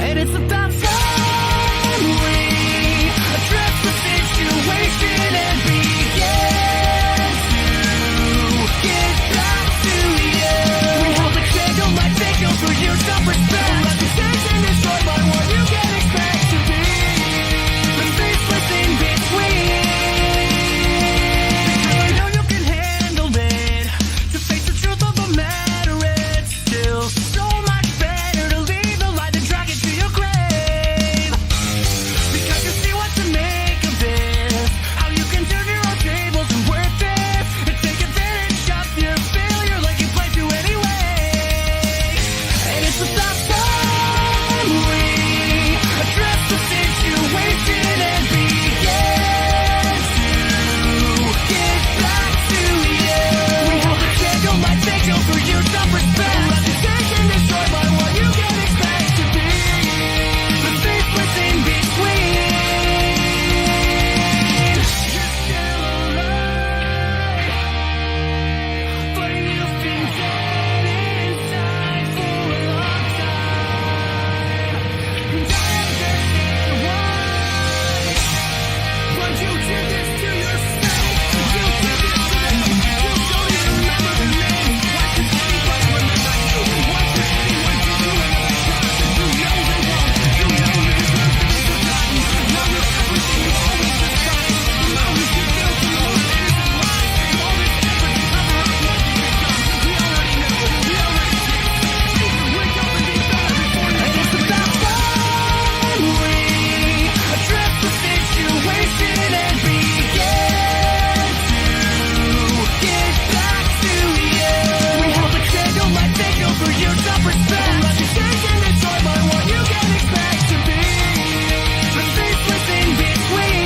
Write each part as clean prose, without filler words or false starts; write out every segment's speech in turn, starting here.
And it's about time we address the situation and begin to get back to you. We hold the candle like signal for you, self-respect. Reputation destroyed by what you can expect to be. The faceless in between. Because I know you can handle it. To face the truth of the matter, it's still so much better to leave the light than drag it to your grave. Because you see what to make of this. How you can turn your own tables and work this. And take advantage of your failure like you planned to anyway. And it's about time we address the situation and begin to get back to you. We hold the candle like signal for you, self-respect. Reputation destroyed by what you can expect to be. The faceless in between. You're still alive, but you've been dead inside for a long time. And I understand why. But you did this to yourself. You did this to them. You don't even remember the name. Why should anybody remember you? Why should anyone give you another shot? You know they won't. You know you deserve to be forgotten. Now you're everything you always desired. Now you can feel to the most innocent lies. All this effort to cover up what you've done. We already know. We already see. You can wake up and be better before you. And it's about time we address the situation and begin to get back to you. We hold the candle like signal for you, self-respect. Reputation destroyed by what you can expect to be. The faceless in between.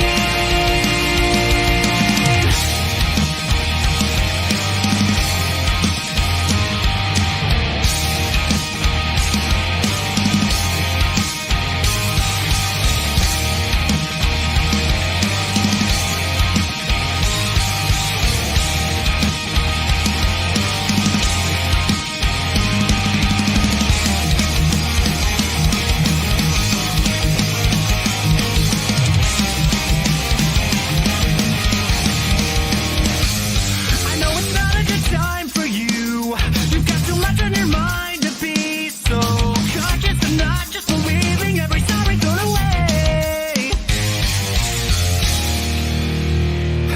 I know it's not a good time for you. You've got too much on your mind to be so conscious and not just believing every sorry thrown away.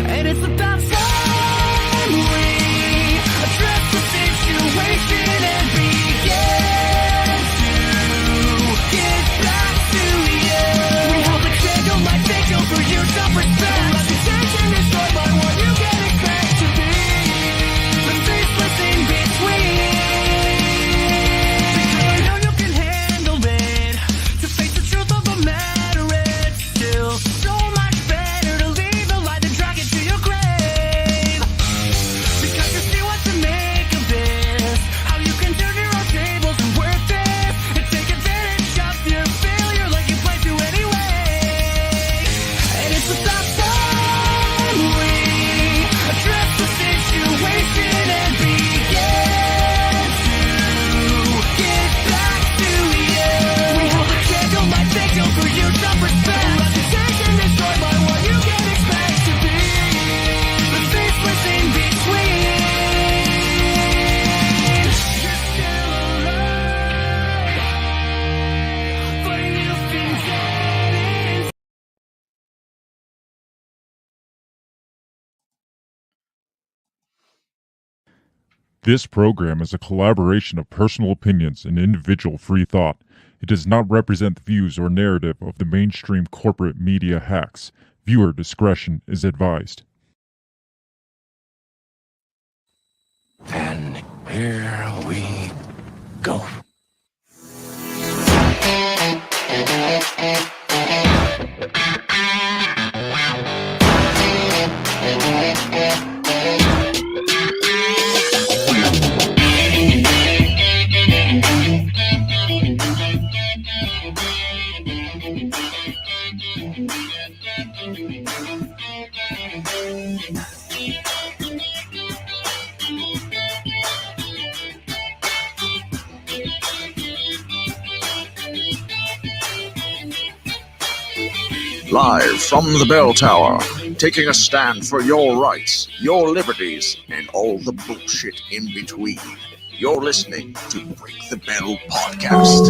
And it's about time we address the situation and begin to get back to you. We hold the candle like signal for you, self-respect. Reputation destroyed by what you can expect to be. The faceless in between. Because I know you can handle it. To face the truth of the matter, it's still so much better to leave the light than drag it to your grave. Because you see what to make of this. How you can turn your own tables and work this. And take advantage of your failure like you planned to anyway. And it's about time we address the situation and begin to get back to you. We hold the candle like signal for you, self-respect. Reputation destroyed by what you can expect to be. The faceless in between. You're still alive, but you've been dead. This program is a collaboration of personal opinions and individual free thought. It does not represent the views or narrative of the mainstream corporate media hacks. Viewer discretion is advised. And here we go. Live from the bell tower, taking a stand for your rights, your liberties, and all the bullshit in between. You're listening to Break the Bell Podcast.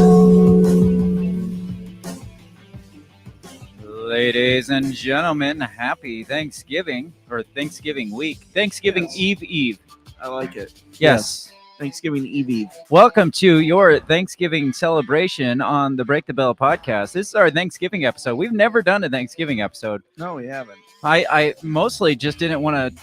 Ladies and gentlemen, happy Thanksgiving, or Thanksgiving week. Thanksgiving Yes. Eve. I like it. Yes. Thanksgiving Eve. Welcome to your Thanksgiving celebration on the Break the Bell podcast. This is our Thanksgiving episode. We've never done a Thanksgiving episode. No, we haven't. I mostly just didn't want to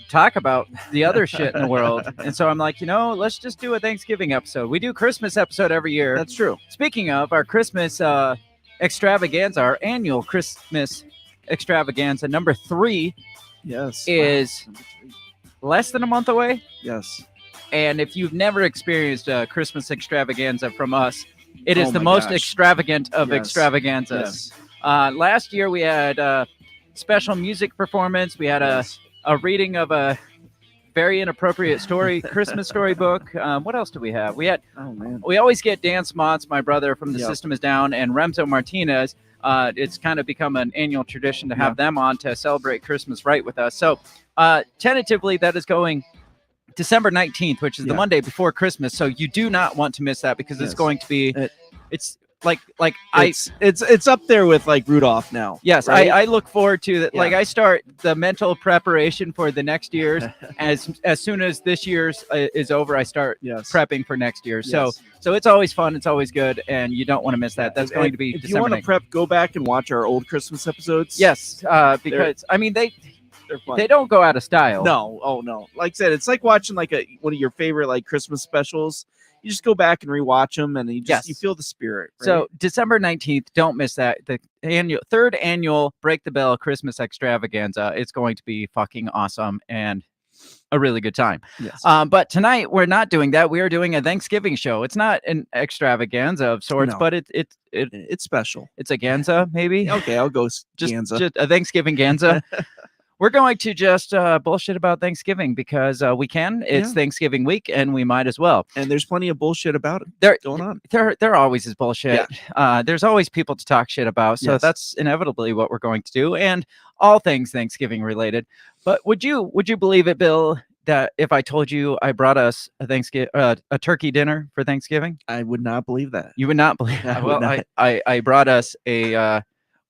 talk about the other shit in the world. And so I'm like, let's just do a Thanksgiving episode. We do Christmas episode every year. That's true. Speaking of our Christmas extravaganza, our annual Christmas extravaganza, number 3 Yes. is Number 3. less than a month away. Yes. And if you've never experienced a Christmas extravaganza from us, it is Oh the my most gosh. extravagant of Yes. extravaganzas. Yes. Last year we had a special music performance. We had Yes. a reading of a very inappropriate Christmas storybook. What else do we have? Oh man. We always get Dan Smots, my brother from The Yep. System Is Down, and Remzo Martinez. It's kind of become an annual tradition to have them on to celebrate Christmas right with us. So tentatively that is going December 19th, which is the Yeah. Monday before Christmas. So you do not want to miss that because it's Yes. going to be, it's like It's up there with like Rudolph now. yes, right? I look forward to that. Yeah. Like I start the mental preparation for the next year's as soon as this year's is over, I start Yes. prepping for next year. Yes. So it's always fun. It's always good. And you don't want to miss that. That's If- going to be If you December want to 19th. prep, go back and watch our old Christmas episodes. Yes, because I mean they're fun. they don't go out of style. No, oh no. Like I said, it's like watching like one of your favorite like Christmas specials. You just go back and rewatch them, and you just you Yes. feel the spirit. Right? So December 19th, don't miss that. The third annual Break the Bell Christmas extravaganza. It's going to be fucking awesome and a really good time. yes. But tonight we're not doing that. We are doing a Thanksgiving show. It's not an extravaganza of sorts, No. but it's It's special. a ganza maybe. Okay, I'll go just, Ganza. just a Thanksgiving ganza. We're going to just bullshit about Thanksgiving because we can. It's Yeah. Thanksgiving week, and we might as well. And there's plenty of bullshit about it There, going on. there always is bullshit. There's always people to talk shit about, so Yes. that's inevitably what we're going to do, and all things Thanksgiving related. But would you believe it, Bill, that if I told you I brought us a turkey dinner for Thanksgiving, I would not believe that. you would not believe. I would Well, not. I brought us a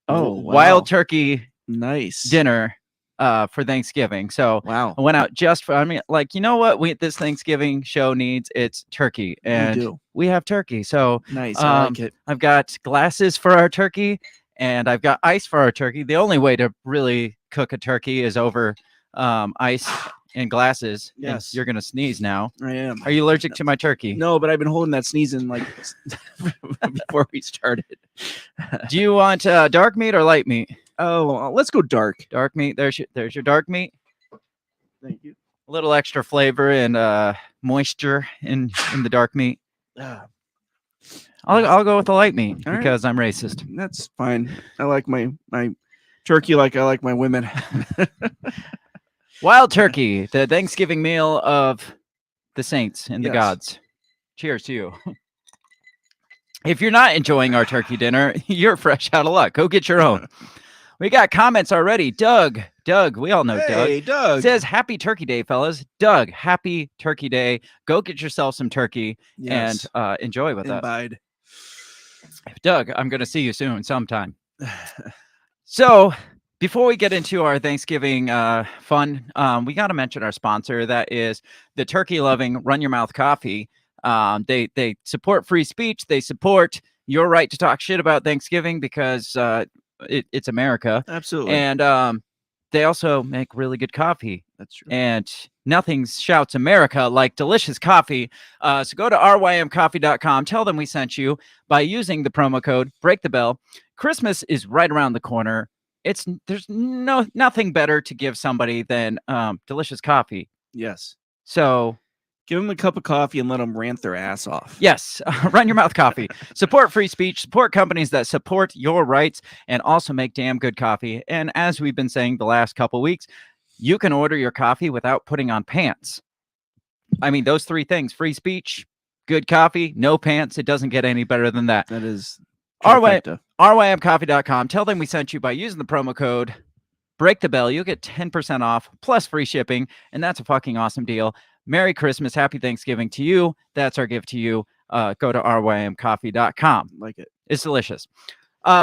wow. wild turkey Nice dinner for Thanksgiving. So Wow. I went out just for, I mean, like, you know what this Thanksgiving show needs? It's turkey, and do. we have turkey. So Nice. I um, like it. I've got glasses for our turkey, and I've got ice for our turkey. The only way to really cook a turkey is over ice and glasses. And Yes. you're gonna sneeze now. I am. Are you allergic to my turkey? No, but I've been holding that sneezing like before we started. Do you want dark meat or light meat? Oh, let's go dark. Dark meat. There's your dark meat. Thank you. A little extra flavor and moisture in the dark meat. I'll go with the light meat All right. because I'm racist. That's fine. I like my turkey like I like my women. Wild turkey, the Thanksgiving meal of the saints and the Yes. gods. Cheers to you. If you're not enjoying our turkey dinner, you're fresh out of luck. Go get your own. We got comments already. Doug, we all know Doug. Hey, Doug. Says happy turkey day, fellas. Doug, happy turkey day. Go get yourself some turkey Yes. and enjoy with us. Imbibe. Doug, I'm going to see you soon sometime. So before we get into our Thanksgiving fun, we got to mention our sponsor. That is the turkey loving Run Your Mouth Coffee. They support free speech. They support your right to talk shit about Thanksgiving because it's America. Absolutely. And they also make really good coffee. That's true. And nothing shouts America like delicious coffee. So go to rymcoffee.com. Tell them we sent you by using the promo code Break the Bell. Christmas is right around the corner. There's nothing better to give somebody than delicious coffee. Yes. So Give them a cup of coffee and let them rant their ass off. yes, Run Your Mouth Coffee. Support free speech. Support companies that support your rights and also make damn good coffee. And as we've been saying the last couple weeks, you can order your coffee without putting on pants. I mean, those three things: free speech, good coffee, no pants. It doesn't get any better than that. That is Our way, trifecta. rymcoffee.com. Tell them we sent you by using the promo code Break the Bell. You'll get 10% off plus free shipping, and that's a fucking awesome deal. Merry Christmas, Happy Thanksgiving to you. That's our gift to you. Go to rymcoffee.com. Like it. It's delicious.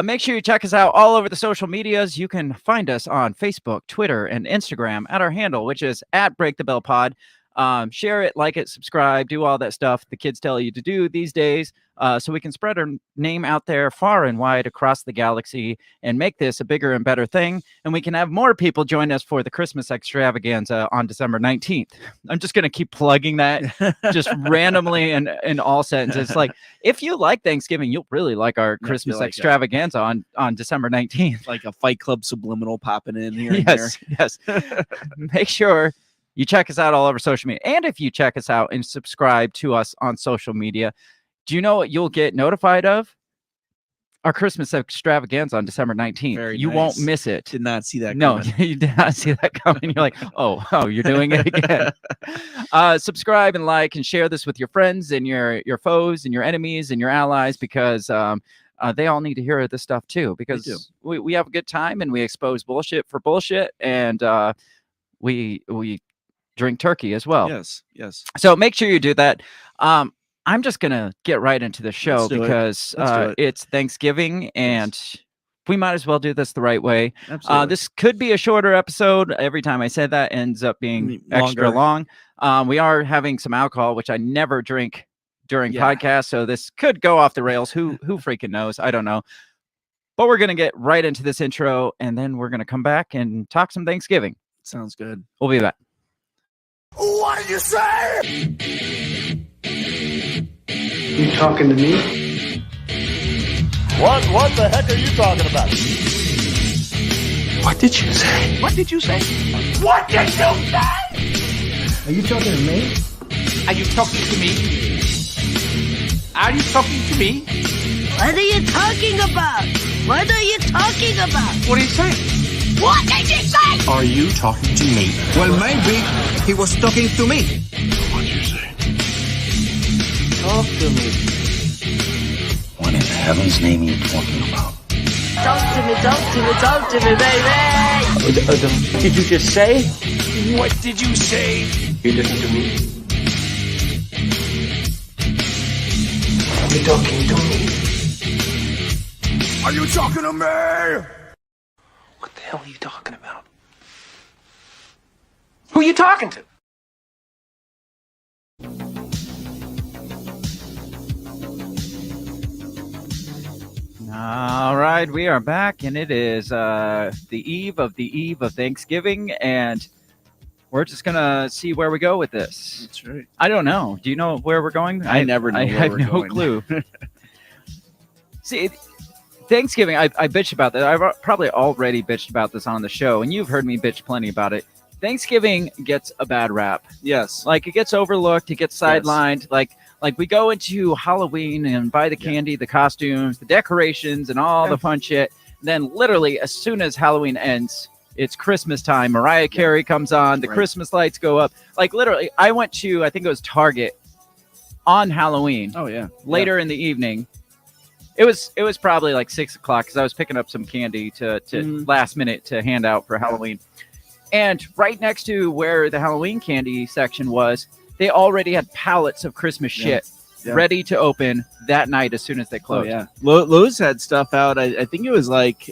Make sure you check us out all over the social medias. You can find us on Facebook, Twitter, and Instagram at our handle, which is at Break the Bell Pod. Share it, like it, subscribe, do all that stuff the kids tell you to do these days, so we can spread our name out there far and wide across the galaxy and make this a bigger and better thing. And we can have more people join us for the Christmas extravaganza on December 19th. I'm just going to keep plugging that just randomly in all sentences. Like, if you like Thanksgiving, you'll really like our Christmas extravaganza on December 19th. Like a Fight Club subliminal popping in here. Yes, yes. Make sure you check us out all over social media. And if you check us out and subscribe to us on social media, do you know what you'll get notified of? Our Christmas extravaganza on December 19th. Very you nice. won't miss it. Did not see that No, coming. you did not see that coming. You're like, oh, you're doing it again. Subscribe and like and share this with your friends and your foes and your enemies and your allies, because they all need to hear this stuff too, because we have a good time and we expose bullshit for bullshit, and we drink turkey as well. Yes, yes. So make sure you do that. I'm just gonna get right into the show Let's do it. because Let's do it. it's Thanksgiving and we might as well do this the right way. Absolutely. This could be a shorter episode. Every time I say that ends up being extra long. We are having some alcohol, which I never drink during podcasts, so this could go off the rails. Who freaking knows? I don't know. But we're gonna get right into this intro, and then we're gonna come back and talk some Thanksgiving. Sounds good. We'll be back. What did you say? You talking to me? What the heck are you talking about? What did you say? What did you say? What did you say? Are you talking to me? Are you talking to me? Are you talking to me? What are you talking about? What are you talking about? What are you saying? What did you say? Are you talking to me? Well, maybe he was talking to me. What'd you say? Talk to me. What in heaven's name are you talking about? Talk to me, baby. Did you just say? What did you say? You listen to me. Are you talking to me? Are you talking to me? What the hell are you talking about? Who are you talking to? All right, we are back, and it is the eve of Thanksgiving, and we're just gonna see where we go with this. That's right. I don't know. Do you know where we're going? I never know I where have we're no going. clue. See, Thanksgiving, I bitched about that. I've probably already bitched about this on the show, and you've heard me bitch plenty about it. Thanksgiving gets a bad rap. Yes. Like, it gets overlooked, it gets sidelined. Like we go into Halloween and buy the candy, the costumes, the decorations, and all the fun shit. And then literally, as soon as Halloween ends, it's Christmas time. Mariah Carey comes on, the Christmas lights go up. Like, literally, I went to, I think it was Target on Halloween. Oh yeah. Later in the evening. It was probably like 6 o'clock because I was picking up some candy to last minute to hand out for Halloween. And right next to where the Halloween candy section was, they already had pallets of Christmas shit ready to open that night as soon as they Oh closed. yeah. Lowe's had stuff out. I think it was like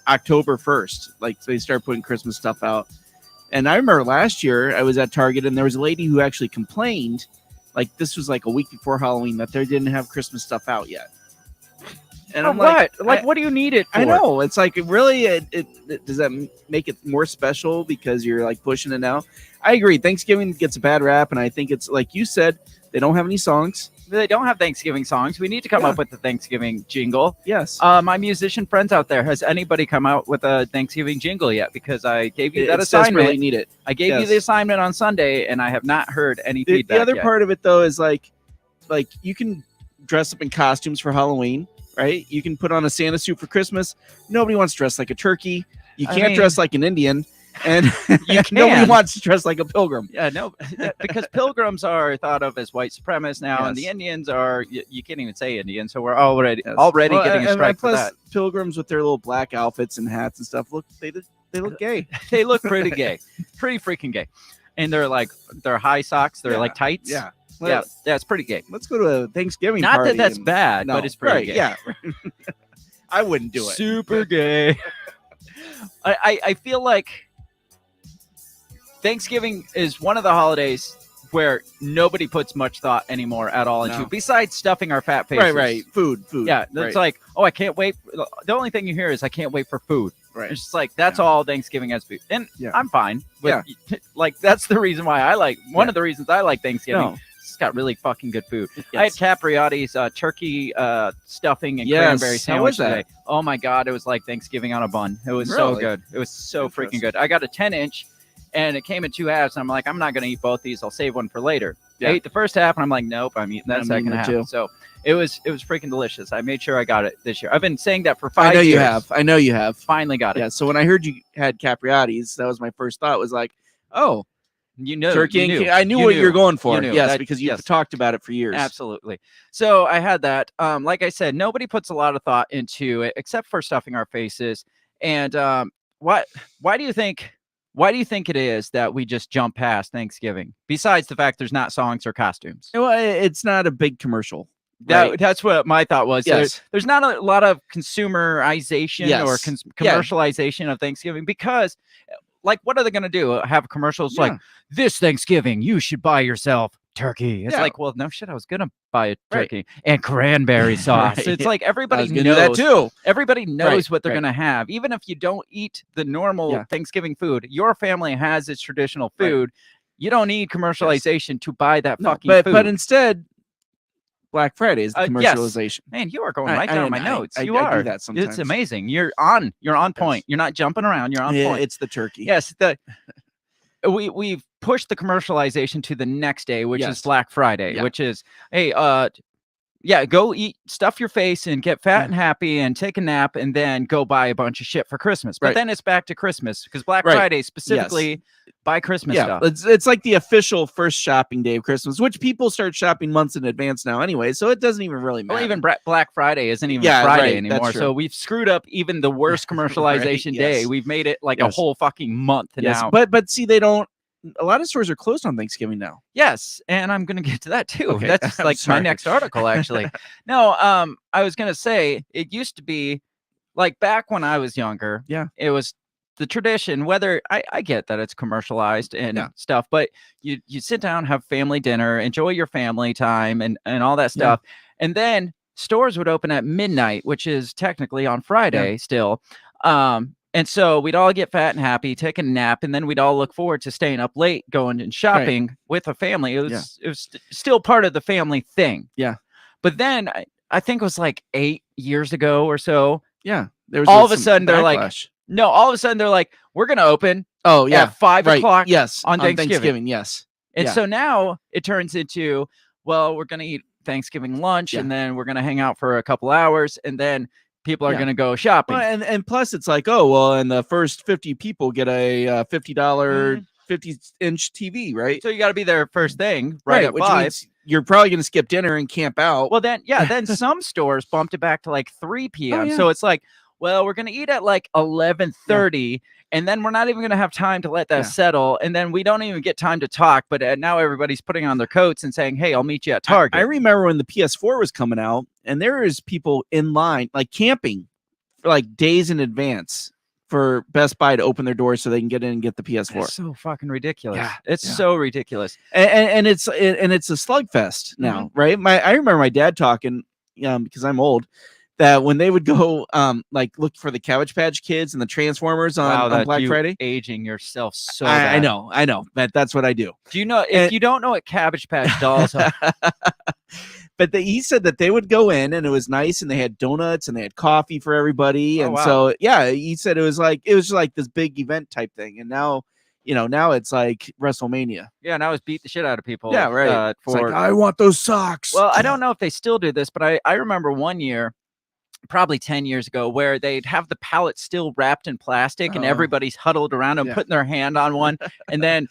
October 1st. Like they start putting Christmas stuff out. And I remember last year I was at Target and there was a lady who actually complained, like this was like a week before Halloween, that they didn't have Christmas stuff out yet. And I'm what? What do you need it for? I know. It's like, really, it does that make it more special because you're like pushing it now? I agree. Thanksgiving gets a bad rap, and I think it's like you said, they don't have any songs. They don't have Thanksgiving songs. We need to come up with the Thanksgiving jingle. Yes. My musician friends out there, has anybody come out with a Thanksgiving jingle yet? Because I gave you that assignment. Desperately need it. I gave you the assignment on Sunday, and I have not heard any feedback The other yet. part of it, though, is like you can dress up in costumes for Halloween, right? You can put on a Santa suit for Christmas. Nobody wants to dress like a turkey. You can't dress like an Indian. and You nobody can. wants to dress like a pilgrim. Yeah, no, because pilgrims are thought of as white supremacists now, and the Yes. Indians are, you can't even say Indian, so we're already Yes. Well, and- getting a and strike for plus, that. pilgrims with their little black outfits and hats and stuff they look gay. They look pretty gay, pretty freaking gay, and they're high socks, they're like tights. Yeah. Yeah, it's pretty gay. Let's go to a Thanksgiving Not party. that that's and- bad, No, but it's pretty right, gay. Yeah. I wouldn't do it. Super gay. I feel like Thanksgiving is one of the holidays where nobody puts much thought anymore at all into, No. besides stuffing our fat faces. Right. Food. Yeah, it's right. like, oh, I can't wait. The only thing you hear is, I can't wait for food. Right. It's just like, that's all Thanksgiving has food. And Yeah. I'm fine with, like, that's the reason why one of the reasons I like Thanksgiving. No. It's got really fucking good food. Yes. I had Capriotti's turkey stuffing and Yes. cranberry How sandwich was that? today. Oh my God, it was like Thanksgiving on a bun. It was so Really? good. It was so freaking good. I got a 10-inch and it came in 2 halves. And I'm like, I'm not going to eat both these. I'll save one for later. Yeah. I ate the first half and I'm like, nope, I'm eating that I'm second eating it half. too. So it was freaking delicious. I made sure I got it this year. I've been saying that for 5 I know years. you have. I know you have. Finally got it. Yeah. So when I heard you had Capriotti's, that was my first thought. Was like, oh, You know, turkey you and knew. I knew You what knew. you were going for. You knew. Yes, That- because you've yes. talked about it for years. Absolutely. So I had that. Like I said, nobody puts a lot of thought into it except for stuffing our faces. And why do you think it is that we just jump past Thanksgiving? Besides the fact there's not songs or costumes. Well, it's not a big commercial. Right? That's what my thought was. Yes. There's not a lot of consumerization or Yes. commercialization of Thanksgiving because, like, what are they going to do? Have commercials like, Yeah. this Thanksgiving, you should buy yourself turkey. It's Yeah. like, well, no shit, I was going to buy a Right. turkey and cranberry sauce. Right. It's like I everybody was gonna do that knows. too. Everybody knows Right, what they're right. going to have. Even if you don't eat the normal Yeah. Thanksgiving food, your family has its traditional Right. food. You don't need commercialization to buy that No, fucking but food. instead, Black Friday is the Yes. commercialization. Man, you are going I- right I- down my I- notes. I- You I do are. that sometimes. It's amazing. You're on point. You're not jumping around. You're on Yeah, point. it's the turkey. Yes, we've pushed the commercialization to the next day, which is Yes. Black Friday, Yeah. which is, hey, go eat, stuff your face and get fat Yeah. and happy and take a nap and then go buy a bunch of shit for Christmas. But Right. then it's back to Christmas because Black Right. Friday specifically buy Christmas Yeah, stuff. it's like the official first shopping day of Christmas, which people start shopping months in advance now anyway, so it doesn't even really matter. Well, even Black Friday isn't even Yeah, Friday right, that's anymore. true. So we've screwed up even the worst commercialization day. yes. We've made it like a Yes. whole fucking month Yes, now. but see, they don't. A lot of stores are closed on Thanksgiving now. Yes, and I'm gonna get to that too. Okay, That's I'm like my sorry. next article, actually. No, I was gonna say it used to be like back when I was younger. Yeah. It was the tradition. Whether I get that it's commercialized and Yeah. stuff, but you sit down, have family dinner, enjoy your family time, and all that stuff, and then stores would open at midnight, which is technically on Friday still. And so we'd all get fat and happy, take a nap, and then we'd all look forward to staying up late, going and shopping with a family. It was still part of the family thing. Yeah. But then I think it was like 8 years ago or so. Yeah, there was All of a some sudden they're like, backlash. no, all of a sudden they're like, we're gonna open oh yeah, at 5 right. o'clock Yes, on Thanksgiving. Yes, And yeah. so now it turns into, well, we're gonna eat Thanksgiving lunch Yeah. and then we're gonna hang out for a couple hours and then people are Yeah. gonna go shopping. Well, and plus it's like, oh well, and the first 50 people get a $50 50-inch TV, right? So you got to be there first thing, right at which 5. means you're probably going to skip dinner and camp out. Well, then, then some stores bumped it back to like 3 p.m. yeah. So it's like, well, we're going to eat at like 11:30, and then we're not even going to have time to let that Yeah. settle. And then we don't even get time to talk. But now everybody's putting on their coats and saying, hey, I'll meet you at Target. I remember when the PS4 was coming out, and there is people in line, like camping, for like days in advance for Best Buy to open their doors so they can get in and get the PS4. It's so fucking ridiculous. Yeah, It's yeah. so ridiculous. And it's a slugfest now, right? I remember my dad talking, because I'm old, that when they would go like look for the Cabbage Patch Kids and the Transformers on that Black you Friday. aging yourself so I bad. know, that's what I do. Do you know if And- you don't know what Cabbage Patch Dolls are? But he said that they would go in and it was nice and they had donuts and they had coffee for everybody. Oh, And wow. so, yeah, he said it was like this big event type thing. And now, now it's like WrestleMania. Yeah, now it's beat the shit out of people. Yeah, right. It's For like, I want those socks. Well, I don't know if they still do this, but I remember one year probably 10 years ago, where they'd have the pallets still wrapped in plastic and Oh. everybody's huddled around them, Yeah. putting their hand on one. And then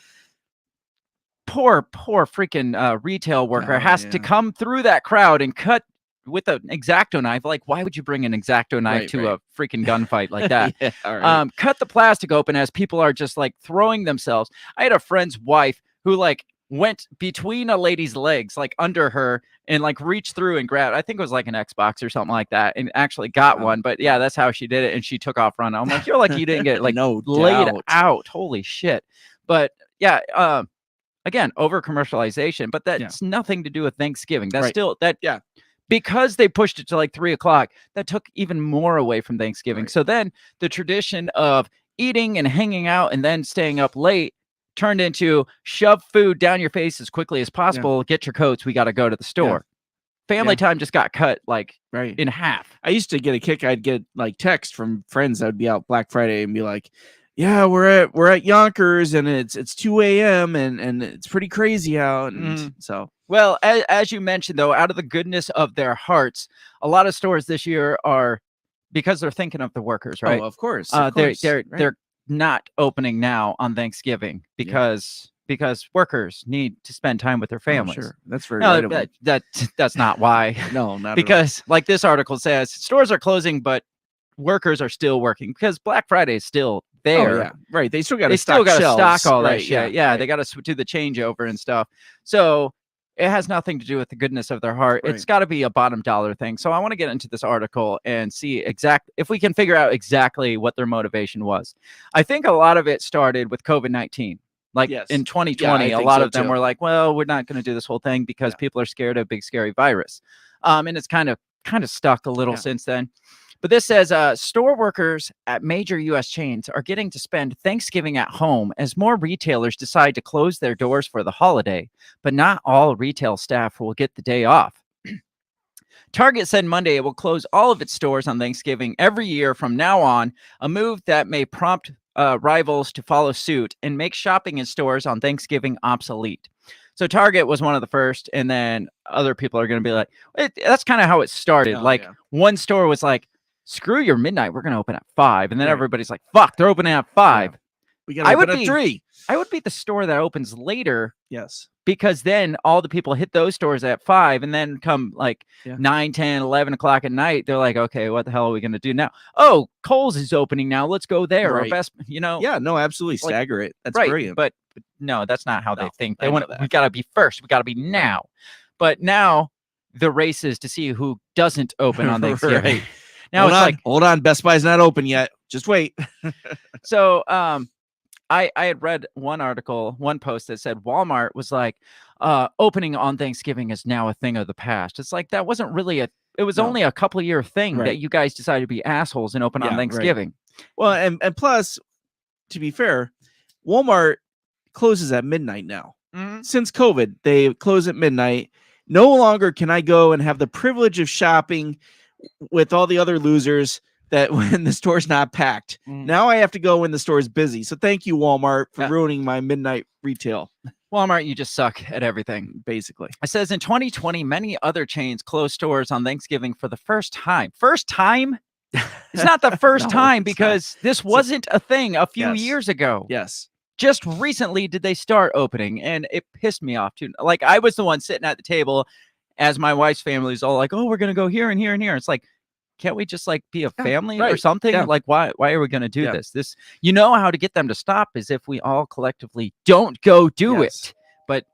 poor freaking retail worker Oh, has to yeah. come through that crowd and cut with an X-Acto knife. Like, why would you bring an X-Acto knife Right, to right. a freaking gunfight like that? Yeah, all right. Cut the plastic open as people are just like throwing themselves. I had a friend's wife who like went between a lady's legs, like under her, and like reached through and grabbed, I think it was like an Xbox or something like that, and actually got Wow. one. But yeah, that's how she did it. And she took off running. I'm like, you're lucky you didn't get like No laid doubt. out. Holy shit. But yeah, again, over commercialization, but that's nothing to do with Thanksgiving. That's Right. still that. Yeah. Because they pushed it to like 3:00, that took even more away from Thanksgiving. Right. So then the tradition of eating and hanging out and then staying up late turned into shove food down your face as quickly as possible. Get your coats. We got to go to the store. Family Yeah. time just got cut like Right. in half. I used to get a kick. I'd get like text from friends that would be out Black Friday and be like, "Yeah, we're at Yonkers and it's 2 a.m. and it's pretty crazy out." And so Well, as you mentioned, though, out of the goodness of their hearts, a lot of stores this year are, because they're thinking of the workers, right? of course, They're right. not opening now on Thanksgiving because workers need to spend time with their Oh, families. sure. That's very No, right of them. that's not why. No, not at all. Because like this article says, stores are closing, but workers are still working because Black Friday is still there. Oh, yeah. Right. They still got to They still got to stock all that right, shit. Yeah, right. they got to do the changeover and stuff. So it has nothing to do with the goodness of their heart. It's Right. got to be a bottom dollar thing. So I want to get into this article and see if we can figure out exactly what their motivation was. I think a lot of it started with COVID-19. Like Yes. in 2020, a think lot so of them too. were like, well, we're not going to do this whole thing because people are scared of a big scary virus. And it's kind of stuck a little Yeah. since then. But this says store workers at major U.S. chains are getting to spend Thanksgiving at home as more retailers decide to close their doors for the holiday, but not all retail staff will get the day off. Target said Monday it will close all of its stores on Thanksgiving every year from now on, a move that may prompt rivals to follow suit and make shopping in stores on Thanksgiving obsolete. So Target was one of the first, and then other people are going to be like, that's kind of how it started. Oh, like yeah. one store was like, screw your midnight, we're going to open at 5. And then Right. everybody's like, fuck, they're opening at 5. We got I to would open at be- 3. I would be the store that opens later Yes. because then all the people hit those stores at 5, and then come like Yeah. 9, 10, 11 o'clock at night, they're like, okay, what the hell are we going to do now? Oh, Kohl's is opening now. Let's go there. Or Right. Best, Yeah, no, absolutely. Like- Stagger it. That's right. brilliant. But no, that's not how they No, think. I They know want, that. we got to be first. We got to be now. But now the race is to see who doesn't open on Thanksgiving. Right. Now hold it's on, like, hold on. Best Buy's not open yet. Just wait. so I had read one post that said Walmart was like, opening on Thanksgiving is now a thing of the past. It's like that wasn't really it was No. only a couple of year thing Right. that you guys decided to be assholes and open Yeah, on right. Thanksgiving. Well, and plus, to be fair, Walmart closes at midnight now. Since COVID, they close at midnight. No longer can I go and have the privilege of shopping with all the other losers that when the store's not packed. Now I have to go when the store's busy. So thank you, Walmart, for Yeah. ruining my midnight retail, Walmart, you just suck at everything. basically. It says in 2020, many other chains closed stores on Thanksgiving for the first time. First time? It's not the first No, time it's not. because this wasn't a thing a few Yes. years ago. Yes. Just recently did they start opening, and it pissed me off too. Like I was the one sitting at the table as my wife's family is all like, oh, we're going to go here and here and here. It's like, can't we just like be a family or right. something? Yeah. Like, why are we going to do Yeah. this? You know how to get them to stop is if we all collectively don't go do Yes. it. But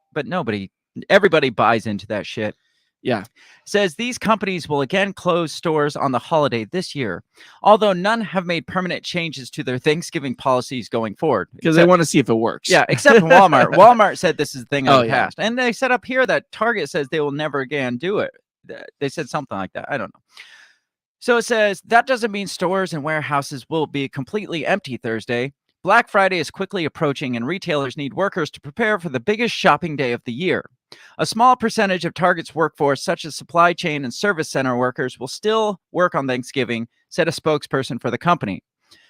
everybody buys into that shit. Yeah. Says these companies will again close stores on the holiday this year, although none have made permanent changes to their Thanksgiving policies going forward. Because they want to see if it works. Yeah, except Walmart. Walmart said this is a thing of Oh, the yeah. past. And they said up here that Target says they will never again do it. They said something like that. I don't know. So it says that doesn't mean stores and warehouses will be completely empty Thursday. Black Friday is quickly approaching and retailers need workers to prepare for the biggest shopping day of the year. A small percentage of Target's workforce, such as supply chain and service center workers, will still work on Thanksgiving, said a spokesperson for the company.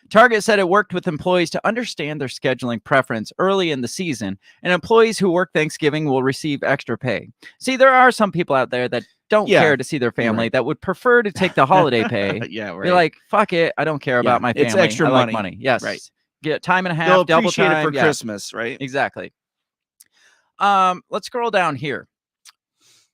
Target said it worked with employees to understand their scheduling preference early in the season, and employees who work Thanksgiving will receive extra pay. See, there are some people out there that don't Yeah, care to see their family, right. that would prefer to take the holiday pay. Yeah, right. They're like, fuck it, I don't care Yeah, about my family. it's extra I like money. money. Yes. Right. Get time and a half, They'll double appreciate time. it for yeah, Christmas, right? exactly. Let's scroll down here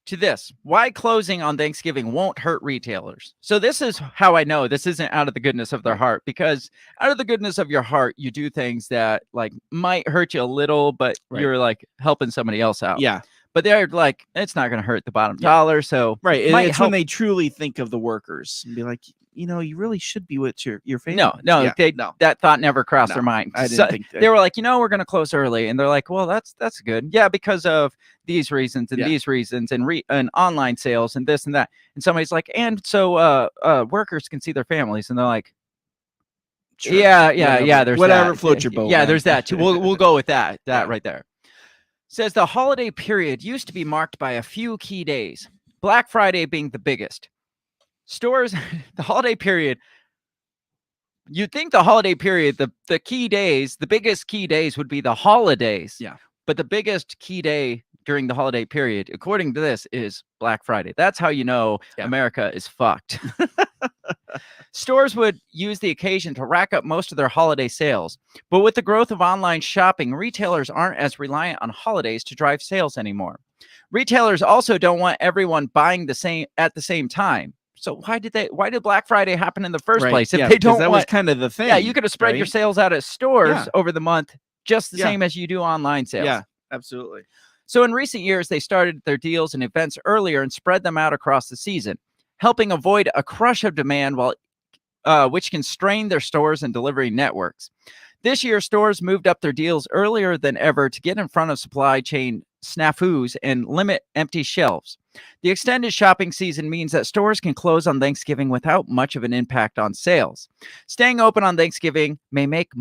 to this. Why closing on Thanksgiving won't hurt retailers. So this is how I know this isn't out of the goodness of their heart, because out of the goodness of your heart, you do things that like might hurt you a little, but Right. you're like helping somebody else out. Yeah, But they're like, it's not going to hurt the bottom Yeah. dollar. So right. might It's when help- they truly think of the workers and be like, you really should be with your family. no, Yeah, they no. that thought never crossed their No, mind. I didn't So think that. they were like, we're going to close early, and they're like, well, that's good. Yeah, because of these reasons and Yeah. these reasons and online sales and this and that. And somebody's like, and so workers can see their families, and they're like, Sure. yeah, Whatever. there's Whatever that. floats your boat, Yeah, man. there's that too. We'll go with that. That Yeah. right there. Says the holiday period used to be marked by a few key days, Black Friday being the biggest. Stores, the holiday period. You'd think the holiday period, the key days, the biggest key days would be the holidays. Yeah. But the biggest key day during the holiday period, according to this, is Black Friday. That's how you know Yeah. America is fucked. Stores would use the occasion to rack up most of their holiday sales. But with the growth of online shopping, retailers aren't as reliant on holidays to drive sales anymore. Retailers also don't want everyone buying the same at the same time. So why did Black Friday happen in the first Right. place? If Yeah, they 'cause don't that want, was kind of the thing. yeah, you could have spread your right? sales out at stores Yeah. over the month just the Yeah. same as you do online sales. Yeah, absolutely. So in recent years, they started their deals and events earlier and spread them out across the season, helping avoid a crush of demand which can strain their stores and delivery networks. This year, stores moved up their deals earlier than ever to get in front of supply chain snafus and limit empty shelves. The extended shopping season means that stores can close on Thanksgiving without much of an impact on sales. Staying open on Thanksgiving may not make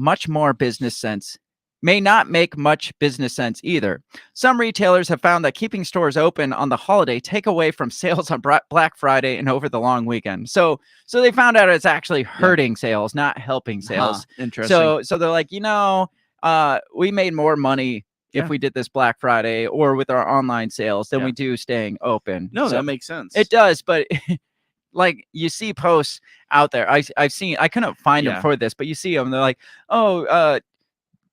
much business sense either. Some retailers have found that keeping stores open on the holiday take away from sales on Black Friday and over the long weekend. So they found out it's actually hurting sales, not helping sales. Interesting. So they're like, we made more money if Yeah. we did this Black Friday or with our online sales than Yeah. we do staying open. no, So that makes sense. it does, but like you see posts out there. I've seen, I couldn't find them Yeah. for this, but you see them. They're like,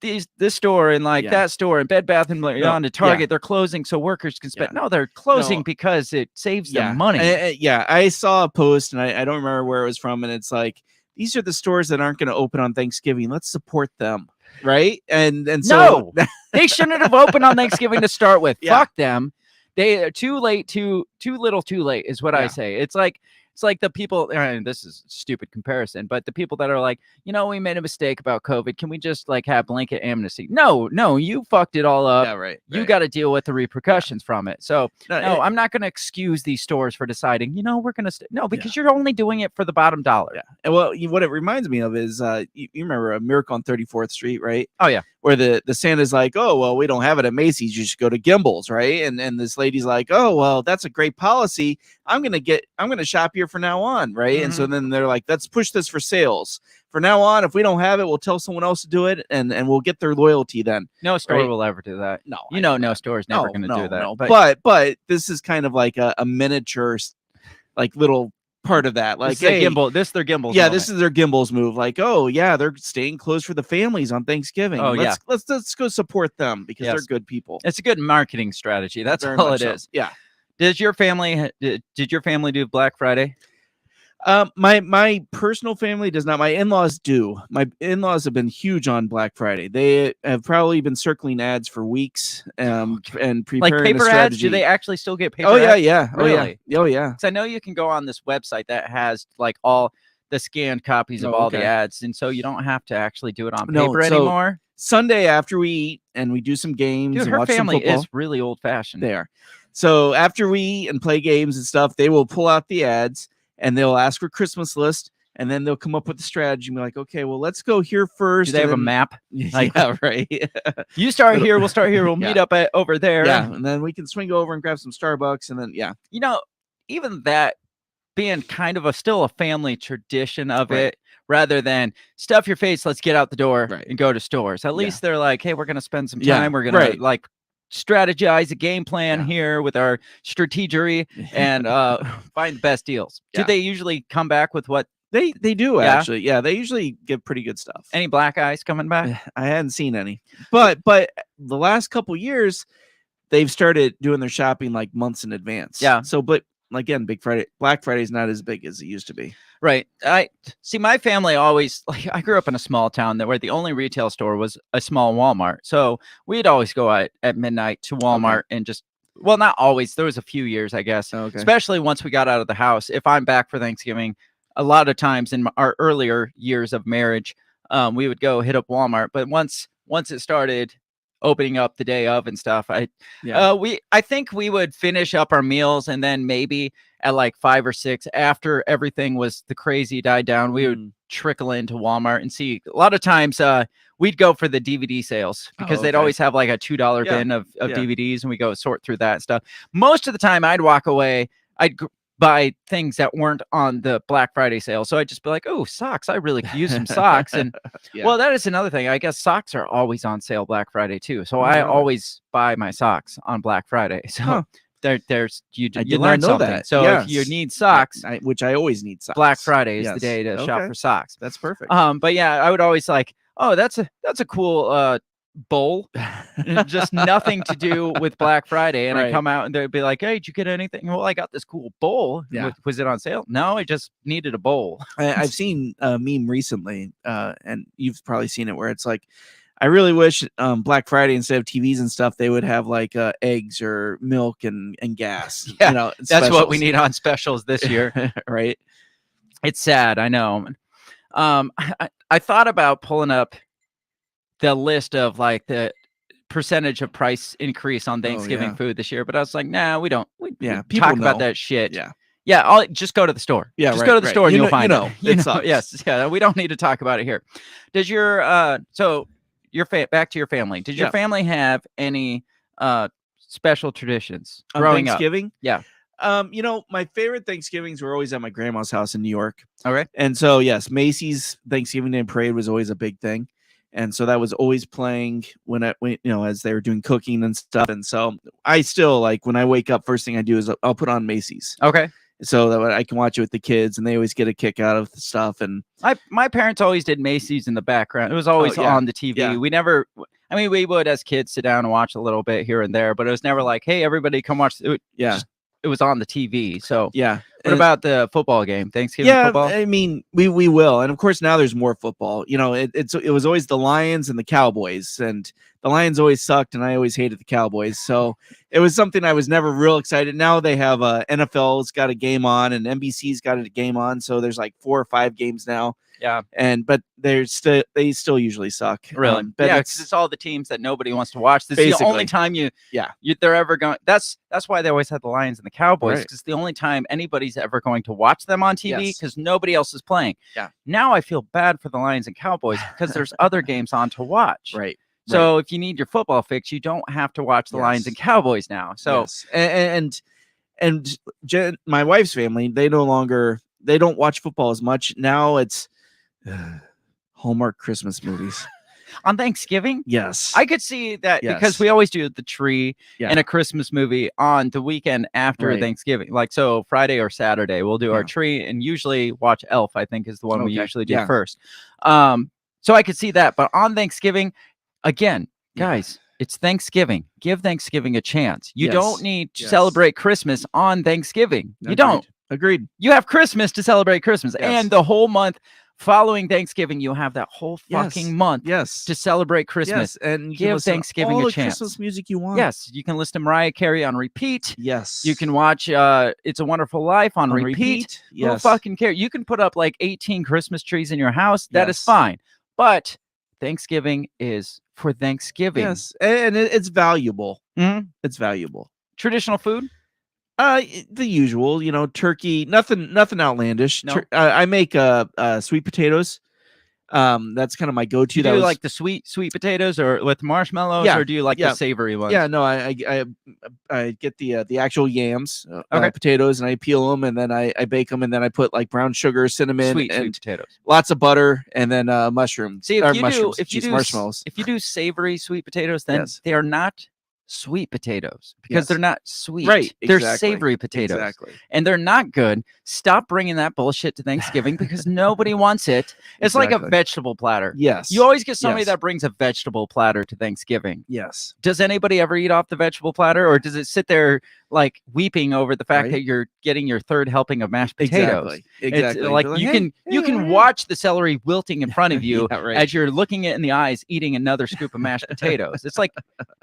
this store and like Yeah. that store and Bed Bath and Beyond No, to Target, they're closing so workers can spend. Yeah. No, they're closing No. because it saves yeah. them money. Yeah, I saw a post and I don't remember where it was from, and it's like, these are the stores that aren't going to open on Thanksgiving. Let's support them, right? And so No, they shouldn't have opened on Thanksgiving to start with. Yeah. Fuck them. They are too late, too little, too late is what I Yeah. say. It's like the people, and this is a stupid comparison, but the people that are like, we made a mistake about COVID. Can we just like have blanket amnesty? No, you fucked it all up. yeah, right. You right. got to deal with the repercussions from it. So No, no, it- I'm not going to excuse these stores for deciding, we're going to no, because you're only doing it for the bottom dollar. Yeah. And well, what it reminds me of is you remember A Miracle on 34th Street, right? Oh yeah. Where the Santa's like, oh, well, we don't have it at Macy's. You should go to Gimbel's, right? And this lady's like, oh, well, that's a great policy. I'm gonna shop here from now on, right? And so then they're like, let's push this for sales. From now on, if we don't have it, we'll tell someone else to do it, and we'll get their loyalty then. No store Right. will ever do that. No, No store's never going to do that. No. But this is kind of like a miniature, like little part of that. Like, this is their hey, gimbal. This is their gimbal. yeah, this is their Gimbals move. Like, oh yeah, they're staying closed for the families on Thanksgiving. Oh, let's go support them because Yes. they're good people. It's a good marketing strategy. That's Very all much it so. is. Yeah. Did your family do Black Friday? My personal family does not. My in-laws do. My in-laws have been huge on Black Friday. They have probably been circling ads for weeks, and preparing Like a paper ads? strategy. Do they actually still get paper Oh ads? yeah. Oh yeah. Really? Oh yeah. Because I know you can go on this website that has like all the scanned copies of Oh, all the okay. ads, and so you don't have to actually do it on No, paper so anymore. Sunday after we eat and we do some games Dude, and her watch some family football. is really old fashioned. They are. So after we eat and play games and stuff, they will pull out the ads and they'll ask for Christmas list, and then they'll come up with the strategy and be like, okay, well, let's go here first. Do they and have a then- map? Like, yeah, right. you start here, we'll start here, we'll meet up over there. Yeah, and then we can swing over and grab some Starbucks, and then Even that being kind of still a family tradition of Right. it, rather than stuff your face, let's get out the door Right. and go to stores. At least they're like, hey, we're going to spend some Yeah, time. We're going right. to like strategize a game plan Yeah. here with our strategery and find the best deals. Yeah. Do they usually come back with what? They do Yeah? actually. Yeah, they usually give pretty good stuff. Any black eyes coming back? I hadn't seen any, but the last couple years, they've started doing their shopping like months in advance. Yeah. So, but again, Black Friday's not as big as it used to be. Right. I see my family always like I grew up in a small town that where the only retail store was a small Walmart. So we'd always go out at midnight to Walmart and just well, not always. There was a few years, I guess. Okay. Especially once we got out of the house. If I'm back for Thanksgiving, a lot of times in our earlier years of marriage, we would go hit up Walmart. But once it started opening up the day of and stuff, I think we would finish up our meals and then maybe at like 5 or 6 after everything was the crazy died down, we would trickle into Walmart and see a lot of times we'd go for the DVD sales because they'd always have like a $2 bin of DVDs and we go sort through that stuff. Most of the time I'd walk away, I'd buy things that weren't on the Black Friday sale. So I'd just be like, oh, socks. I really could use some socks. And well, that is another thing. I guess socks are always on sale Black Friday too. So I always buy my socks on Black Friday. So there's you learn something. That. So if you need socks, which I always need socks, Black Friday is the day to shop for socks. That's perfect. But yeah, I would always like, oh, that's a cool bowl. Just nothing to do with Black Friday. And I come out and they'd be like, hey, did you get anything? Well, I got this cool bowl. Yeah. Was it on sale? No, I just needed a bowl. I've seen a meme recently, and you've probably seen it, where it's like, I really wish Black Friday, instead of TVs and stuff, they would have like eggs or milk and gas. Yeah, you know, that's what we need on specials this year. Right? It's sad. I know. I thought about pulling up the list of like the percentage of price increase on Thanksgiving food this year, but I was like, nah, we don't. We talk about that shit. Yeah. I'll just go to the store. Yeah, just go to the store and you'll find it. You know, yes, yeah. We don't need to talk about it here. Does your back to your family? Did your family have any special traditions growing Thanksgiving? up? Yeah. My favorite Thanksgivings were always at my grandma's house in New York. All right. And so yes, Macy's Thanksgiving Day Parade was always a big thing. And so that was always playing when as they were doing cooking and stuff. And so I still like when I wake up, first thing I do is I'll put on Macy's. Okay. So that I can watch it with the kids, and they always get a kick out of the stuff. And my parents always did Macy's in the background. It was always on the TV. Yeah. We never, I mean, we would as kids sit down and watch a little bit here and there, but it was never like, hey, everybody come watch. It was on the TV. So What about the football game? Thanksgiving football? I mean, we will, and of course now there's more football. You know, it was always the Lions and the Cowboys, and the Lions always sucked, and I always hated the Cowboys. So it was something I was never real excited. Now they have NFL's got a game on, and NBC's got a game on. So there's like 4 or 5 games now. Yeah, but they still usually suck. Really? But yeah, because it's all the teams that nobody wants to watch. This is the only time they're ever going. That's why they always had the Lions and the Cowboys, because it's the only time anybody's ever going to watch them on TV because nobody else is playing. Yeah. Now I feel bad for the Lions and Cowboys because there's other games on to watch. Right. So if you need your football fix, you don't have to watch the Lions and Cowboys now. So and my wife's family, they don't watch football as much now. It's Hallmark Christmas movies on Thanksgiving. Yes, I could see that because we always do the tree and a Christmas movie on the weekend after Thanksgiving. Like so Friday or Saturday we'll do our tree and usually watch Elf. I think is the one we usually do first. So I could see that, but on Thanksgiving, again, guys, it's Thanksgiving. Give Thanksgiving a chance. You don't need to celebrate Christmas on Thanksgiving. You don't. Agreed. You have Christmas to celebrate Christmas, and the whole month following Thanksgiving, you have that whole fucking month to celebrate Christmas. And give Thanksgiving all a chance. Christmas music you want. Yes, you can listen to Mariah Carey on repeat. Yes, you can watch "It's a Wonderful Life" on repeat. Yes, who fucking care? You can put up like 18 Christmas trees in your house. That is fine, but Thanksgiving is for Thanksgiving. Yes, and it's valuable. Mm-hmm. It's valuable. Traditional food. The usual, turkey, nothing outlandish. No. I make sweet potatoes, That's kind of my go-to. Do you That do was like the sweet potatoes or with marshmallows, Yeah, or do you like yeah. the savory ones? Yeah, no, I get the actual yams, Okay. potatoes, and I peel them, and then I bake them, and then I put like brown sugar, cinnamon, Sweet and potatoes. lots of butter, and then mushrooms. See, or mushrooms, marshmallows. if you do savory sweet potatoes, then Yes. they are not sweet potatoes because Yes. they're not sweet. Right, They're exactly, savory potatoes. Exactly. And they're not good. Stop bringing that bullshit to Thanksgiving because nobody wants it. It's like a Exactly. vegetable platter. Yes. You always get somebody Yes. that brings a vegetable platter to Thanksgiving. Yes. Does anybody ever eat off the vegetable platter, or does it sit there like weeping over the fact Right. that you're getting your third helping of mashed potatoes? Exactly. It's Exactly. like They're you "Hey, can hey, hey." watch the celery wilting in front of you Yeah, right. as you're looking it in the eyes, eating another scoop of mashed potatoes. It's like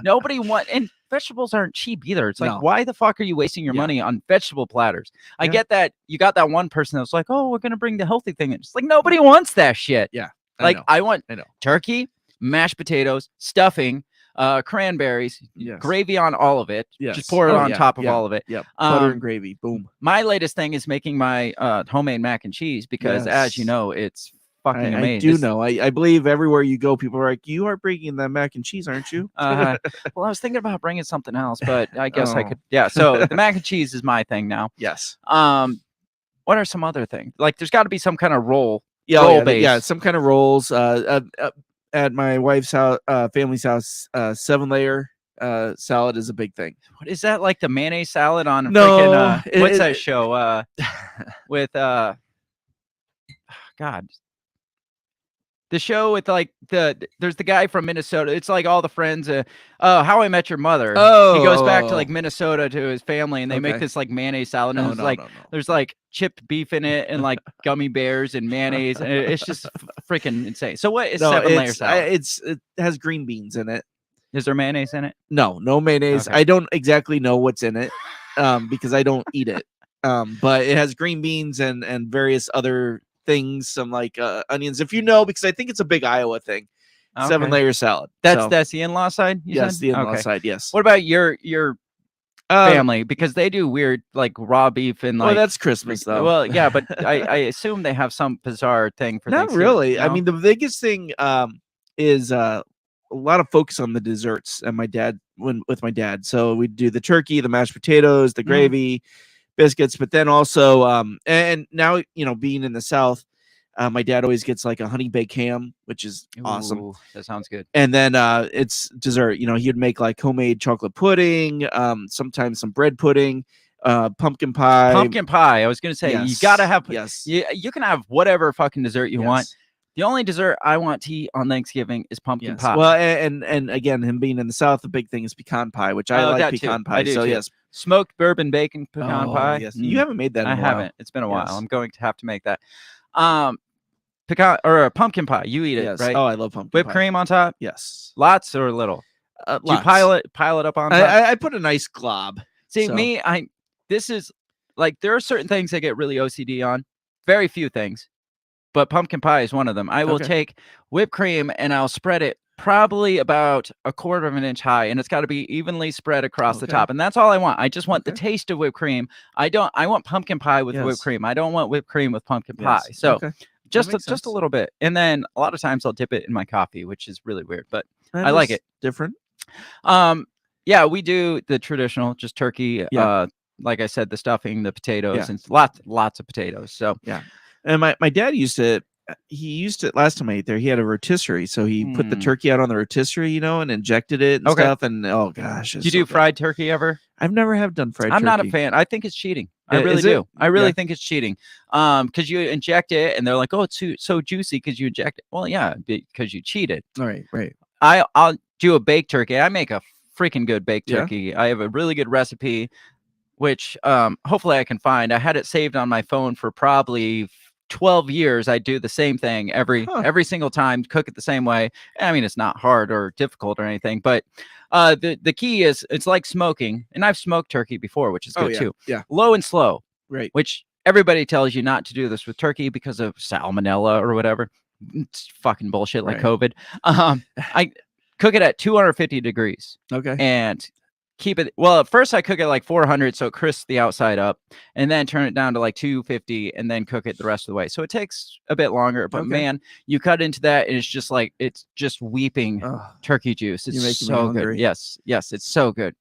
nobody and vegetables aren't cheap either. It's like, No. why the fuck are you wasting your Yeah. money on vegetable platters? I Yeah. get that you got that one person that's like, oh, we're gonna bring the healthy thing. It's like nobody wants that shit. Yeah. Like I want I know. turkey, mashed potatoes, stuffing, cranberries, Yes. gravy on all of it. Yes. Just pour it Oh, on yeah, top of yeah, all of it. Yep. Butter Um, and gravy. Boom. My latest thing is making my homemade mac and cheese because, as you Yes. know, it's fucking I amazing. do know. I believe everywhere you go, people are like, "You are bringing that mac and cheese, aren't you?" Well, I was thinking about bringing something else, but I guess I Oh. could. Yeah. So the mac and cheese is my thing now. Yes. What are some other things? Like, there's got to be some kind of roll. Yeah. roll Yeah. base. Yeah. Some kind of rolls. At my wife's house, family's house, 7-layer salad is a big thing. What is that? Like the mayonnaise salad on No, freaking what's it- that show? With God. The show with like there's the guy from Minnesota. It's like all the friends. How I Met Your Mother. He goes back to like Minnesota to his family, and they make Okay. this like mayonnaise salad. And No, it's no, like no, no. there's like chipped beef in it, and like gummy bears and mayonnaise, and it's just freaking insane. So what is No, 7-layer salad? it has green beans in it. Is there mayonnaise in it? No mayonnaise. Okay. I don't exactly know what's in it, because I don't eat it. But it has green beans and various other things, some like onions. If you know, because I think it's a big Iowa thing. Okay. 7-layer salad. That's So, that's the in-law side. You yes, said? the in-law Okay. side. Yes. What about your Um, family? Because they do weird like raw beef and like. well, that's Christmas though. Well, yeah, but I assume they have some bizarre thing for Not Thanksgiving, really. I no? mean, the biggest thing is a lot of focus on the desserts. And with my dad, so we do the turkey, the mashed potatoes, the gravy, biscuits, but then also and now being in the South, my dad always gets like a honey baked ham, which is awesome. Ooh, that sounds good. And then it's dessert. He would make like homemade chocolate pudding, sometimes some bread pudding, pumpkin pie. Pumpkin pie. I was gonna say you gotta have. Yes. You can have whatever fucking dessert you want. Yes. The only dessert I want to eat on Thanksgiving is pumpkin Yes. pie. Well, and again, him being in the South, the big thing is pecan pie, which I Oh, like that too. pecan I pie. do So too. yes, Smoked bourbon bacon pecan Oh, pie. Yes, you haven't made that. In I a while. haven't. It's been a while. Yes. I'm going to have to make that. Pecan or pumpkin pie. You eat it, Yes. right? Oh, I love pumpkin Whipped pie. cream on top. Yes. Lots or little. Do you Lots. pile it up on top? I put a nice glob. See, so- me, this is like there are certain things I get really OCD on. Very few things, but pumpkin pie is one of them. I will Okay. take whipped cream and I'll spread it probably about 1/4 of an inch high, and it's got to be evenly spread across the Okay. top. And that's all I want. I just want the Okay. taste of whipped cream. I want pumpkin pie with Yes. whipped cream. I don't want whipped cream with pumpkin Yes. pie. So Okay. just makes just a sense. little bit, and then a lot of times I'll dip it in my coffee, which is really weird, but That I like is it. Different. Yeah, we do the traditional, just turkey. Yeah. Like I said, the stuffing, the potatoes, Yeah. and lots of potatoes. So And my dad used to. He used to last time I ate there. He had a rotisserie, so he put the Mm. turkey out on the rotisserie, and injected it and Okay. stuff. And oh gosh, do it's you so do good. fried turkey ever? I've never have done fried. I'm not a turkey. fan. I think it's cheating. I Yeah, really is it? do. I really Yeah. think it's cheating. Because you inject it, and they're like, "Oh, it's so juicy because you inject it." Well, yeah, because you cheated. All right, right. I'll do a baked turkey. I make a freaking good baked Yeah? turkey. I have a really good recipe, which hopefully I can find. I had it saved on my phone for probably 12 years. I do the same thing every single time, cook it the same way. I mean, it's not hard or difficult or anything, but the key is it's like smoking, and I've smoked turkey before, which is Oh, good yeah, too. yeah. Low and slow, Right. which everybody tells you not to do this with turkey because of salmonella or whatever. It's fucking bullshit like Right. COVID. I cook it at 250 degrees Okay. and keep it. Well, at first I cook it like 400, so it crisps the outside up, and then turn it down to like 250, and then cook it the rest of the way. So it takes a bit longer. But Okay. man, you cut into that, and it's just weeping Ugh. turkey juice. You're It's making me so hungry. good. Yes, it's so good.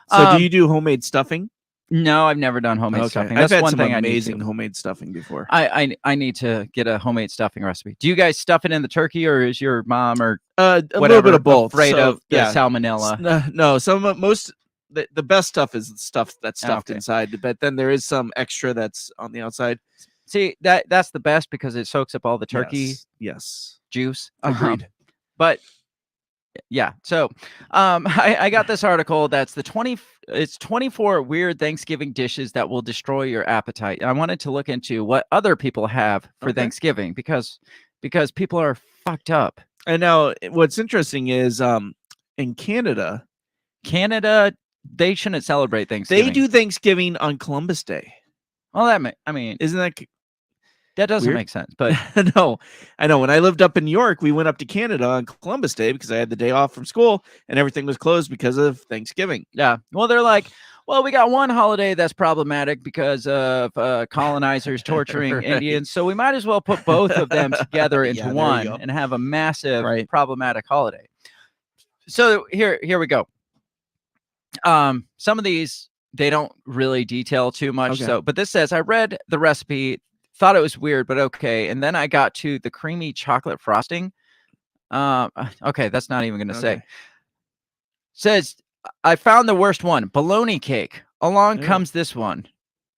So do you do homemade stuffing? No, I've never done homemade Okay. stuffing. I've That's had one some thing I need amazing to. homemade stuffing before. I need to get a homemade stuffing recipe. Do you guys stuff it in the turkey, or is your mom or A whatever little bit of both. afraid So, of the salmonella? No, some of most the best stuff is the stuff that's stuffed Okay. inside, but then there is some extra that's on the outside. See, that's the best because it soaks up all the turkey Yes. juice. Agreed. But yeah, so I got this article that's it's 24 weird Thanksgiving dishes that will destroy your appetite. I wanted to look into what other people have for Okay. Thanksgiving because people are fucked up. And now what's interesting is in Canada, They shouldn't celebrate Thanksgiving. they do Thanksgiving on Columbus Day. Well, I mean, Isn't that that doesn't weird? make sense. But No, I know. When I lived up in New York, we went up to Canada on Columbus Day because I had the day off from school and everything was closed because of Thanksgiving. yeah, well, they're like, well, we got one holiday that's problematic because of colonizers torturing Right. Indians, so we might as well put both of them together into Yeah, there you one go. and have a massive Right. problematic holiday. So here we go. Some of these they don't really detail too much. Okay. So, but this says I read the recipe, thought it was weird, but okay, and then I got to the creamy chocolate frosting. Okay, that's not even going to say. Okay. Says I found the worst one, bologna cake. Along Ew. comes this one.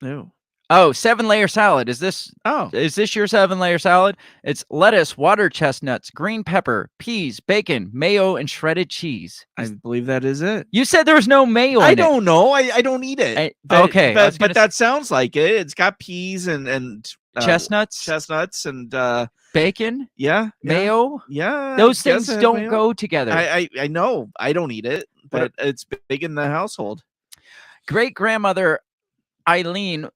No. Oh, 7-layer salad. Is this Oh. your 7-layer salad? It's lettuce, water chestnuts, green pepper, peas, bacon, mayo, and shredded cheese. I believe that is it. You said there was no mayo in I it. don't know. I don't eat it. Okay, I was But gonna that sounds like it. It's got peas and Chestnuts, chestnuts and bacon, yeah. mayo. Yeah. Those I guess things it has don't mayo. go together. I know. I don't eat it, but it's big in the household. Great grandmother Eileen,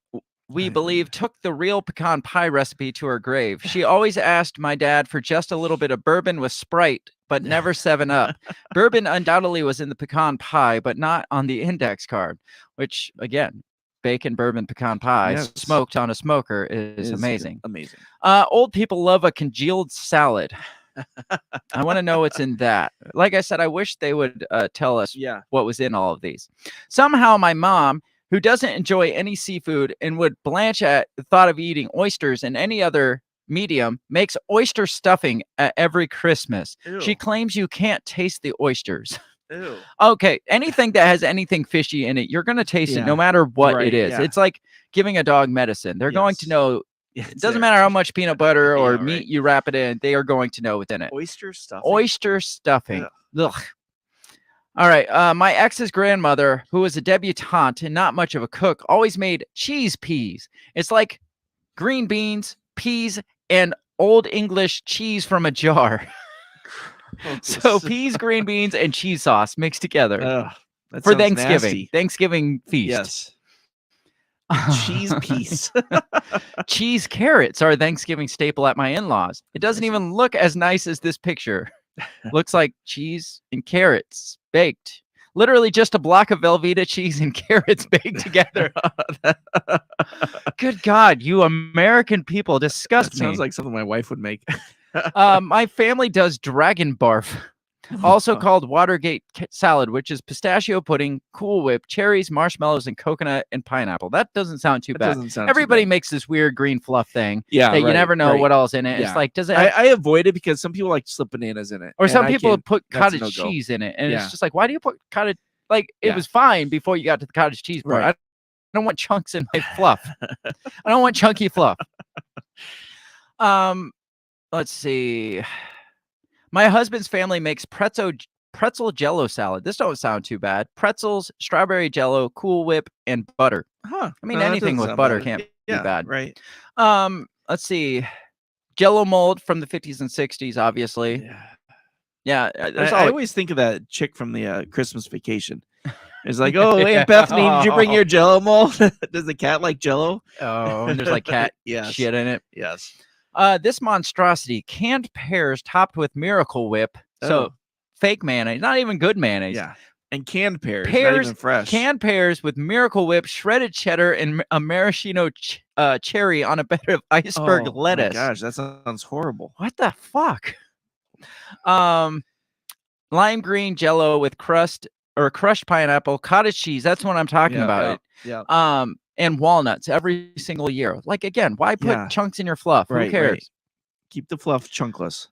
we believe, took the real pecan pie recipe to her grave. She always asked my dad for just a little bit of bourbon with Sprite, but never 7-Up. Bourbon undoubtedly was in the pecan pie, but not on the index card, which, again, bacon, bourbon, pecan pie, Yes. smoked on a smoker is amazing. Amazing. Old people love a congealed salad. I want to know what's in that. Like I said, I wish they would tell us Yeah. what was in all of these. Somehow my mom, who doesn't enjoy any seafood and would blanch at the thought of eating oysters in any other medium, makes oyster stuffing at every Christmas. She Ew. claims you can't taste the oysters. Ew. Okay, anything that has anything fishy in it, you're going to taste it Yeah. no matter what Right, it is. yeah. It's like giving a dog medicine. They're going to Yes. know. Yeah, It doesn't matter how much peanut butter or Yeah, meat right. you wrap it in, they are going to know what's in it. Oyster stuff. Oyster stuffing. Ugh. All right. My ex's grandmother, who was a debutante and not much of a cook, always made cheese peas. It's like green beans, peas, and Old English cheese from a jar. So peas, green beans, and cheese sauce mixed together That for sounds Thanksgiving. nasty. Thanksgiving feast. Yes. Cheese piece. Cheese carrots are a Thanksgiving staple at my in-laws. It doesn't even look as nice as this picture. Looks like cheese and carrots baked. Literally just a block of Velveeta cheese and carrots baked together. Good God, you American people disgust That me. sounds like something my wife would make. My family does dragon barf, also called Watergate salad, which is pistachio pudding, Cool Whip, cherries, marshmallows, and coconut and pineapple. That doesn't sound too That bad. doesn't sound too Everybody bad. makes this weird green fluff thing Yeah, that you right, never know right. what all's in it. Yeah. It's like, does it I, have, I avoid it because some people like to slip bananas in it. or and some I people can't- put that's a cottage no-go. cheese in it, and Yeah. it's just like, why do you put cottage? Like, it Yeah. was fine before you got to the cottage cheese part. Right. I don't want chunks in my fluff. I don't want chunky fluff. Let's see. My husband's family makes pretzel jello salad. This don't sound too bad. Pretzels, strawberry jello, Cool Whip, and butter. Huh. I mean, No, that anything doesn't with sound butter bad. can't Yeah, be bad. Right. Let's see. Jello mold from the 50s and 60s, obviously. Yeah. Yeah, I, there's I always, always think of that chick from the Christmas Vacation. It's like, oh, Aunt Bethany, did you bring your Jello mold? Does the cat like Jello? oh, and there's like cat Yes. shit in it. Yes. This monstrosity, canned pears topped with Miracle Whip. So Oh. fake mayonnaise, not even good mayonnaise. Yeah. And canned pears, not Pears, even fresh. canned pears with Miracle Whip, shredded cheddar, and a maraschino cherry on a bed of iceberg lettuce. My gosh, that sounds horrible. What the fuck? Lime green Jello with crushed pineapple, cottage cheese. That's what I'm talking about. Yeah. And walnuts every single year. Like, again, why put Yeah. chunks in your fluff? Who Right, cares? right. Keep the fluff chunkless.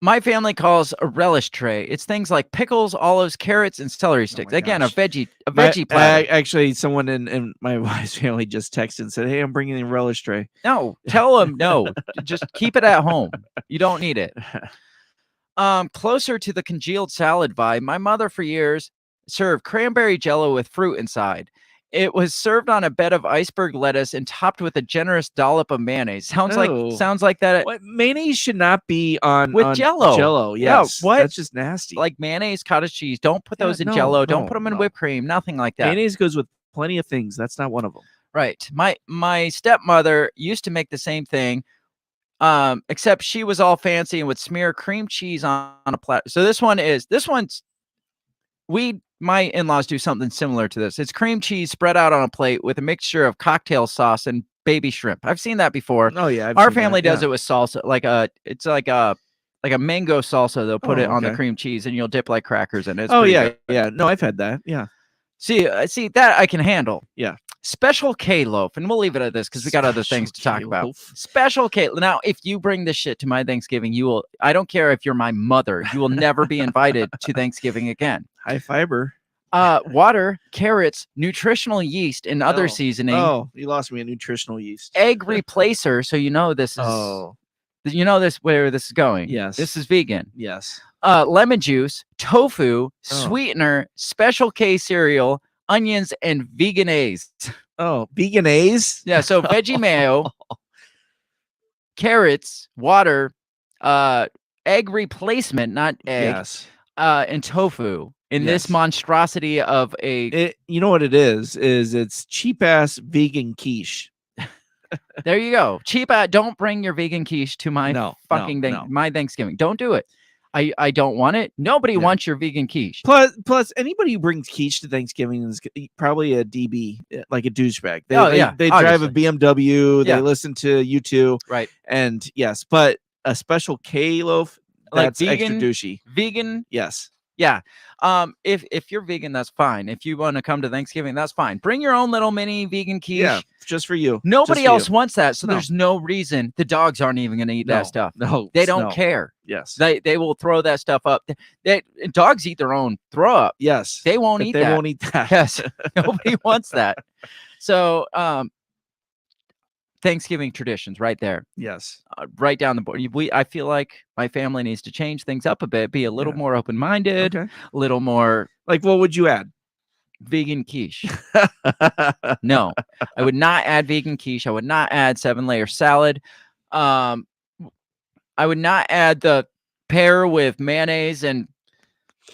My family calls a relish tray. It's things like pickles, olives, carrots, and celery sticks. my Again, gosh. a veggie platter. Actually, someone in my wife's family just texted and said, "Hey, I'm bringing the relish tray." No, tell them no. Just keep it at home. You don't need it. Closer to the congealed salad vibe, my mother for years served cranberry Jello with fruit inside. It was served on a bed of iceberg lettuce and topped with a generous dollop of mayonnaise. Sounds like that. What mayonnaise should not be on With Jello. Jello, Yeah, yes. what? That's just nasty. Like mayonnaise, cottage cheese. Don't put those in no, Jello. Don't no, put them in no. whipped cream. Nothing like that. Mayonnaise goes with plenty of things. That's not one of them. Right. My stepmother used to make the same thing, except she was all fancy and would smear cream cheese on a platter. So this one's my in-laws do something similar to this. It's cream cheese spread out on a plate with a mixture of cocktail sauce and baby shrimp. I've seen that before. Oh yeah, Our family does it with salsa, it's like a mango salsa. They'll put it on the okay. cream cheese and you'll dip like crackers in it. It's Oh pretty yeah, good. yeah. No, I've had that. Yeah. See that I can handle. Yeah. Special K loaf, and we'll leave it at this because we got other things to talk about. K-loaf. Special K. Now, if you bring this shit to my Thanksgiving, you will. I don't care if you're my mother. You will never be invited to Thanksgiving again. High fiber. Water, carrots, nutritional yeast, and other seasoning. Oh, you lost me a nutritional yeast. Egg replacer, so you know this is. Oh, You know this where this is going. Yes. This is vegan. yes. Lemon juice, tofu, sweetener, Special K cereal, onions, and veganese. Oh, veganese. Yeah, so veggie mayo, carrots, water, egg replacement, not egg, Yes. and tofu in this Yes. monstrosity of a. You know what it is? It's cheap ass vegan quiche. There you go. Cheap. Don't bring your vegan quiche to my No, fucking no. my Thanksgiving. Don't do it. I don't want it. Nobody wants your vegan quiche. Plus, anybody who brings quiche to Thanksgiving is probably a DB, like a douchebag. They drive a obviously. BMW. Yeah. They listen to U2. Right. And yes, but a special K loaf, Like that's extra vegan- douchey. Vegan. Yes. Yeah. If you're vegan, that's fine. If you want to come to Thanksgiving, that's fine. Bring your own little mini vegan quiche. Yeah, just for you. Nobody Just for else you. wants that, so No. there's no reason. The dogs aren't even going to eat that stuff. No, They don't no. care. Yes. They will throw that stuff up. Dogs eat their own throw up. Yes. They won't But eat they that. won't eat that. Yes. Nobody wants that. So Thanksgiving traditions right there. Yes. Right down the board. I feel like my family needs to change things up a bit, be a little Yeah. more open-minded, Okay. a little more Like, what would you add? vegan quiche. No, I would not add vegan quiche. I would not add 7-layer salad. I would not add the pear with mayonnaise and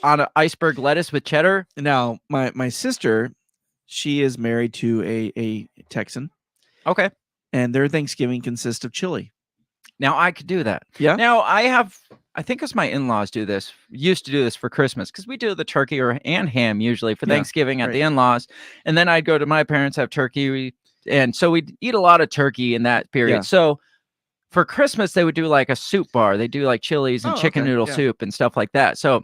on an iceberg lettuce with cheddar. Now, my sister, she is married to a Texan, Okay. and their Thanksgiving consists of chili. Now I could do that. Yeah. Now I think as my in-laws used to do this for Christmas because we do the turkey and ham usually for Yeah, Thanksgiving at right. the in-laws. And then I'd go to my parents, have turkey. And so we'd eat a lot of turkey in that period. Yeah. So for Christmas, they would do like a soup bar. They do like chilies and Oh, chicken okay, noodle yeah. soup and stuff like that. So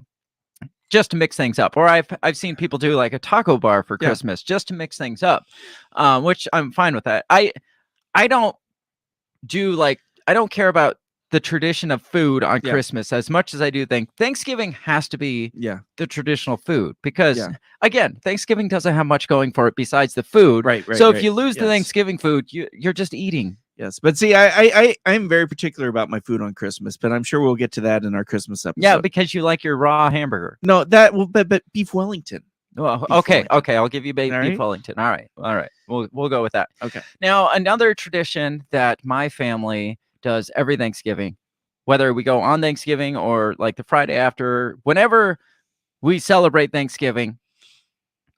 just to mix things up. Or I've seen people do like a taco bar for Yeah. Christmas just to mix things up, which I'm fine with that. I don't care about the tradition of food on Yeah. Christmas as much as I do think Thanksgiving has to be Yeah. the traditional food because Yeah. again, Thanksgiving doesn't have much going for it besides the food. Right. So right. if you lose the Yes. Thanksgiving food, you're just eating. Yes, but see, I'm very particular about my food on Christmas, but I'm sure we'll get to that in our Christmas episode. Yeah, because you like your raw hamburger. no, but beef Wellington. Well, Beef okay, Wellington. okay, I'll give you beef All right. Wellington. All right, we'll go with that. Okay. Now, another tradition that my family does every Thanksgiving, whether we go on Thanksgiving or like the Friday after, whenever we celebrate Thanksgiving,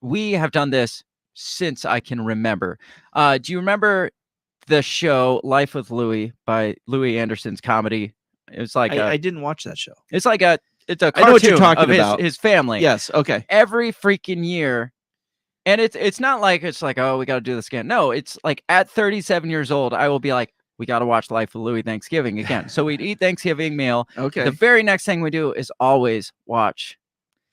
we have done this since I can remember. Do you remember the show Life with Louie by Louis Anderson's comedy? It was like I didn't watch that show. it's like a It's a I know what you're cartoon talking of about. his family. Yes. Okay. Every freaking year. And it's not like it's like, oh, we got to do this again. No, it's like at 37 years old, I will be like, we got to watch Life of Louie Thanksgiving again. So we'd eat Thanksgiving meal. Okay. The very next thing we do is always watch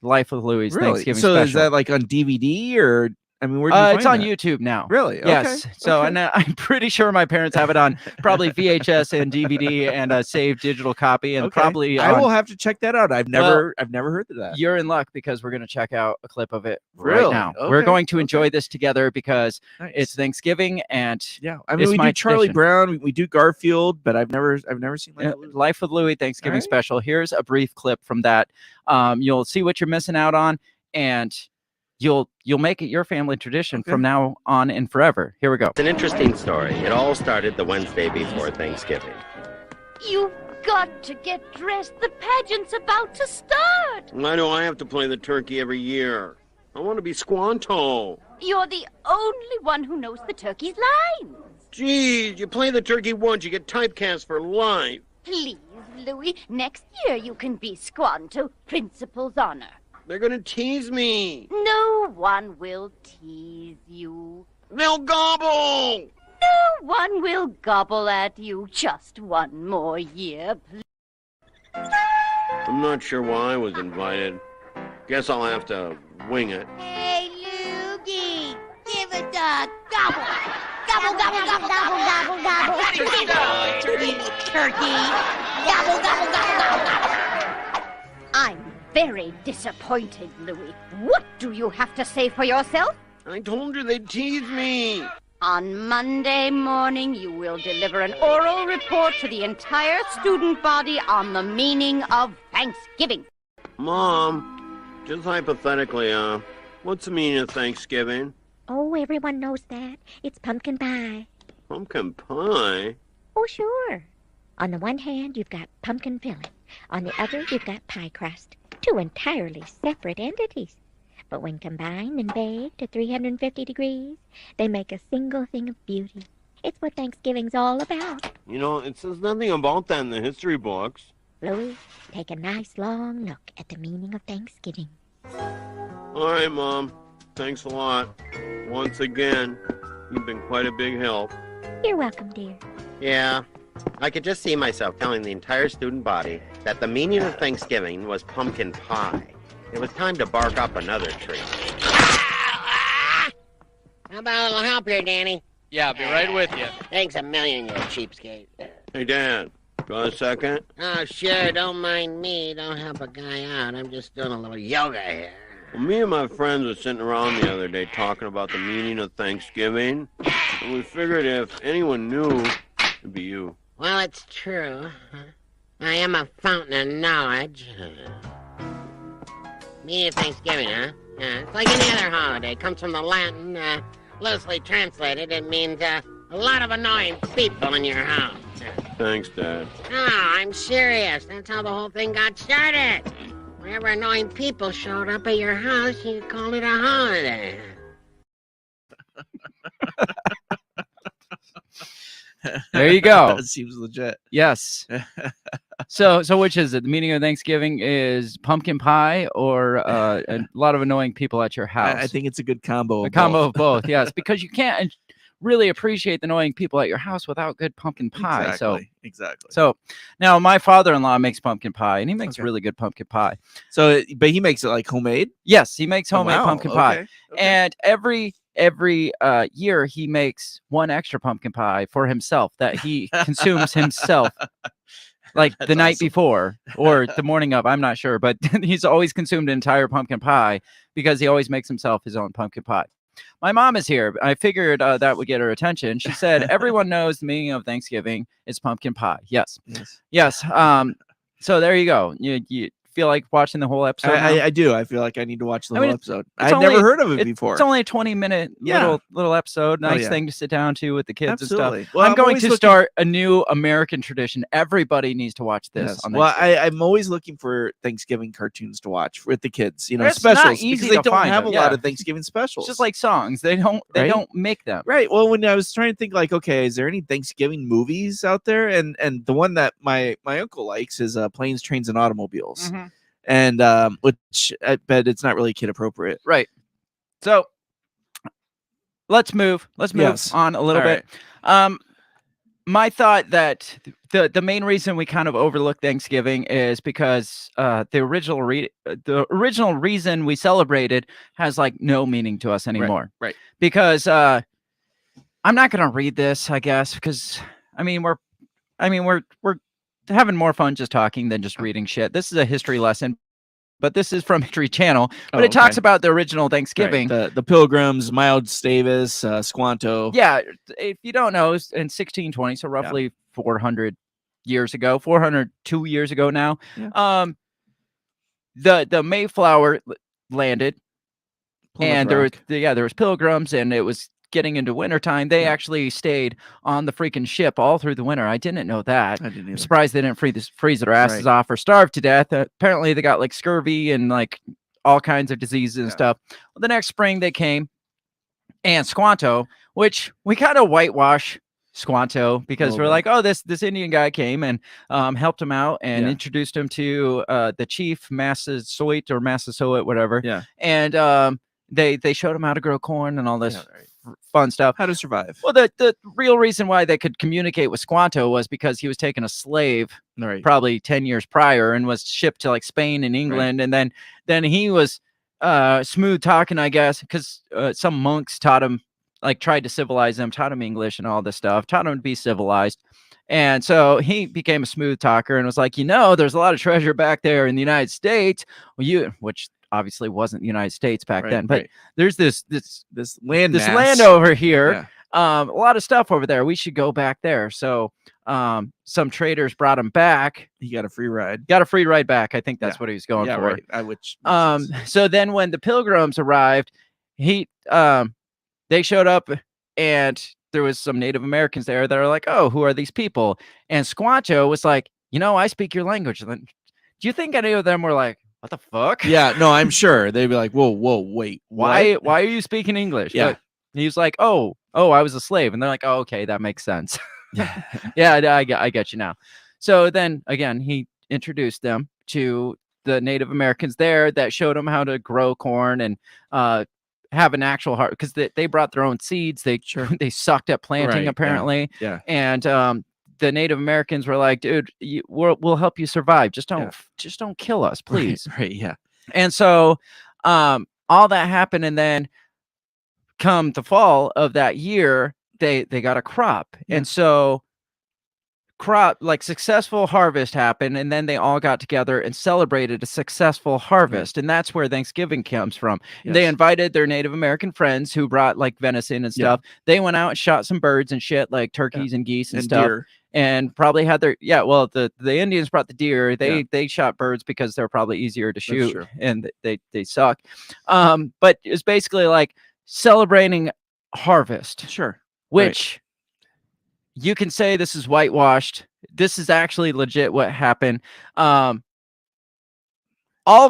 Life of Louie's Really? Thanksgiving So special. is that like on DVD or? I mean, where do you find It's on that? YouTube now. Really? Yes. Okay. So, okay. and I'm pretty sure my parents have it on probably VHS and DVD and a saved digital copy, and Okay. probably I on- will have to check that out. I've never heard of that. You're in luck because we're going to check out a clip of it right Really? now. We're Okay, going to enjoy this together because Nice. it's Thanksgiving and yeah. I mean, it's we my do Charlie tradition. Brown, we do Garfield, but I've never seen Life with Louie Thanksgiving Alright. special. Here's a brief clip from that. You'll see what you're missing out on, and you'll make it your family tradition from now on and forever. Here we go. It's an interesting story. It all started the Wednesday before Thanksgiving. You've got to get dressed. The pageant's about to start. Why do I have to play the turkey every year? I want to be Squanto. You're the only one who knows the turkey's lines. Geez, you play the turkey once, you get typecast for life. Please, Louie, next year you can be Squanto, Principal's honor. They're gonna tease me. No one will tease you. They'll gobble! No one will gobble at you. Just one more year, please. I'm not sure why I was invited. Guess I'll have to wing it. Hey, Loogie, give it a gobble. Gobble, gobble, gobble, gobble, gobble, gobble. Turkey, turkey. Gobble, gobble, gobble, gobble, gobble. I'm very disappointed, Louie. What do you have to say for yourself? I told her they'd tease me. On Monday morning, you will deliver an oral report to the entire student body on the meaning of Thanksgiving. Mom, just hypothetically, what's the meaning of Thanksgiving? Oh, everyone knows that. It's pumpkin pie. Pumpkin pie? Oh, sure. On the one hand, you've got pumpkin filling. On the other, you've got pie crust. Two entirely separate entities. But when combined and baked at 350 degrees, they make a single thing of beauty. It's what Thanksgiving's all about. You know, it says nothing about that in the history books. Louie, take a nice long look at the meaning of Thanksgiving. All right, Mom. Thanks a lot. Once again, you've been quite a big help. You're welcome, dear. Yeah, I could just see myself telling the entire student body that the meaning of Thanksgiving was pumpkin pie. It was time to bark up another tree. How about a little help here, Danny? Yeah, I'll be right with you. Thanks a million, you cheapskate. Hey, Dad, got a second? Oh, sure, don't mind me. Don't help a guy out. I'm just doing a little yoga here. Well, me and my friends were sitting around the other day talking about the meaning of Thanksgiving, and we figured if anyone knew, it'd be you. Well, it's true. I am a fountain of knowledge. Meaning of Thanksgiving, huh? Yeah, it's like any other holiday. It comes from the Latin, loosely translated. It means a lot of annoying people in your house. Thanks, Dad. No, I'm serious. That's how the whole thing got started. Whenever annoying people showed up at your house, you called it a holiday. There you go. That seems legit. Yes. So which is it? The meaning of Thanksgiving is pumpkin pie or a lot of annoying people at your house? I think it's a good combo. A combo of both, yes, because you can't really appreciate the annoying people at your house without good pumpkin pie. Exactly. So now my father-in-law makes pumpkin pie, and he makes really good pumpkin pie. So, but he makes it like homemade? Yes, he makes homemade wow, pumpkin pie. okay. And every year he makes one extra pumpkin pie for himself that he consumes himself. Like the night before or the morning of, I'm not sure, but he's always consumed an entire pumpkin pie because he always makes himself his own pumpkin pie. My mom is here. I figured that would get her attention. She said, everyone knows the meaning of Thanksgiving is pumpkin pie. Yes. So there you go. You feel like watching the whole episode? I do. I feel like I need to watch the whole episode. I've I'd never heard of it before. It's only a 20-minute little episode. Nice yeah. thing to sit down to with the kids Absolutely. and stuff. Well, I'm I'm going always to looking- start a new American tradition. Everybody needs to watch this. Yes. On Well, Thanksgiving. I'm always looking for Thanksgiving cartoons to watch with the kids. You know, It's not specials easy because they to don't find have them, a lot yeah. of Thanksgiving specials. It's just like songs. They don't make them. Right. Well, when I was trying to think, like, okay, is there any Thanksgiving movies out there? And the one that my uncle likes is Planes, Trains, and Automobiles. Mhm. and which I bet it's not really kid appropriate. Right. So let's move Yes. on a little All bit. My thought that the main reason we kind of overlook Thanksgiving is because the original reason we celebrated has like no meaning to us anymore. Right. Because I'm not gonna read this, I guess, because we're having more fun just talking than just reading shit. This is a history lesson, but this is from History Channel. But it talks about the original Thanksgiving. The Pilgrims, Miles Davis, Squanto. Yeah, if you don't know, it's in 1620, so roughly 400 years ago, 402 years ago now. Yeah. The Mayflower landed, Plymouth and Rock. there was pilgrims, and it was getting into wintertime. They actually stayed on the freaking ship all through the winter. I didn't know that. I didn't I'm either. surprised they didn't freeze their asses Right. off or starve to death. Apparently, they got like scurvy and like all kinds of diseases and stuff. Well, the next spring they came, and Squanto, which we kind of whitewash Squanto because Little we're bit. like, oh, this Indian guy came and helped him out and Yeah. introduced him to the chief Massasoit or Massasoit, whatever. Yeah. And they showed him how to grow corn and all this fun stuff. How to survive. Well, the real reason why they could communicate with Squanto was because he was taking a slave Right. probably 10 years prior and was shipped to like Spain and England. And then he was smooth talking, I guess, because some monks taught him, like tried to civilize him, taught him English and all this stuff, taught him to be civilized. And so he became a smooth talker and was like, there's a lot of treasure back there in the United States. Well, which obviously wasn't the United States back Right, then, but right. there's this land this mass. land over here. Yeah. A lot of stuff over there. We should go back there. So some traders brought him back. He got a free ride. Got a free ride back. I think that's what he was going Yeah, for. right. Which makes sense. So then when the pilgrims arrived, they showed up and there was some Native Americans there that are like, oh, who are these people? And Squanto was like, I speak your language. And then, do you think any of them were like, what the fuck? Yeah, no, I'm sure they'd be like, whoa, wait, Why what? are you speaking English? Yeah. But he's like, oh, I was a slave. And they're like, oh, okay, that makes sense. Yeah, I get you now. So then again, he introduced them to the Native Americans there that showed them how to grow corn and have an actual heart, because they brought their own seeds. They sucked at planting, Right, yeah, apparently. yeah. And the Native Americans were like, dude, we'll help you survive. Just don't kill us, please. Right, yeah. And so all that happened, and then come the fall of that year, they got a crop. And so successful harvest happened, and then they all got together and celebrated a successful harvest. And that's where Thanksgiving comes from. They Yes. invited their Native American friends who brought like venison and stuff. They went out and shot some birds and shit, like turkeys and geese and stuff. Deer. And probably had their the Indians brought the deer. They shot birds because they're probably easier to shoot, true. and they suck. But it's basically like celebrating harvest. Sure. Which you can say this is whitewashed. This is actually legit what happened. All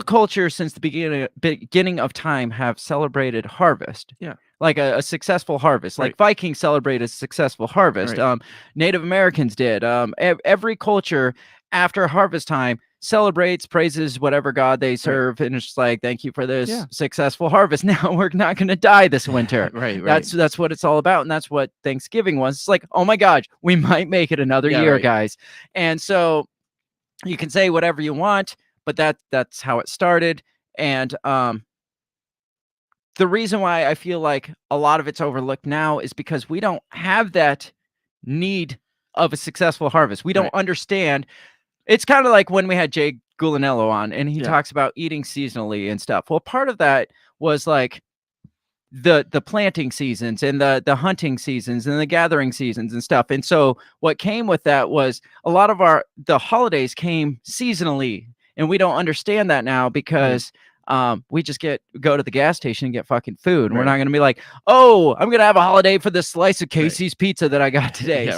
cultures since the beginning of time have celebrated harvest. Yeah. Like a successful harvest. Like Vikings celebrated a successful harvest. Right. Native Americans did. Every culture after harvest time celebrates, praises whatever god they serve, and it's just like, thank you for this successful harvest. Now we're not going to die this winter. Right. That's what it's all about, and that's what Thanksgiving was. It's like, oh my gosh, we might make it another year, guys. And so you can say whatever you want, but that's how it started. And the reason why I feel like a lot of it's overlooked now is because we don't have that need of a successful harvest. We don't understand. It's kind of like when we had Jay Gulanello on, and he talks about eating seasonally and stuff. Well, part of that was like the planting seasons and the hunting seasons and the gathering seasons and stuff. And so what came with that was a lot of the holidays came seasonally, and we don't understand that now because we just go to the gas station and get fucking food. We're not going to be like, oh, I'm going to have a holiday for this slice of Casey's pizza that I got today.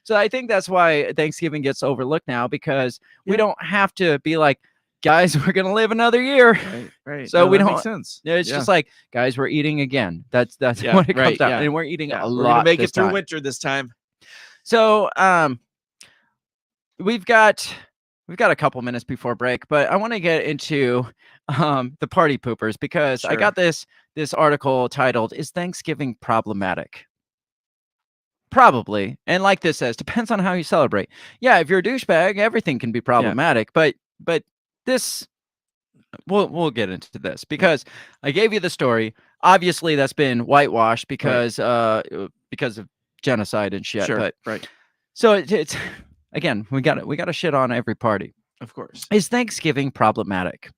So I think that's why Thanksgiving gets overlooked now, because we don't have to be like, guys, we're going to live another year. Right. So No, we that don't. makes sense. It's just like, guys, we're eating again. That's what it comes out, and we're eating a We're lot. gonna make this it through time. winter this time. So we've got we've got a couple minutes before break, but I want to get into the party poopers because I Sure. got this article titled "Is Thanksgiving Problematic?" Probably, and like this says, depends on how you celebrate. Yeah, if you're a douchebag, everything can be problematic. But this, we'll get into this because I gave you the story. Obviously, that's been whitewashed because of genocide and shit. Sure, But right. so it's again, we got to shit on every party. Of course. Is Thanksgiving problematic?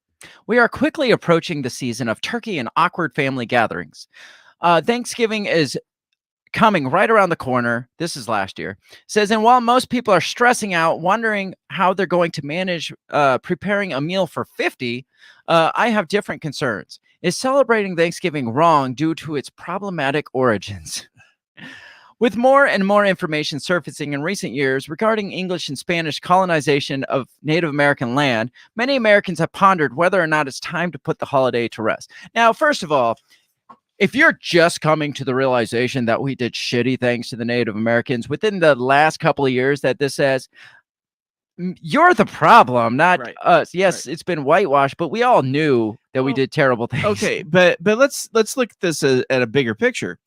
We are quickly approaching the season of turkey and awkward family gatherings. Thanksgiving is coming right around the corner. This is last year. Says, and while most people are stressing out, wondering how they're going to manage preparing a meal for 50, I have different concerns. Is celebrating Thanksgiving wrong due to its problematic origins? With more and more information surfacing in recent years regarding English and Spanish colonization of Native American land, many Americans have pondered whether or not it's time to put the holiday to rest. Now, first of all, if you're just coming to the realization that we did shitty things to the Native Americans within the last couple of years that this says, you're the problem, not us. Yes, it's been whitewashed, but we all knew that we did terrible things. Okay, but let's look at this at a bigger picture.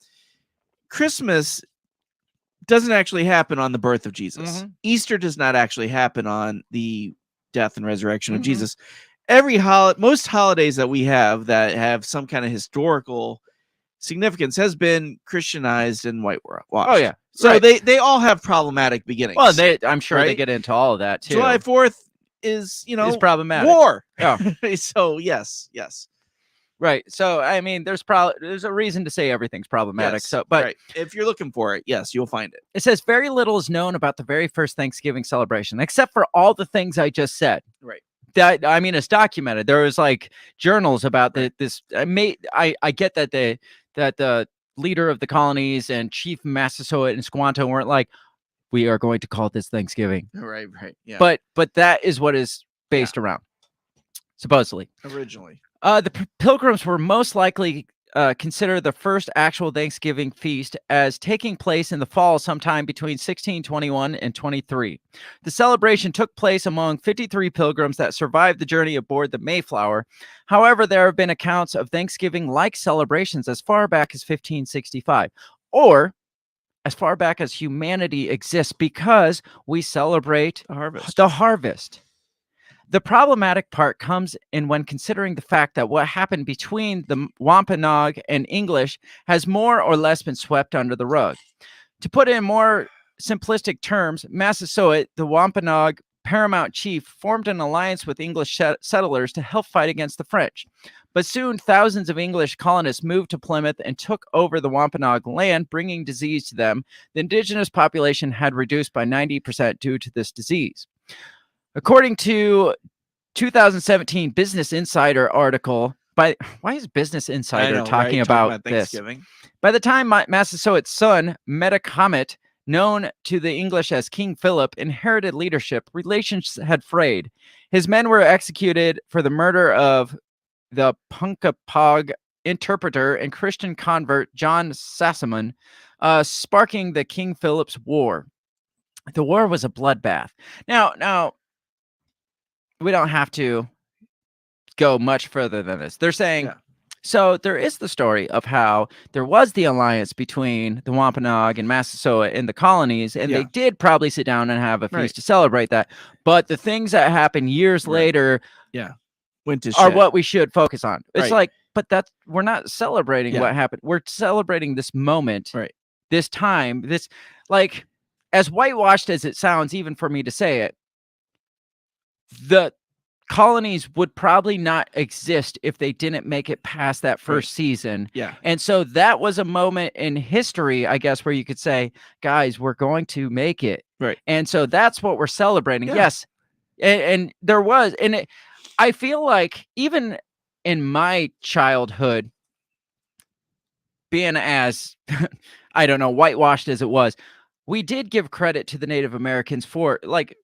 Christmas doesn't actually happen on the birth of Jesus. Easter does not actually happen on the death and resurrection of Jesus. Most holidays that we have that have some kind of historical significance has been Christianized and whitewashed. Oh, yeah. So they all have problematic beginnings. Well, I'm sure they right? get into all of that too. July 4th is, Is problematic. war. Yeah. So yes. Right. So I mean, there's a reason to say everything's problematic. Yes, So, but right. If you're looking for it, yes, you'll find it. it says very little is known about the very first Thanksgiving celebration, except for all the things I just said. Right. That, I mean, it's documented. There was like journals about this. I get that the leader of the colonies and Chief Massasoit and Squanto weren't like, we are going to call this Thanksgiving. Right. Yeah. But that is what is based around, supposedly. Originally. The Pilgrims were most likely considered the first actual Thanksgiving feast as taking place in the fall sometime between 1621 and 23. The celebration took place among 53 pilgrims that survived the journey aboard the Mayflower. However, there have been accounts of Thanksgiving-like celebrations as far back as 1565, or as far back as humanity exists, because we celebrate the harvest. The problematic part comes in when considering the fact that what happened between the Wampanoag and English has more or less been swept under the rug. To put it in more simplistic terms, Massasoit, the Wampanoag paramount chief, formed an alliance with English settlers to help fight against the French. But soon, thousands of English colonists moved to Plymouth and took over the Wampanoag land, bringing disease to them. The indigenous population had reduced by 90% due to this disease. According to 2017 Business Insider article, why is Business Insider talking about this? Thanksgiving? By the time Massasoit's son, Metacomet, known to the English as King Philip, inherited leadership, relations had frayed. His men were executed for the murder of the Punkapog interpreter and Christian convert John Sassamon, sparking the King Philip's War. The war was a bloodbath. Now, we don't have to go much further than this. They're saying, so there is the story of how there was the alliance between the Wampanoag and Massasoit in the colonies, and they did probably sit down and have a feast to celebrate that. But the things that happened years later went to are shit. what we should focus on. It's Right. like, but we're not celebrating what happened. We're celebrating this moment, this time, this, like, as whitewashed as it sounds, even for me to say it, the colonies would probably not exist if they didn't make it past that first season. Yeah. And so that was a moment in history, I guess, where you could say, guys, we're going to make it. Right. And so that's what we're celebrating. Yeah. Yes. And there was, and I feel like even in my childhood, being as, I don't know, whitewashed as it was, we did give credit to the Native Americans for, like,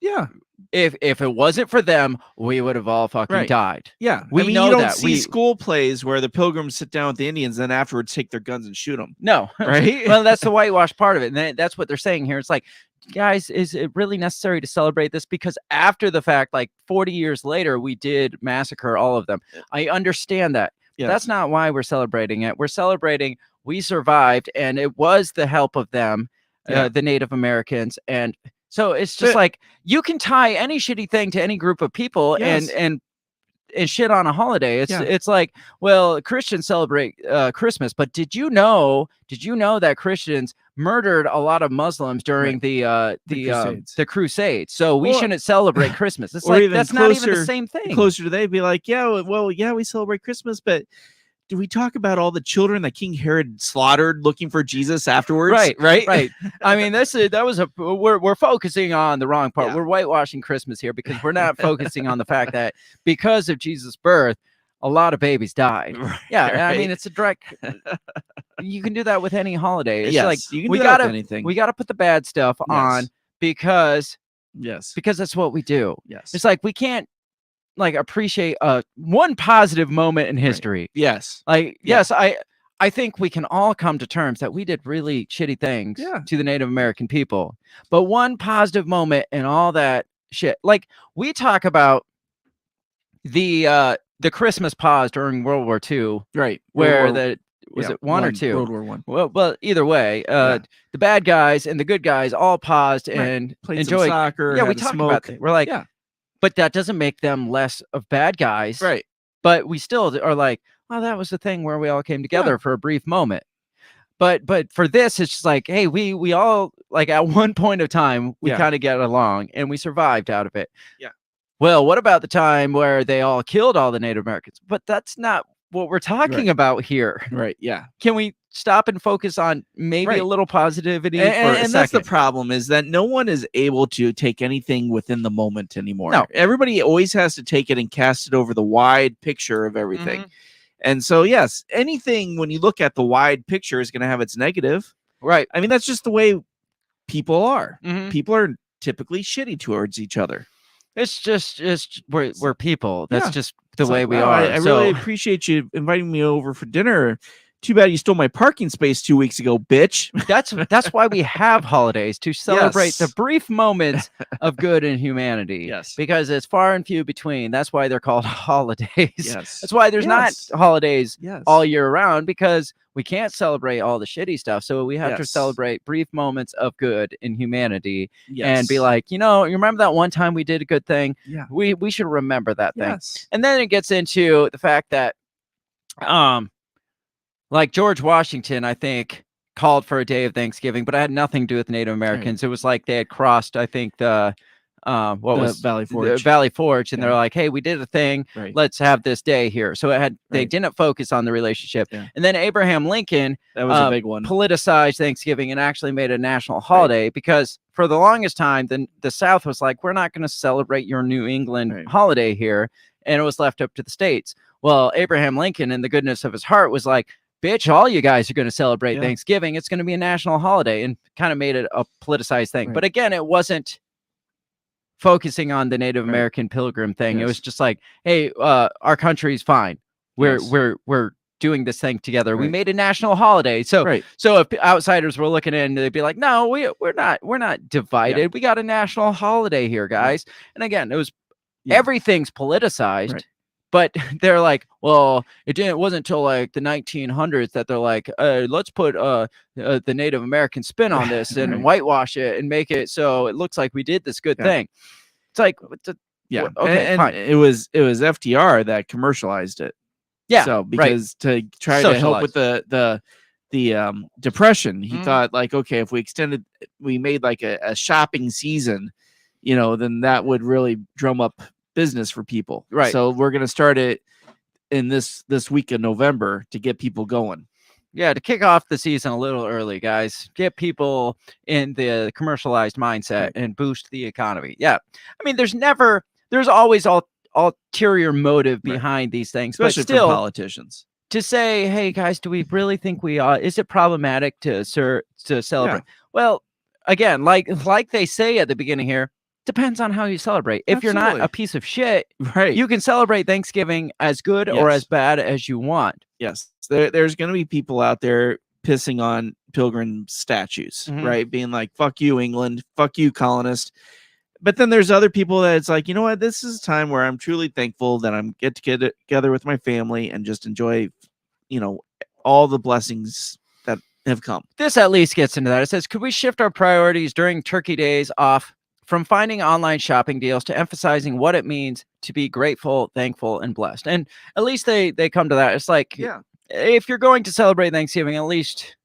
if it wasn't for them, we would have all fucking died. Yeah, we I mean, know you don't that. see school plays where the pilgrims sit down with the Indians, and afterwards take their guns and shoot them. No, Right? Well, that's the whitewash part of it, and that's what they're saying here. It's like, guys, is it really necessary to celebrate this? Because after the fact, like 40 years later, we did massacre all of them. I understand that. Yes. That's not why we're celebrating it. We're celebrating we survived, and it was the help of them, the Native Americans. And so it's just like, you can tie any shitty thing to any group of people and shit on a holiday. It's like, well, Christians celebrate Christmas, but did you know that Christians murdered a lot of Muslims during the Crusades? So we shouldn't celebrate Christmas. It's like, that's not even the same thing. Closer to they be like, we celebrate Christmas, but do we talk about all the children that King Herod slaughtered looking for Jesus afterwards? Right. I mean, we're focusing on the wrong part. We're whitewashing Christmas here because we're not focusing on the fact that because of Jesus' birth, a lot of babies died. I mean, it's a direct. You can do that with any holiday. It's like you can we do that gotta with anything. we gotta put the bad stuff on because that's what we do. It's like we can't appreciate one positive moment in history. I think we can all come to terms that we did really shitty things to the Native American people, but one positive moment in all that shit, like we talk about the Christmas pause during World War II, where was it one or two? World War I. Well, either way, the bad guys and the good guys all paused and played enjoyed some soccer. Yeah, we had a talked smoke. about that. We're like, but that doesn't make them less of bad guys. Right. But we still are like, oh, that was the thing where we all came together for a brief moment. But for this, it's just like, hey, we all, like, at one point of time, we kind of get along and we survived out of it. Yeah. Well, what about the time where they all killed all the Native Americans? But that's not what we're talking about here. Right. Yeah. Can we stop and focus on maybe a little positivity? And that's the problem, is that no one is able to take anything within the moment anymore. No. Everybody always has to take it and cast it over the wide picture of everything. And so, yes, anything when you look at the wide picture is going to have its negative. Right. I mean, that's just the way people are. People are typically shitty towards each other. It's just we're people. That's just the way we wow, are. I really appreciate you inviting me over for dinner. Too bad you stole my parking space 2 weeks ago, bitch. That's why we have holidays, to celebrate the brief moments of good in humanity. Yes. Because it's far and few between. That's why they're called holidays. Yes. That's why there's not holidays Yes. all year round, because we can't celebrate all the shitty stuff. So we have to Yes. celebrate brief moments of good in humanity Yes. and be like, you remember that one time we did a good thing? Yeah. We should remember that thing. Yes. And then it gets into the fact that like George Washington, I think, called for a day of Thanksgiving, but it had nothing to do with Native Americans. It was like they had crossed, I think, the Valley Forge. Valley Forge, and they're like, hey, we did a thing. Right. Let's have this day here. So they didn't focus on the relationship. Yeah. And then Abraham Lincoln, That was a big one. politicized Thanksgiving and actually made a national holiday because for the longest time, the South was like, we're not going to celebrate your New England holiday here. And it was left up to the states. Well, Abraham Lincoln, in the goodness of his heart, was like, bitch, all you guys are going to celebrate Thanksgiving. It's going to be a national holiday, and kind of made it a politicized thing. But again, it wasn't focusing on the Native American pilgrim thing. It was just like, hey, our country's fine. We're doing this thing together. We made a national holiday. So so if outsiders were looking in, they'd be like, no, we're not divided. We got a national holiday here, guys. And again, it was everything's politicized. But they're like, well, it wasn't until like the 1900s that they're like, let's put the Native American spin on this and whitewash it and make it so it looks like we did this good thing. It's like, okay, and fine. it was FDR that commercialized it. Yeah, So because to try to help with the depression, he thought like, okay, if we made like a shopping season, then that would really drum up business for people. Right. So we're going to start it in this week of November to get people going. Yeah, to kick off the season a little early, guys. Get people in the commercialized mindset and boost the economy. Yeah. I mean, there's always ulterior motive behind these things, Especially but still, from politicians. To say, hey guys, do we really think we are? Is it problematic to celebrate? Well, again, like they say at the beginning here, depends on how you celebrate. If you're not a piece of shit, you can celebrate Thanksgiving as good or as bad as you want. Yes, there's going to be people out there pissing on Pilgrim statues, Mhm. right? Being like, fuck you, England, fuck you, colonist. But then there's other people that it's like, you know what? This is a time where I'm truly thankful that I'm get together with my family and just enjoy, all the blessings that have come. This at least gets into that. It says, could we shift our priorities during Turkey Days off from finding online shopping deals to emphasizing what it means to be grateful, thankful, and blessed? And at least they come to that. It's like, Yeah. if you're going to celebrate Thanksgiving, at least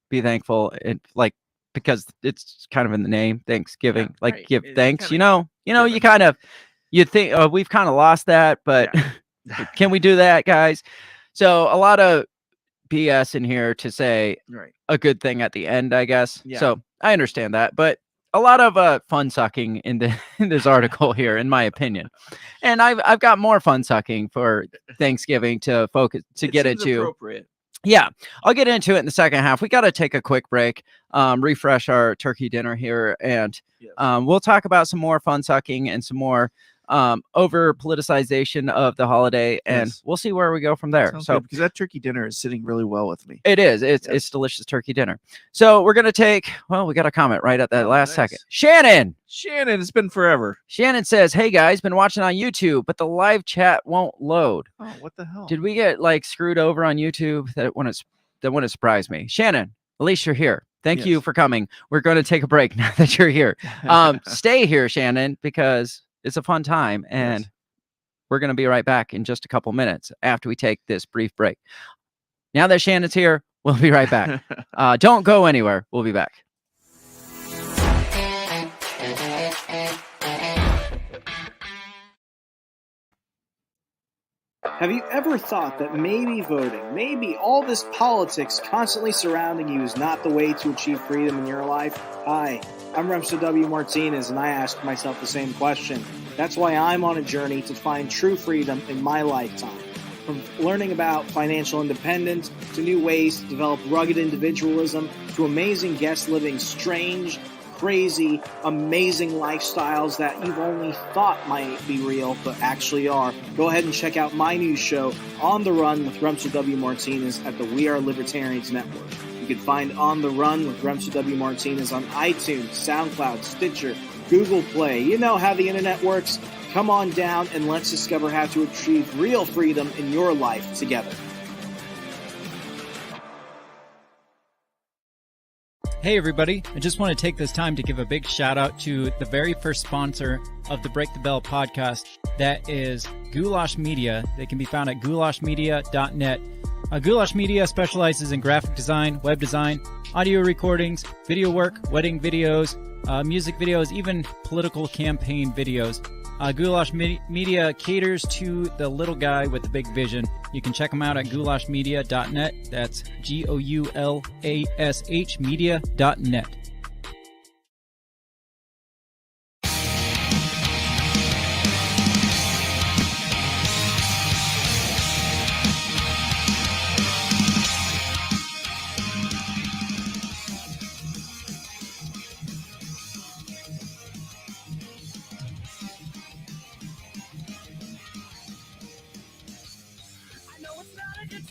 be thankful, and because it's kind of in the name, Thanksgiving, right. give It's thanks, kinda you think we've kind of lost that, but can we do that, guys? So a lot of BS in here to say Right. a good thing at the end, I guess. Yeah. So I understand that, but a lot of fun sucking in this article here, in my opinion. And I've got more fun sucking for Thanksgiving to focus to It get seems into. appropriate. Yeah, I'll get into it in the second half. We got to take a quick break, refresh our turkey dinner here, and we'll talk about some more fun sucking and some more over politicization of the holiday, and Yes. we'll see where we go from there. Sounds So good, because that turkey dinner is sitting really well with me. it is. It's delicious turkey dinner. So we're gonna take. Well, we got a comment right at that last second. Shannon. Shannon, it's been forever. Shannon says, "Hey guys, been watching on YouTube, but the live chat won't load. Oh, what the hell? Did we get screwed over on YouTube? That wouldn't surprise me. Shannon, at least you're here. Thank you for coming. We're going to take a break now that you're here. Stay here, Shannon, because it's a fun time, and we're going to be right back in just a couple minutes after we take this brief break. Now that Shannon's here, we'll be right back. Don't go anywhere. We'll be back. Have you ever thought that maybe voting, maybe all this politics constantly surrounding you is not the way to achieve freedom in your life? Hi, I'm Remso W. Martinez, and I ask myself the same question. That's why I'm on a journey to find true freedom in my lifetime. From learning about financial independence, to new ways to develop rugged individualism, to amazing guests living strange, crazy, amazing lifestyles that you've only thought might be real, but actually are. Go ahead and check out my new show, On the Run with Remso W. Martinez at the We Are Libertarians Network. You can find On the Run with Remso W. Martinez on iTunes, SoundCloud, Stitcher, Google Play. You know how the internet works. Come on down and let's discover how to achieve real freedom in your life together. Hey everybody, I just want to take this time to give a big shout out to the very first sponsor of the Break the Bell podcast. That is Goulash Media. They can be found at goulashmedia.net. Goulash Media specializes in graphic design, web design, audio recordings, video work, wedding videos, music videos, even political campaign videos. Goulash Media caters to the little guy with the big vision. You can check them out at goulashmedia.net. That's GOULASH media.net.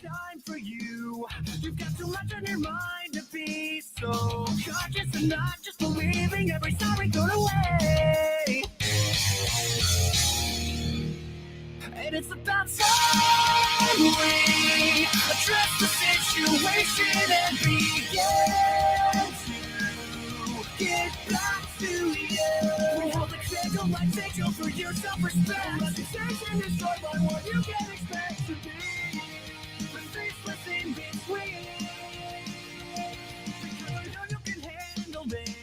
Time for you. You've got too much on your mind to be so conscious and not just believing every sorry going away. And it's about time we address the situation and begin to get back to you. We hold a candle like vigil for your self-respect. Reputation destroyed by what you can expect to be. In between, because I know you can handle it.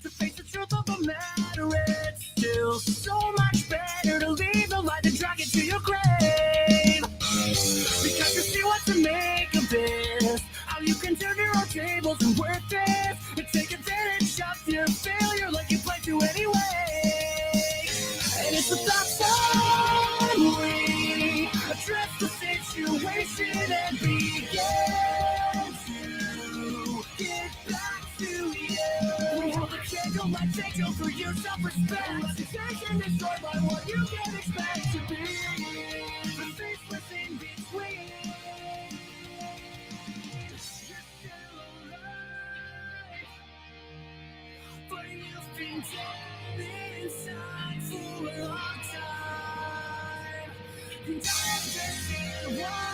To face the truth of the matter, it's still so much better to leave the light and drag it to your grave. Because you see what to make of this, how you can turn your own tables and work this, and take advantage of your failure like you planned to anyway. And it's about time we address the situation and begin to get back to you. We hold a candle like vigil for your self-respect. Reputation destroyed by what you can expect to be. The faceless in between. You're still been dead inside for a long time. And I understand why.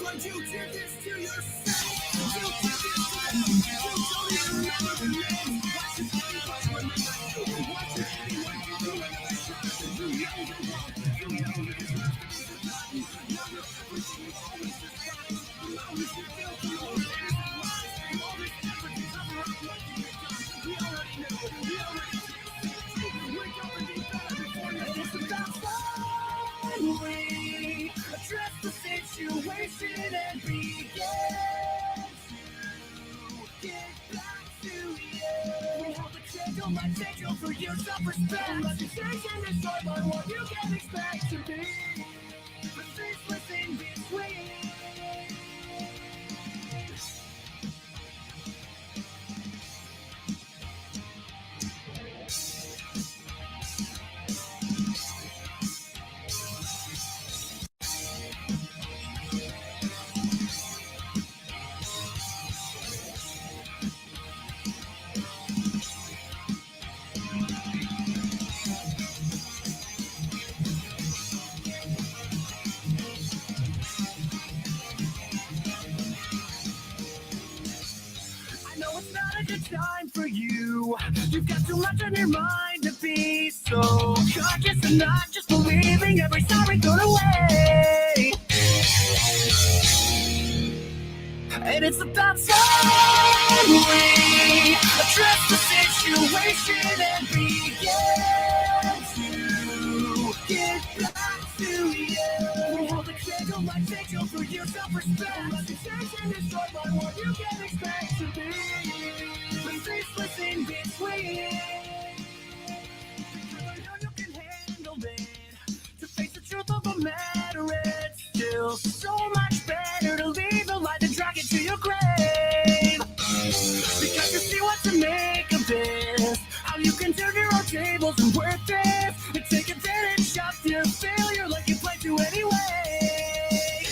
But you did this to yourself. You did this to me. You don't even remember the name. Why should anybody remember you? Why should anyone give you another shot? You know you're wrong. You know you're wrong. You know everything you always despise. You always feel for your innocent lies. You always effort to cover up what you've done. We already know. We already knew. We're gonna be better before you. It's about finally address the situation and begin to get back to you. We hold the candle, my angel, for your self-respect. Reputation is short on what you can expect to be. The faceless in between. I know it's not a good time for you. You've got too much on your mind to be so conscious and not just believing every sorry thrown away. And it's about time we address the situation and begin to get back to you. We hold the candle like angel for your self-respect. Reputation is short by what you can expect to be. The faceless in between. Because I know you can handle it. To face the truth of the matter, it's still so much better to leave the light and drag it to your grave. Because you see what to make of this. How you can turn your own tables and work this. And take advantage of your failure like you planned to anyway.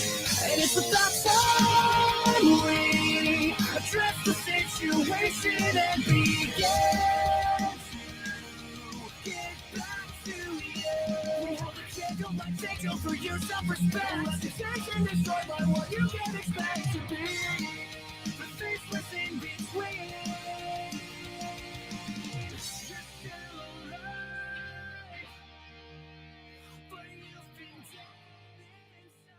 And it's about time we address the situation and begin to get back to you. We hold the candle like angel for your self-respect. Reputation is short by what you can expect to be. The faceless in between. You're still alive, but you've been dead inside.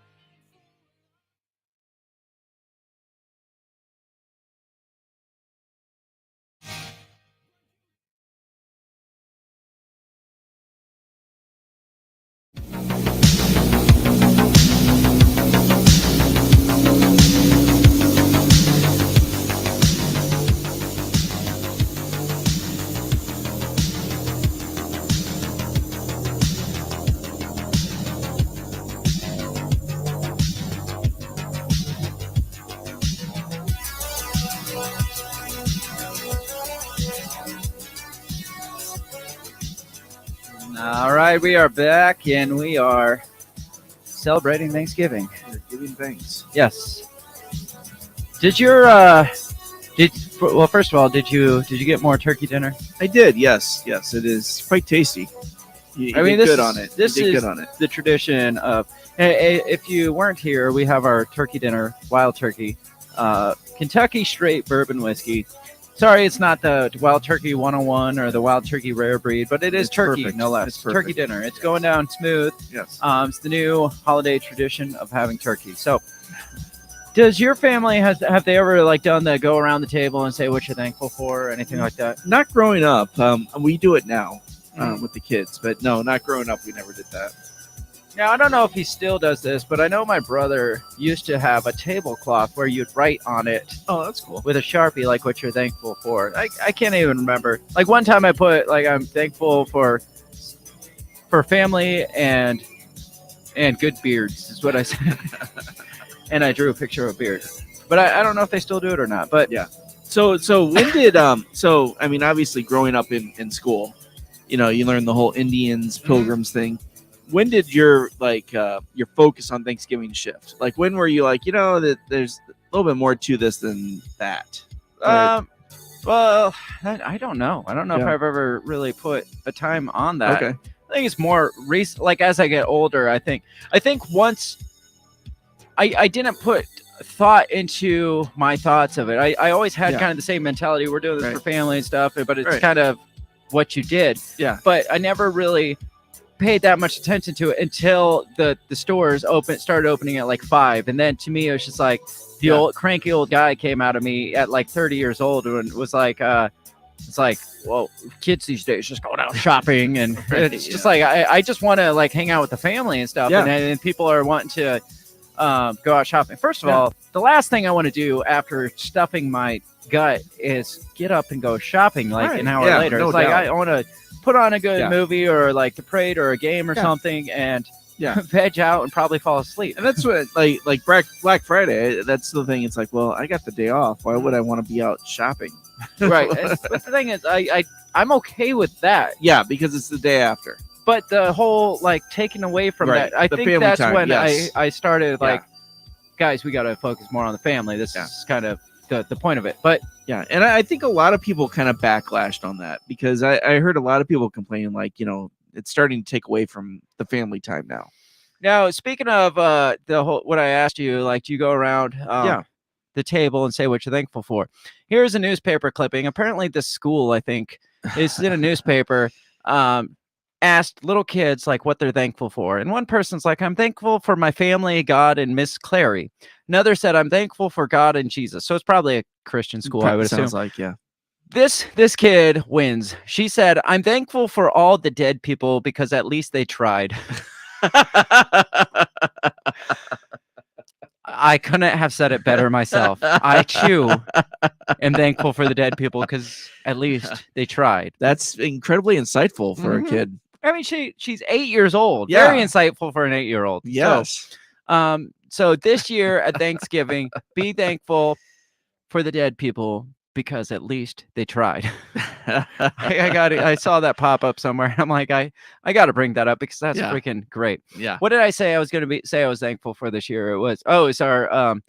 All right, we are back and we are celebrating Thanksgiving. We're giving thanks. Yes. Did your well, first of all, did you get more turkey dinner? I did. Yes. Yes, it is quite tasty. You I mean, did this good is, on it. This You did is good on it. the tradition of. If you weren't here, we have our turkey dinner, wild turkey, Kentucky straight bourbon whiskey. Sorry, it's not the Wild Turkey 101 or the Wild Turkey Rare Breed, but it is It's turkey, perfect. no less. It's perfect. Turkey dinner. It's going down smooth. Yes. It's the new holiday tradition of having turkey. So, does your family have they ever like done the go around the table and say what you're thankful for or anything like that? Not growing up. We do it now with the kids, but no, not growing up. We never did that. Now, I don't know if he still does this, but I know my brother used to have a tablecloth where you'd write on it. Oh, that's cool. With a Sharpie, like what you're thankful for. I can't even remember. Like one time I put, like, I'm thankful for family and good beards is what I said. And I drew a picture of a beard. But I don't know if they still do it or not. But yeah. So when did so I mean, obviously growing up in school, you know, you learn the whole Indians Pilgrims thing. When did your your focus on Thanksgiving shift? Like when were you like, you know, that there's a little bit more to this than that? Well, I don't know. I don't know if Yeah. I've ever really put a time on that. Okay. I think it's more recent. Like as I get older, I think once I didn't put thought into my thoughts of it. I always had Yeah. kind of the same mentality. We're doing this Right. for family and stuff, but it's Right. kind of what you did. Yeah. But I never really paid that much attention to it until the stores started opening at like 5, and then to me it was just like the Yeah. old cranky old guy came out of me at like 30 years old and was like it's like, well, kids these days just going out shopping and Right, it's just like I just want to like hang out with the family and stuff. Yeah. And people are wanting to go out shopping. First of Yeah. all, the last thing I want to do after stuffing my gut is get up and go shopping like Right. an hour Yeah, later. no It's like doubt. I want to put on a good Yeah. movie or like The Parade or a game or Yeah. something and Yeah. veg out and probably fall asleep. And that's what like Black Friday. That's the thing. It's like, well, I got the day off. Why would I want to be out shopping? Right. But the thing is, I'm okay with that. Yeah, because it's the day after. But the whole like taking away from Right. that, I The think family that's time, when yes. I started Yeah. like, guys, we got to focus more on the family. This Yeah. is kind of the point of it. But Yeah, and I think a lot of people kind of backlashed on that because I heard a lot of people complaining, like, it's starting to take away from the family time now. now, speaking of the whole, what I asked you, like, do you go around Yeah. the table and say what you're thankful for? Here's a newspaper clipping. Apparently, this school, I think, is in a newspaper. Asked little kids like what they're thankful for, and one person's like, "I'm thankful for my family, God, and Miss Clary." Another said, "I'm thankful for God and Jesus." So it's probably a Christian school, I would assume. Sounds like, yeah. This kid wins. She said, "I'm thankful for all the dead people because at least they tried." I couldn't have said it better myself. I too am thankful for the dead people because at least they tried. That's incredibly insightful for Mhm. a kid. I mean, she's 8 years old. Yeah. Very insightful for an 8-year-old. Yes. So this year at Thanksgiving, be thankful for the dead people because at least they tried. I got it. I saw that pop up somewhere. I'm like, I got to bring that up because that's Yeah. freaking great. Yeah. What did I say I was going to say I was thankful for this year? It was our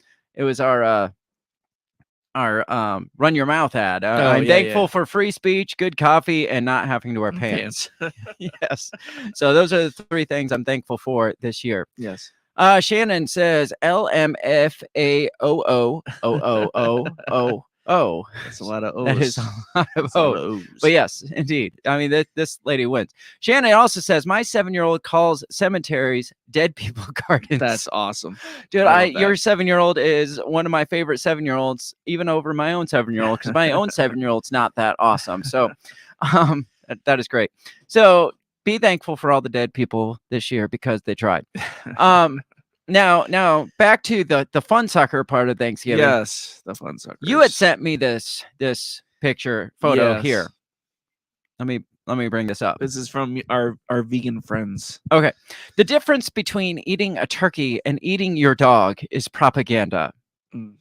Run Your Mouth ad. I'm yeah, thankful yeah. for free speech, good coffee, and not having to wear pants. Yes. So those are the 3 things I'm thankful for this year. Yes. Shannon says LMFAOO. That's a lot of O's. That is a lot of That's a lot of O's. O's. But yes, indeed. I mean, this lady wins. Shannon also says, my 7-year-old calls cemeteries dead people gardens. That's awesome. Dude, I love your that. 7-year-old is one of my favorite 7-year-olds, even over my own 7-year-old, because my own 7-year-old's not that awesome. So that is great. So be thankful for all the dead people this year because they tried. Now back to the fun sucker part of Thanksgiving. Yes, the fun suckers. You had sent me this picture photo Yes. here. Let me bring this up. This is from our vegan friends. Okay. The difference between eating a turkey and eating your dog is propaganda. Mm.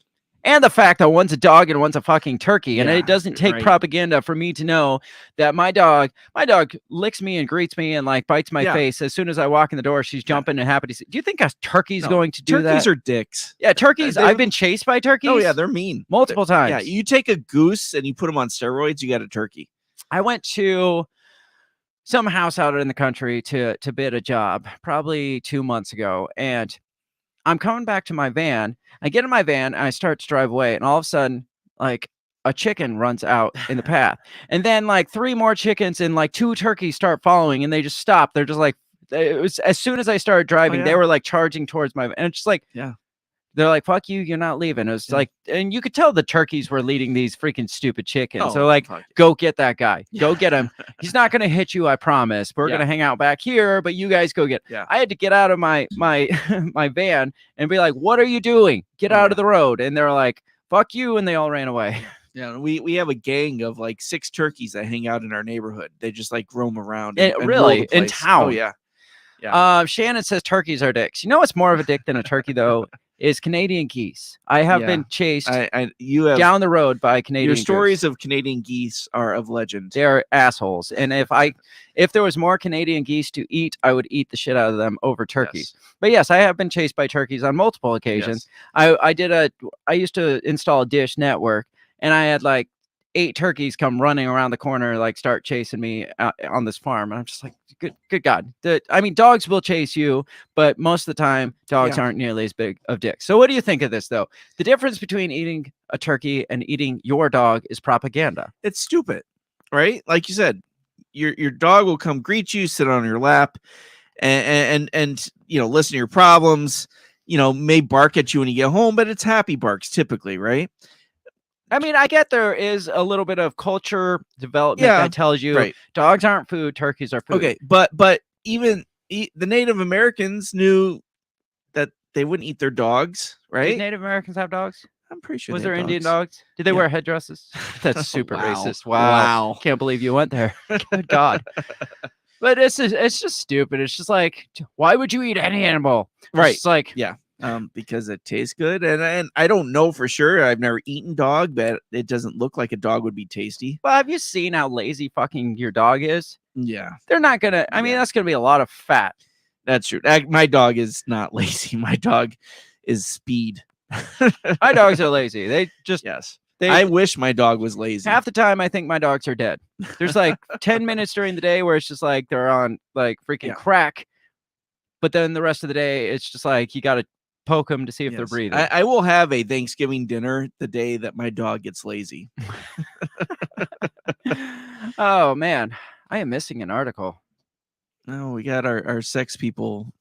And the fact that one's a dog and one's a fucking turkey. And Yeah, it doesn't take right. propaganda for me to know that my dog licks me and greets me and like bites my Yeah. face. As soon as I walk in the door, she's jumping and happy to see. Do you think a turkey's No, going to do that? Turkeys are dicks. Yeah, turkeys. they- I've been chased by turkeys. Oh yeah, they're mean multiple times. Yeah, you take a goose and you put them on steroids, you got a turkey. I went to some house out in the country to bid a job probably 2 months ago, and I'm coming back to my van. I get in my van and I start to drive away, and all of a sudden, like a chicken runs out in the path, and then like 3 more chickens and like 2 turkeys start following, and they just stop. They're just like, it was as soon as I started driving, they yeah. were like charging towards my van, and it's just like, Yeah. they're like, fuck you, you're not leaving. It was Yeah. like, and you could tell the turkeys were leading these freaking stupid chickens. Oh, so like, fuck it. go get that guy. Go get him. He's not gonna hit you, I promise. We're Yeah. gonna hang out back here, but you guys go get. Yeah. I had to get out of my my van and be like, what are you doing? Get Oh, out yeah. of the road. And they're like, fuck you, and they all ran away. Yeah, we have a gang of like 6 turkeys that hang out in our neighborhood. They just like roam around. Eh, And really? rule the In place. town? Oh yeah. Yeah. Shannon says turkeys are dicks. You know what's more of a dick than a turkey though? Is Canadian geese. I have Yeah. been chased You have down the road by Canadian your geese. stories of Canadian geese are of legend. They're assholes. And if there was more Canadian geese to eat, I would eat the shit out of them over turkeys. But yes, I have been chased by turkeys on multiple occasions. I used to install a Dish network, and I had like 8 turkeys come running around the corner, like start chasing me on this farm. And I'm just like, good God. I mean, dogs will chase you, but most of the time dogs aren't nearly as big of dicks. So what do you think of this though? The difference between eating a turkey and eating your dog is propaganda. It's stupid, right? Like you said, your dog will come greet you, sit on your lap, and listen to your problems. May bark at you when you get home, but it's happy barks typically, right? I mean, I get there is a little bit of culture development that tells you dogs aren't food, turkeys are food. Okay, but even the Native Americans knew that they wouldn't eat their dogs, right? Did Native Americans have dogs? I'm pretty sure. Was they there had Indian dogs? Did they wear headdresses? That's super Wow. racist. Wow. Can't believe you went there. Good God. But it's just stupid. It's just like, why would you eat any animal? Right. It's like, because it tastes good, and I don't know for sure. I've never eaten dog, but it doesn't look like a dog would be tasty. Well, have you seen how lazy fucking your dog is? Yeah, they're not gonna. I mean, that's gonna be a lot of fat. That's true. My dog is not lazy. My dog is speed. My dogs are lazy. They just I wish my dog was lazy. Half the time, I think my dogs are dead. There's like 10 minutes during the day where it's just like they're on like freaking crack, but then the rest of the day, it's just like you got to poke them to see if they're breathing. I will have a Thanksgiving dinner the day that my dog gets lazy. Oh man, I am missing an article. Oh, we got our sex people.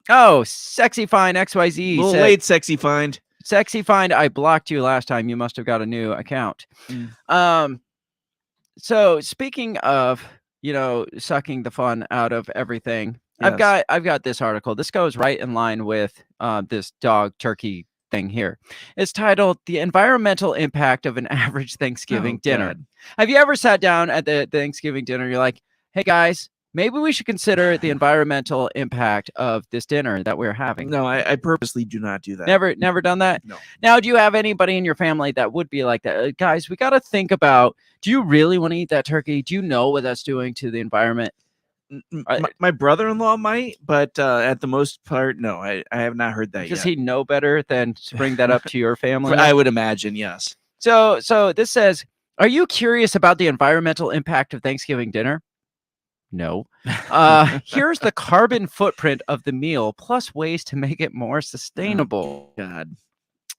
Oh, Sexy Find XYZ. A little late, Sexy Find. Sexy Find, I blocked you last time. You must have got a new account. So speaking of, sucking the fun out of everything, I've got this article. This goes right in line with this dog turkey thing here. It's titled "The Environmental Impact of an Average Thanksgiving Dinner." God. Have you ever sat down at the Thanksgiving dinner? You're like, hey guys, maybe we should consider the environmental impact of this dinner that we're having. No, I purposely do not do that. Never done that? No. Now, do you have anybody in your family that would be like that? Guys, we got to think about, do you really want to eat that turkey? Do you know what that's doing to the environment? My brother-in-law might, but at the most part, no, I have not heard that Does yet. he know better than to bring that up to your family? I would imagine, yes. So this says, are you curious about the environmental impact of Thanksgiving dinner? No. Here's the carbon footprint of the meal, plus ways to make it more sustainable. Oh, God.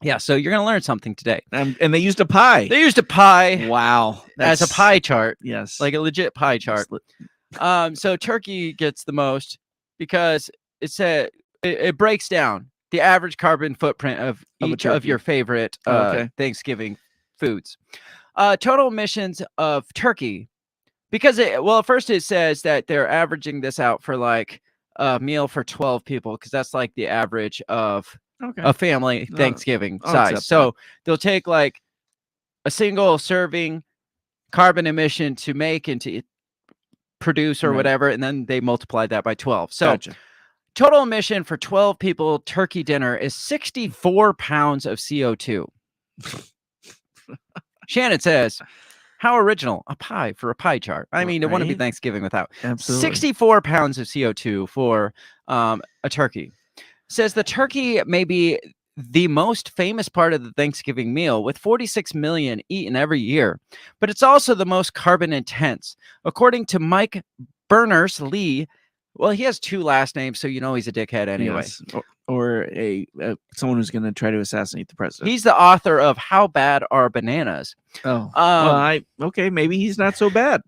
Yeah, so you're going to learn something today. And they used a pie. They used a pie. Wow. As a pie chart. Yes. Like a legit pie chart. So turkey gets the most because it breaks down the average carbon footprint of each of your favorite Thanksgiving foods. Total emissions of turkey, because at first it says that they're averaging this out for like a meal for 12 people, because that's like the average of a family Thanksgiving size. So they'll take like a single serving carbon emission to make and to produce or whatever, and then they multiply that by 12. So total emission for 12 people turkey dinner is 64 pounds of CO2. Shannon says, how original, a pie for a pie chart. I mean, it wouldn't be Thanksgiving without. Absolutely. 64 pounds of CO2 for a turkey. Says the turkey may be the most famous part of the Thanksgiving meal, with 46 million eaten every year, but it's also the most carbon intense. According to Mike Berners-Lee, well, he has 2 last names, so you know he's a dickhead anyway. Yes. Or someone who's going to try to assassinate the president. He's the author of How Bad Are Bananas? Oh, well, maybe he's not so bad.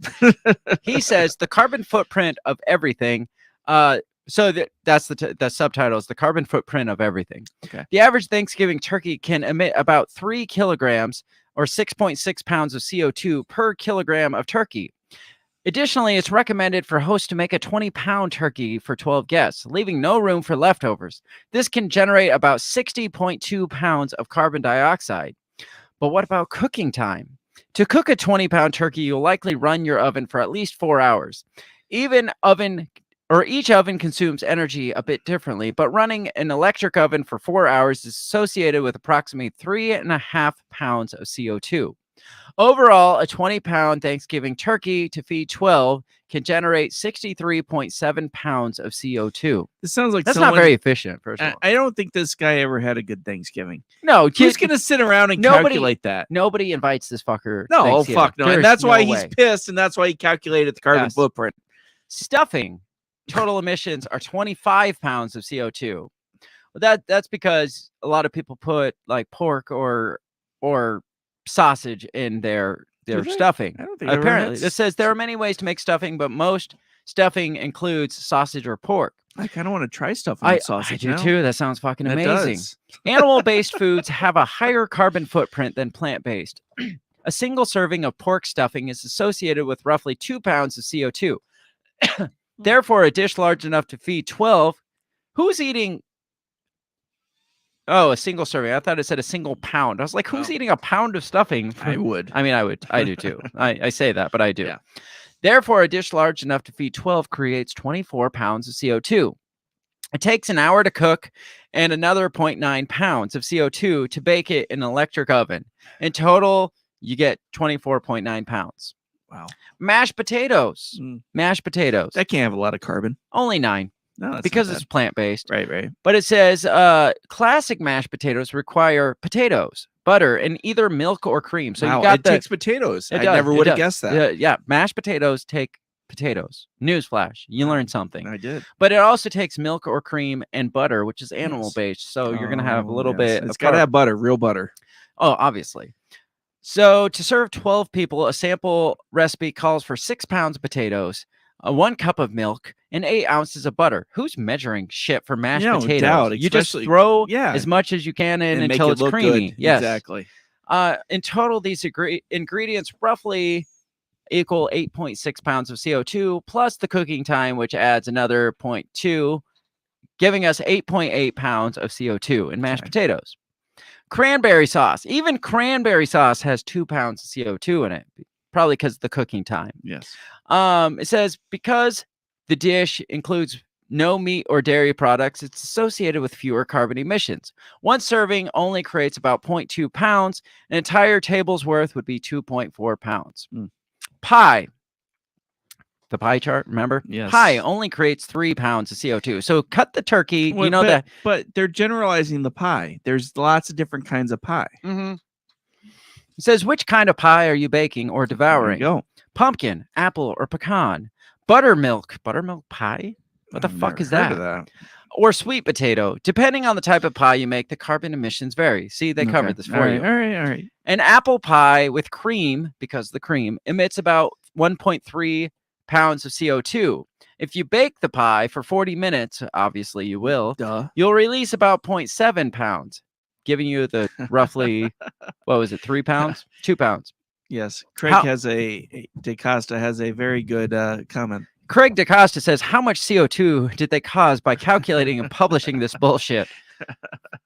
He says the carbon footprint of everything. So that's the subtitles, the carbon footprint of everything. Okay. The average Thanksgiving turkey can emit about 3 kilograms or 6.6 pounds of CO2 per kilogram of turkey. Additionally, it's recommended for hosts to make a 20-pound turkey for 12 guests, leaving no room for leftovers. This can generate about 60.2 pounds of carbon dioxide. But what about cooking time? To cook a 20-pound turkey, you'll likely run your oven for at least 4 hours. Each oven consumes energy a bit differently, but running an electric oven for 4 hours is associated with approximately 3.5 pounds of CO2. Overall, a 20-pound Thanksgiving turkey to feed 12 can generate 63.7 pounds of CO2. This sounds like That's someone, not very efficient, first of all. I don't think this guy ever had a good Thanksgiving. No, Who's going to sit around and calculate that? Nobody invites this fucker. No, Thanksgiving. fuck no. And There's that's why no he's way. pissed, and that's why he calculated the carbon Yes. footprint. Stuffing total emissions are 25 pounds of CO2. Well, that's because a lot of people put like pork or sausage in their Do they? stuffing. I don't think I've ever Apparently, had this says there are many ways to make stuffing, but most stuffing includes sausage or pork. I kind of want to try stuffing I with sausage do now. too. That sounds fucking It amazing. does. Animal-based foods have a higher carbon footprint than plant-based. A single serving of pork stuffing is associated with roughly 2 pounds of CO2. Therefore, a dish large enough to feed 12. Who's eating? Oh, a single serving. I thought it said a single pound. I was like, who's eating a pound of stuffing? I would. I mean, I would. I do too. I say that, but I do. Yeah. Therefore, a dish large enough to feed 12 creates 24 pounds of CO2. It takes an hour to cook and another 0.9 pounds of CO2 to bake it in an electric oven. In total, you get 24.9 pounds. Wow. Mashed potatoes. Mashed potatoes. That can't have a lot of carbon. Only 9. No, that's because not it's plant-based. Right. But it says classic mashed potatoes require potatoes, butter, and either milk or cream. So Wow, you got it takes potatoes. I never would have guessed that. Yeah, mashed potatoes take potatoes. Newsflash, you learned something. I did. But it also takes milk or cream and butter, which is animal-based. So you're gonna have a little bit. It's of got to carb. have butter, real butter. Oh, obviously. So to serve 12 people, a sample recipe calls for 6 pounds of potatoes, 1 cup of milk, and 8 ounces of butter. Who's measuring shit for mashed No potatoes? doubt, You just especially- throw yeah. as much as you can in And make until it it's look creamy. good. Yes, Exactly. In total, these ingredients roughly equal 8.6 pounds of CO2 plus the cooking time, which adds another 0.2, giving us 8.8 pounds of CO2 in mashed potatoes. Cranberry sauce. Even cranberry sauce has 2 pounds of CO2 in it, probably because of the cooking time. Yes. It says because the dish includes no meat or dairy products, it's associated with fewer carbon emissions. One serving only creates about 0.2 pounds. An entire table's worth would be 2.4 pounds. Pie. The pie chart, remember? Yes. Pie only creates 3 pounds of CO2. So cut the turkey. Well, you know but, that. But they're generalizing the pie. There's lots of different kinds of pie. Mm-hmm. It says, which kind of pie are you baking or devouring? There you go. Pumpkin, apple, or pecan. Buttermilk. Buttermilk pie? What the I've fuck never is heard that? of Or sweet potato. Depending on the type of pie you make, the carbon emissions vary. See, they covered this for you. All right. An apple pie with cream, because the cream, emits about 1.3 pounds of CO2. If you bake the pie for 40 minutes, obviously you will, you'll release about 0.7 pounds, giving you the roughly, 3 pounds? 2 pounds. Yes. Craig DeCosta has a very good comment. Craig DeCosta says, how much CO2 did they cause by calculating and publishing this bullshit?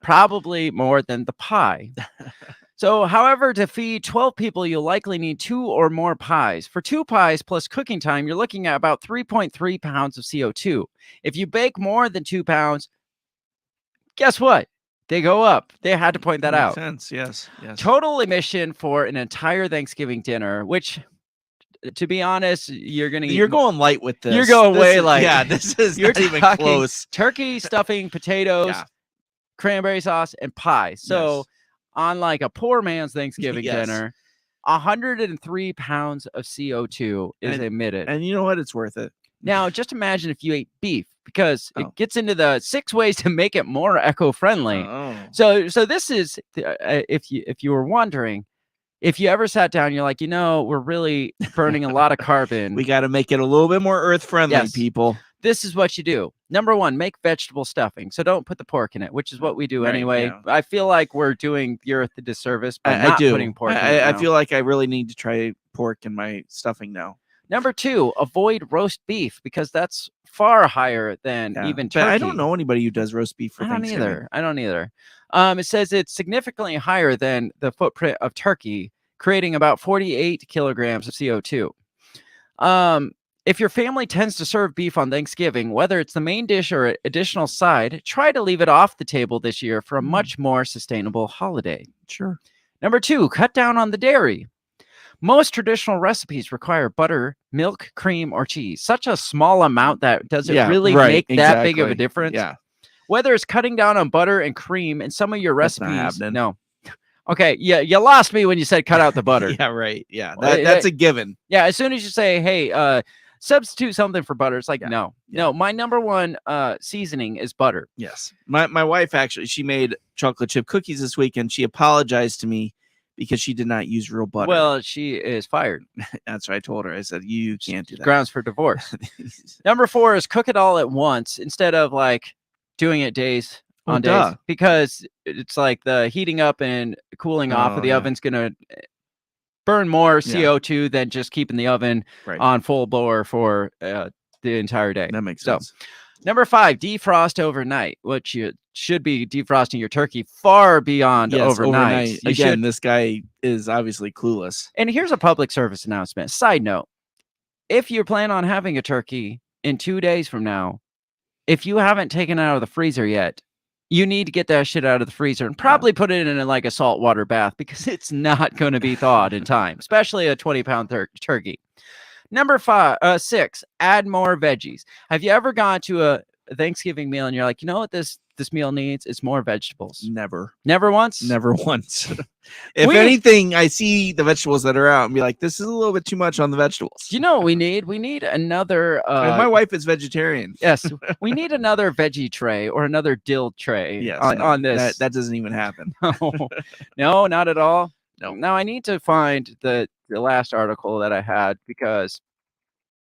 Probably more than the pie. So, however, to feed 12 people, you'll likely need 2 or more pies. For 2 pies plus cooking time, you're looking at about 3.3 pounds of CO2. If you bake more than 2 pounds, guess what? They go up. They had to point that out. Makes sense. Yes. Total emission for an entire Thanksgiving dinner, which, to be honest, you're going light with this. You're going way light. Yeah, this is You're not even talking close. Turkey, stuffing, potatoes, cranberry sauce, and pie. So on like a poor man's Thanksgiving Yes. dinner, 103 pounds of CO2 is emitted. And you know what? It's worth it. Now, just imagine if you ate beef, because it gets into the 6 ways to make it more eco-friendly. Oh. So this is, if you were wondering, if you ever sat down, you're like, we're really burning a lot of carbon. We got to make it a little bit more earth friendly, Yes. people. This is what you do. Number 1, make vegetable stuffing. So don't put the pork in it, which is what we do Right, anyway. yeah. I feel like we're doing the earth a disservice by I not do. putting pork in it I now. feel like I really need to try pork in my stuffing now. Number 2, avoid roast beef, because that's far higher than even But turkey. I don't know anybody who does roast beef for I don't Thanksgiving. either. It says it's significantly higher than the footprint of turkey, creating about 48 kilograms of CO2. If your family tends to serve beef on Thanksgiving, whether it's the main dish or additional side, try to leave it off the table this year for a much more sustainable holiday. Sure. Number 2, cut down on the dairy. Most traditional recipes require butter, milk, cream, or cheese. Such a small amount that doesn't really make that big of a difference. Yeah. Whether it's cutting down on butter and cream in some of your That's not recipes, happening. no. Okay, yeah, you lost me when you said cut out the butter. Yeah, right. Yeah, that's a given. Yeah, as soon as you say, hey, substitute something for butter, it's like, no. My number one seasoning is butter. Yes. My wife actually, she made chocolate chip cookies this week, and she apologized to me because she did not use real butter. Well, she is fired. That's what I told her. I said, you can't do that. Grounds for divorce. Number 4 is cook it all at once instead of like doing it days on days, because it's like the heating up and cooling off of the oven's gonna burn more CO2 than just keeping the oven on full blower for the entire day. That makes sense. Number 5, defrost overnight, which you should be defrosting your turkey far beyond overnight. Again, this guy is obviously clueless. And here's a public service announcement. Side note, if you plan on having a turkey in 2 days from now, if you haven't taken it out of the freezer yet, you need to get that shit out of the freezer and probably put it in like a saltwater bath, because it's not going to be thawed in time, especially a 20-pound turkey. Number 6, add more veggies. Have you ever gone to a Thanksgiving meal and you're like, you know what this meal needs? It's more vegetables. Never. Never once? Never once. If anything, I see the vegetables that are out and be like, this is a little bit too much on the vegetables. Do you know what we need? We need another... my wife is vegetarian. Yes. We need another veggie tray or another dill tray on this. That doesn't even happen. No, not at all. No. Now I need to find the last article that I had, because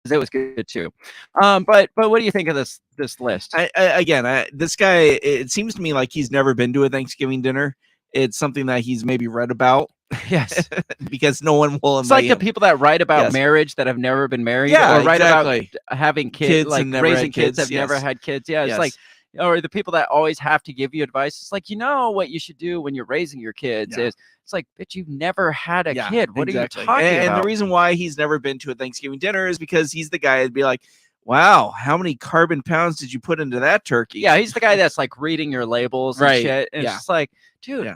it was good too. But what do you think of this list? This guy, it seems to me like he's never been to a Thanksgiving dinner. It's something that he's maybe read about. Yes. Because no one will invite It's like him. the people that write about marriage that have never been married, or write about having kids like and never raising had kids, kids, have never had kids. Yeah, it's like, or the people that always have to give you advice. It's like, you know what you should do when you're raising your kids is, it's like, bitch, you've never had a kid. What are you talking about? And the reason why he's never been to a Thanksgiving dinner is because he's the guy that'd be like, wow, how many carbon pounds did you put into that turkey? Yeah, he's the guy that's like reading your labels and shit. And it's just like, dude,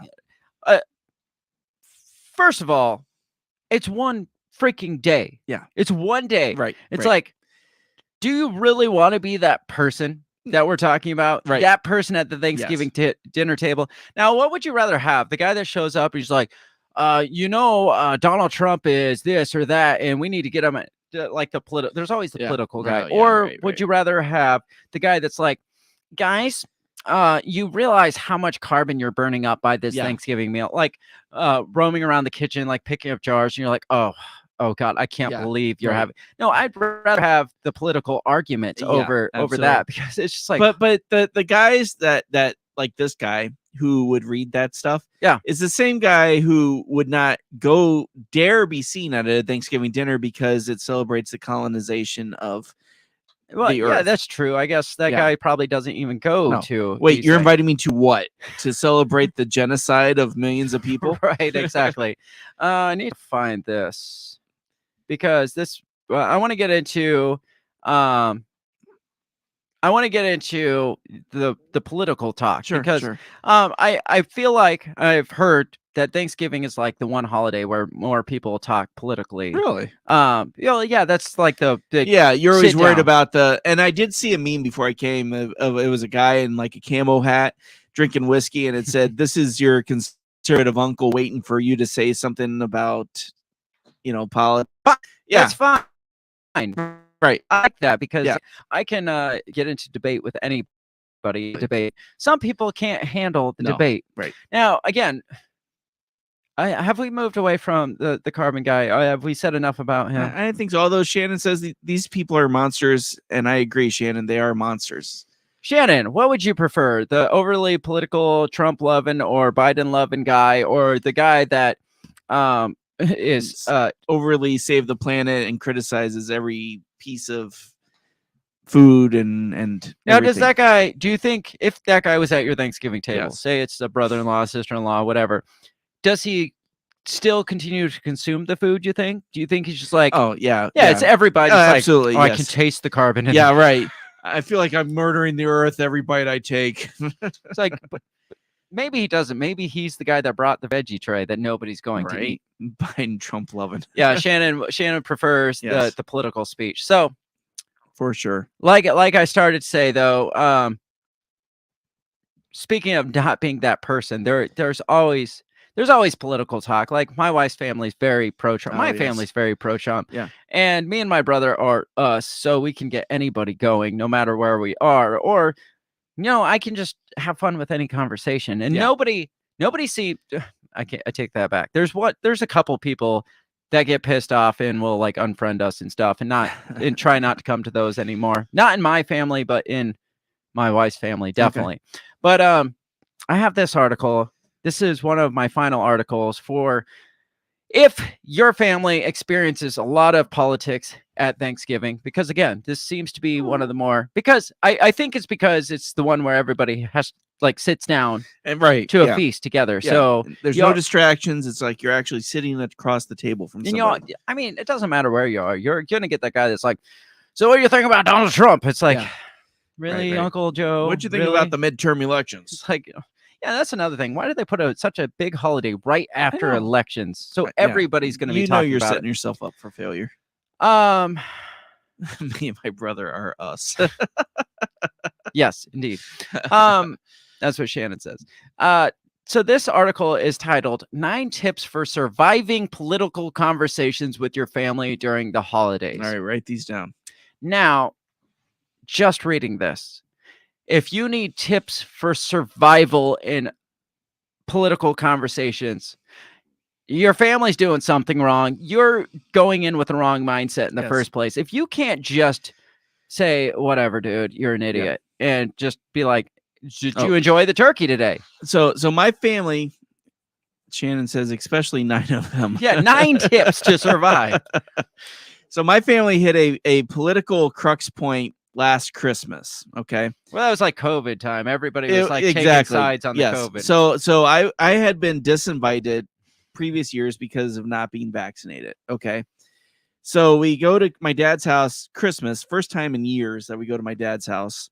first of all, it's one freaking day. Yeah. It's one day. Right. It's like, do you really want to be that person that we're talking about? Right. That person at the Thanksgiving dinner table. Now, what would you rather have? The guy that shows up, he's like, Donald Trump is this or that, and we need to get him like the political. There's always the political guy. Or would you rather have the guy that's like, guys, you realize how much carbon you're burning up by this Thanksgiving meal, like roaming around the kitchen, like picking up jars, and you're like, oh God, I can't believe you're having. No, I'd rather have the political argument over that, because it's just like. But the guys that like this guy who would read that stuff, is the same guy who would not dare be seen at a Thanksgiving dinner because it celebrates the colonization of. Well, yeah, that's true. I guess that guy probably doesn't even go to. Wait, you're inviting me to what? To celebrate the genocide of millions of people? Right, exactly. I need to find this, because this I want to get into. I want to get into the political talk, because I feel like I've heard that Thanksgiving is like the one holiday where more people talk politically. Really? That's like the you're always worried about and I did see a meme before I came of it was a guy in like a camo hat drinking whiskey, and it said, this is your conservative uncle waiting for you to say something about, politics. Yeah, that's fine. Right. I like that, because I can get into debate with anybody. Debate. Some people can't handle the debate. Right. Now, again, have we moved away from the carbon guy? Have we said enough about him? I think so. Although Shannon says these people are monsters, and I agree, Shannon, they are monsters. Shannon, what would you prefer? The overly political Trump loving or Biden loving guy, or the guy that is overly save the planet and criticizes every piece of food and now everything? Does that guy, do you think if that guy was at your Thanksgiving table, Yes. say it's a brother-in-law, sister-in-law, whatever, does he still continue to consume the food, you think? Do you think he's just like, it's everybody just absolutely, like, I can taste the carbon in right. I feel like I'm murdering the earth every bite I take. It's like, maybe he doesn't. Maybe he's the guy that brought the veggie tray that nobody's going to eat. Right? Biden Trump loving. Yeah, Shannon prefers Yes. the political speech. So For sure. like I started to say though, speaking of not being that person, there's always political talk. Like my wife's family's very pro-Trump. Oh, My yes. family's very pro-Trump. Yeah. And me and my brother are us, so we can get anybody going no matter where we are. Or, I can just have fun with any conversation. And Yeah. nobody see I take that back. There's a couple people that get pissed off and will like unfriend us and stuff and try not to come to those anymore. Not in my family, but in my wife's family, definitely. But I have this article. This is one of my final articles for if your family experiences a lot of politics at Thanksgiving, because again, this seems to be one of the more, because I think it's because it's the one where everybody has sits down And right. to a yeah. feast together. Yeah. So There's you no know- distractions. It's like you're actually sitting across the table from and somebody. I mean, it doesn't matter where you are. You're gonna get that guy that's like, so what do you think about Donald Trump? It's like, Yeah. really, right. Uncle Joe? What'd you think Really? about the midterm elections? It's like, yeah, that's another thing. Why did they put such a big holiday right after know. elections? So Yeah. everybody's going to be talking you're about setting yourself up for failure. it. Me and my brother are us. Yes, indeed. That's what Shannon says. So this article is titled 9 Tips for Surviving Political Conversations with Your Family During the Holidays. All right, write these down. Now, just reading this, if you need tips for survival in political conversations, your family's doing something wrong. You're going in with the wrong mindset in the Yes. first place. If you can't just say, whatever, dude, you're an idiot, and just be like, did you enjoy the turkey today? So my family, Shannon says, especially 9 of them. Yeah, 9 tips to survive. So my family hit a political crux point last Christmas. Okay. Well, that was like COVID time. Everybody was like taking Exactly. sides on the Yes. COVID. So I had been disinvited previous years because of not being vaccinated. Okay. So we go to my dad's house Christmas, first time in years that we go to my dad's house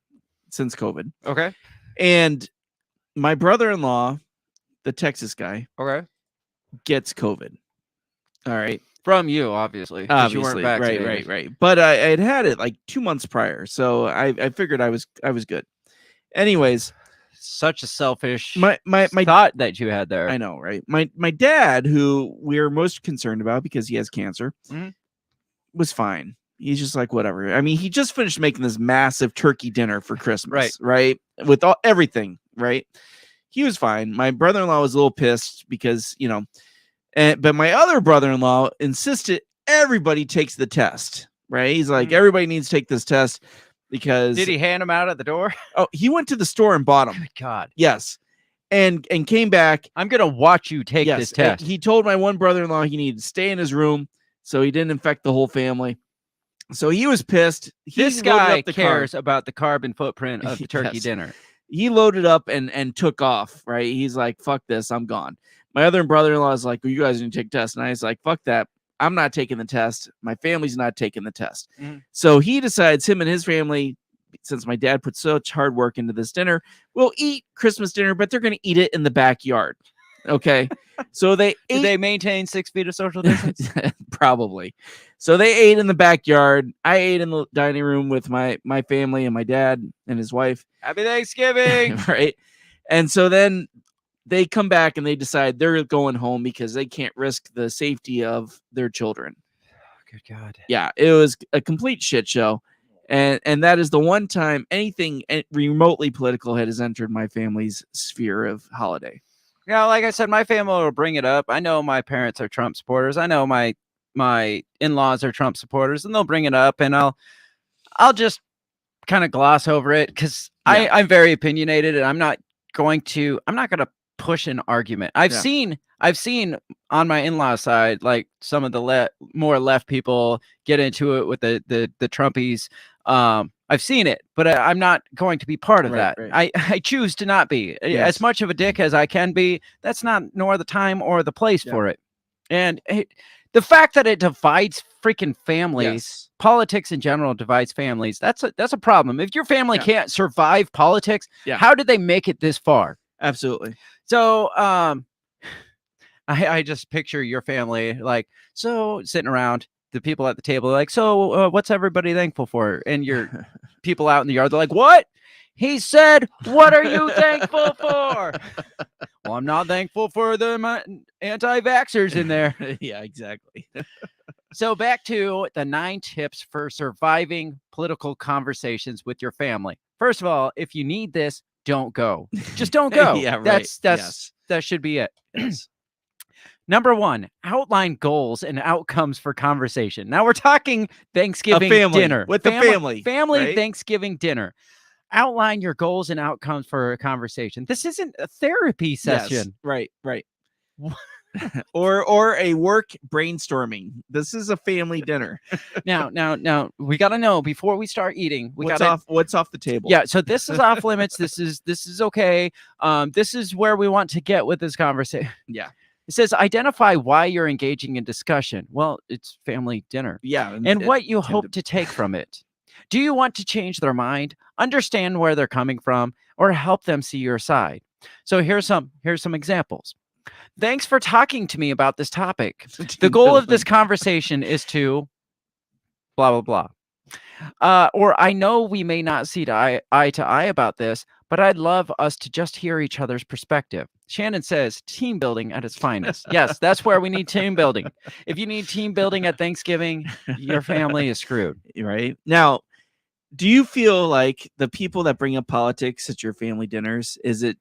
since COVID. Okay. And my brother-in-law, the Texas guy, Okay. gets COVID. All right. From you, obviously. 'cause you weren't Obviously, vaccinated. right. But I had had it like 2 months prior, so I figured I was good. Anyways, Such a selfish my thought that you had there. I know, right? My dad, who we're most concerned about because he has cancer, Mhm. was fine. He's just like, whatever. I mean, he just finished making this massive turkey dinner for Christmas, right? With everything, right? He was fine. My brother-in-law was a little pissed because, but my other brother-in-law insisted everybody takes the test, right? He's like, everybody needs to take this test because Did he hand him out at the door? Oh, he went to the store and bought them. Good God. Yes. And came back. I'm going to watch you take this and test. He told my one brother-in-law he needed to stay in his room so he didn't infect the whole family. So he was pissed. He This loaded guy up the cares car. about the carbon footprint of the turkey Yes. dinner. He loaded up and took off, right? He's like, fuck this, I'm gone. My other brother-in-law is like, well, you guys need to take tests. And I was like, fuck that. I'm not taking the test. My family's not taking the test. Mhm. So he decides him and his family, since my dad put such hard work into this dinner, will eat Christmas dinner, but they're going to eat it in the backyard. Okay. So they Did ate they maintain 6 feet of social distance? probably. So they ate in the backyard. I ate in the dining room with my family and my dad and his wife. Happy Thanksgiving. Right. And so then they come back and they decide they're going home because they can't risk the safety of their children. Good God. Yeah, it was a complete shit show. And that is the one time anything remotely political has entered my family's sphere of holiday. Yeah, like I said, my family will bring it up. I know my parents are Trump supporters. I know my in-laws are Trump supporters, and they'll bring it up, and I'll just kind of gloss over it because I'm very opinionated, and I'm not going to push an argument. I've seen on my in-law side, like some of the more left people get into it with the Trumpies. I've seen it, but I'm not going to be part of that. Right. I choose to not be. As much of a dick as I can be, that's not nor the time or the place for it. And the fact that it divides freaking families, politics in general divides families. That's a problem. If your family can't survive politics, how did they make it this far? Absolutely. So, I just picture your family like, so sitting around, the people at the table are like, so what's everybody thankful for? And your people out in the yard, they're like, what? He said, what are you thankful for? Well, I'm not thankful for the anti-vaxxers in there. Yeah, exactly. So back to the 9 tips for surviving political conversations with your family. First of all, if you need this, don't go. Just don't go. Yeah, right. That's Yes. that should be it. Yes. Number 1, outline goals and outcomes for conversation. Now we're talking Thanksgiving dinner. with the family. Family right? Thanksgiving dinner. Outline your goals and outcomes for a conversation. This isn't a therapy session. Yes. Right. Right. or a work brainstorming. This is a family dinner. Now we got to know before we start eating. What's off the table? Yeah, so this is off limits. This is okay. This is where we want to get with this conversation. Yeah. It says identify why you're engaging in discussion. Well, it's family dinner. Yeah. And what you hope to take from it. Do you want to change their mind, understand where they're coming from, or help them see your side? So here's some examples. Thanks for talking to me about this topic. The goal of this conversation is to blah, blah, blah. Or I know we may not see eye to eye about this, but I'd love us to just hear each other's perspective. Shannon says team building at its finest. Yes, that's where we need team building. If you need team building at Thanksgiving, your family is screwed. Right. Now, do you feel like the people that bring up politics at your family dinners, is it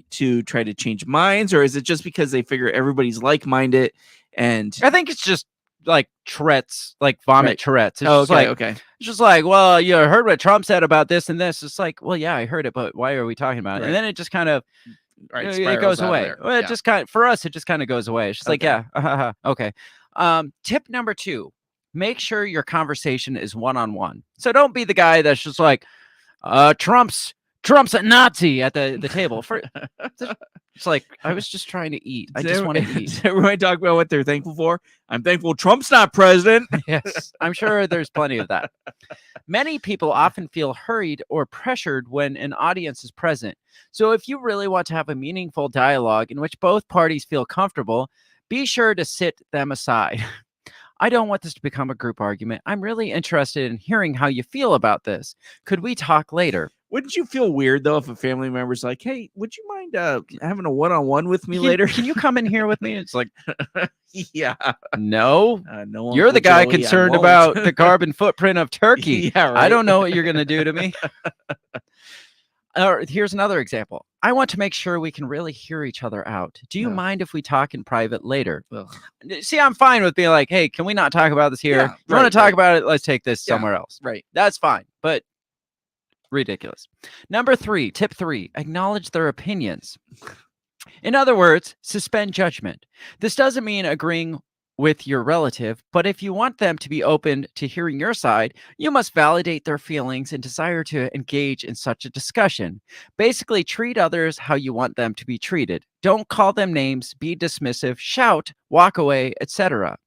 to try to change minds, or is it just because they figure everybody's like-minded? And I think it's just like Tourette's, like vomit Tourette's. It's just okay. It's just like, well, you heard what Trump said about this and this. It's like, well, yeah, I heard it, but why are we talking about it? Right. And then it just kind of Right, it goes spirals out away. there. Well, it Yeah. just kind of, for us, it just kind of goes away. It's just like, Okay. yeah, okay. Tip number 2, make sure your conversation is one-on-one. So don't be the guy that's just like, Trump's a Nazi at the table. It's like, I was just trying to eat. I just want to eat. Does everybody talk about what they're thankful for? I'm thankful Trump's not president. Yes, I'm sure there's plenty of that. Many people often feel hurried or pressured when an audience is present. So if you really want to have a meaningful dialogue in which both parties feel comfortable, be sure to sit them aside. I don't want this to become a group argument. I'm really interested in hearing how you feel about this. Could we talk later? Wouldn't you feel weird though if a family member's like, "Hey, would you mind having a one-on-one with me later? Can you come in here with me?" It's like, yeah, no, no. You're the Uncle guy Joey, I concerned won't. about the carbon footprint of turkey. Yeah, right. I don't know what you're going to do to me. Or here's another example. I want to make sure we can really hear each other out. Do you mind if we talk in private later? See, I'm fine with being like, hey, can we not talk about this here? Yeah, If you want right, to talk right. about it, let's take this Yeah, somewhere else. right. That's fine, but ridiculous. Number 3, tip 3, acknowledge their opinions. In other words, suspend judgment. This doesn't mean agreeing with your relative, but if you want them to be open to hearing your side, you must validate their feelings and desire to engage in such a discussion. Basically, treat others how you want them to be treated. Don't call them names, be dismissive, shout, walk away, etc.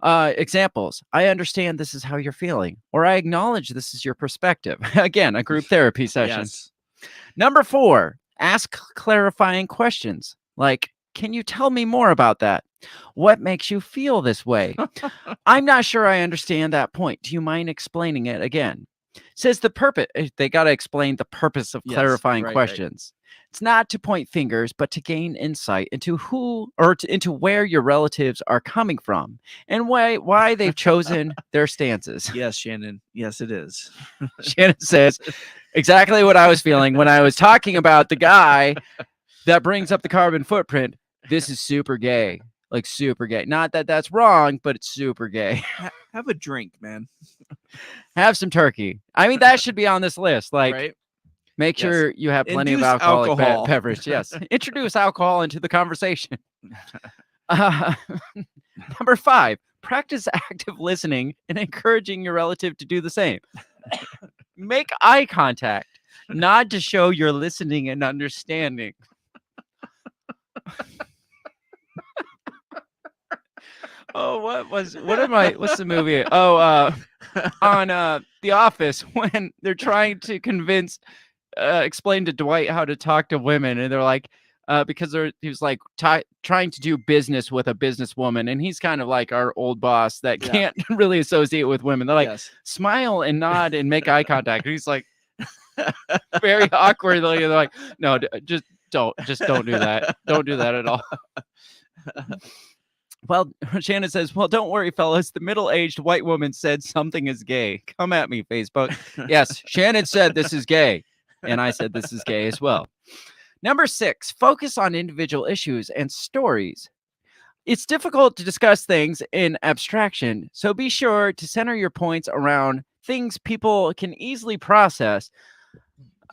Examples: I understand this is how you're feeling, or I acknowledge this is your perspective. Again, a group therapy session. Yes. Number 4, ask clarifying questions like, can you tell me more about that? What makes you feel this way? I'm not sure I understand that point. Do you mind explaining it again? Says the purpose. They got to explain the purpose of Yes, clarifying right, right. questions. It's not to point fingers, but to gain insight into into where your relatives are coming from and why they've chosen their stances. Yes, Shannon. Yes, it is. Shannon says exactly what I was feeling when I was talking about the guy that brings up the carbon footprint. This is super gay, like super gay. Not that that's wrong, but it's super gay. Have a drink, man. Have some turkey. I mean, that should be on this list. Like, Right? make sure you have plenty Induce of alcoholic alcohol. beverage. Yes. Introduce alcohol into the conversation. Number 5, practice active listening and encouraging your relative to do the same. Make eye contact. Nod to show you're listening and understanding. Oh, what's the movie? Oh, on The Office, when they're trying to convince explained to Dwight how to talk to women, and they're like, because he was like trying to do business with a businesswoman, and he's kind of like our old boss that can't really associate with women. They're like, smile and nod and make eye contact. And he's like, very awkwardly. They're like, no, just don't do that. Don't do that at all. Well, Shannon says, well, don't worry, fellas. The middle-aged white woman said something is gay. Come at me, Facebook. Yes, Shannon said this is gay. And I said this is gay as well. Number 6, focus on individual issues and stories. It's difficult to discuss things in abstraction, so be sure to center your points around things people can easily process,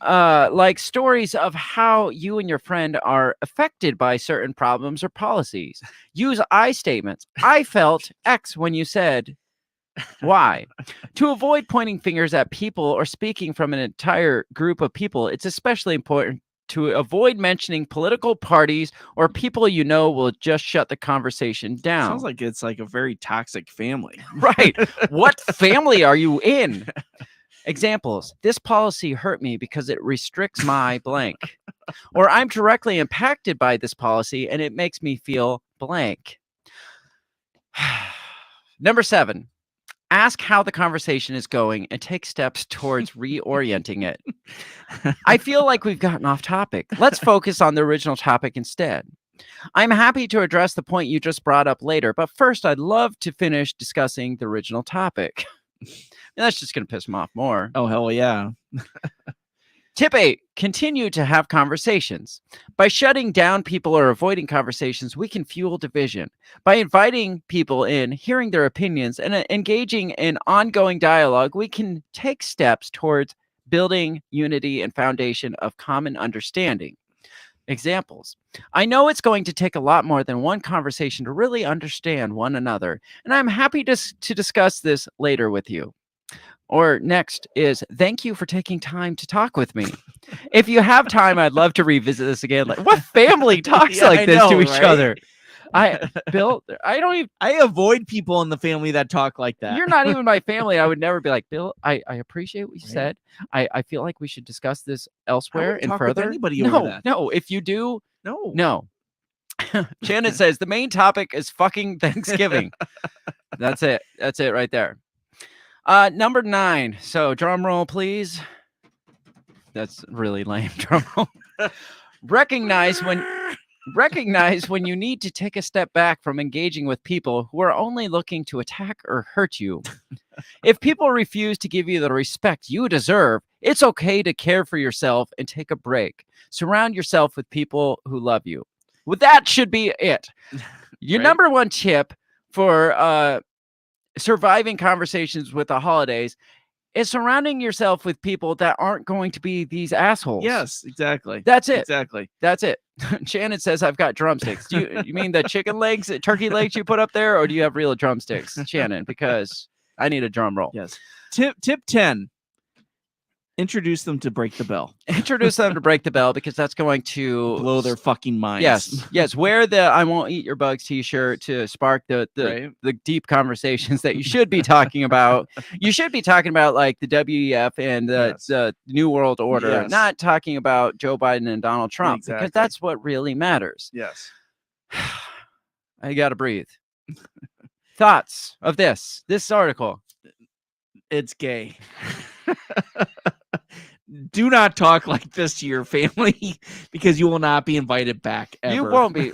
like stories of how you and your friend are affected by certain problems or policies. Use I statements. I felt X when you said Y. To avoid pointing fingers at people or speaking from an entire group of people, it's especially important to avoid mentioning political parties or people you know will just shut the conversation down. Sounds like it's like a very toxic family. Right. What family are you in? Examples. This policy hurt me because it restricts my blank. Or I'm directly impacted by this policy and it makes me feel blank. Number 7. Ask how the conversation is going and take steps towards reorienting it. I feel like we've gotten off topic. Let's focus on the original topic instead. I'm happy to address the point you just brought up later, but first I'd love to finish discussing the original topic. And that's just going to piss him off more. Oh, hell yeah. Tip 8, continue to have conversations. By shutting down people or avoiding conversations, we can fuel division. By inviting people in, hearing their opinions, and engaging in ongoing dialogue, we can take steps towards building unity and foundation of common understanding. Examples. I know it's going to take a lot more than one conversation to really understand one another, and I'm happy to discuss this later with you. Or next is, thank you for taking time to talk with me. If you have time, I'd love to revisit this again. Like, what family talks like this to each other? Bill, I avoid people in the family that talk like that. You're not even my family. I would never be like, Bill, I appreciate what you said. I feel like we should discuss this elsewhere and further. Anybody over that. No, if you do, no. Shannon says the main topic is fucking Thanksgiving. That's it. That's it right there. Number 9. So drum roll, please. That's really lame. Drum roll. Recognize when you need to take a step back from engaging with people who are only looking to attack or hurt you. If people refuse to give you the respect you deserve, it's okay to care for yourself and take a break. Surround yourself with people who love you. Well, that should be it. Your number 1 tip for surviving conversations with the holidays is surrounding yourself with people that aren't going to be these assholes. Yes, exactly. That's it. Exactly. That's it. Shannon says, I've got drumsticks. Do you mean the chicken legs, turkey legs you put up there, or do you have real drumsticks, Shannon? Because I need a drum roll. Yes. Tip 10. Introduce them to Break the Bell. Introduce them to Break the Bell, because that's going to blow their fucking minds. Yes. Wear the I Won't Eat Your Bugs t-shirt to spark the deep conversations that you should be talking about. You should be talking about like the WEF and the New World Order, not talking about Joe Biden and Donald Trump, because that's what really matters. Yes. I gotta breathe. Thoughts of this article? It's gay. Do not talk like this to your family, because you will not be invited back ever. You won't be.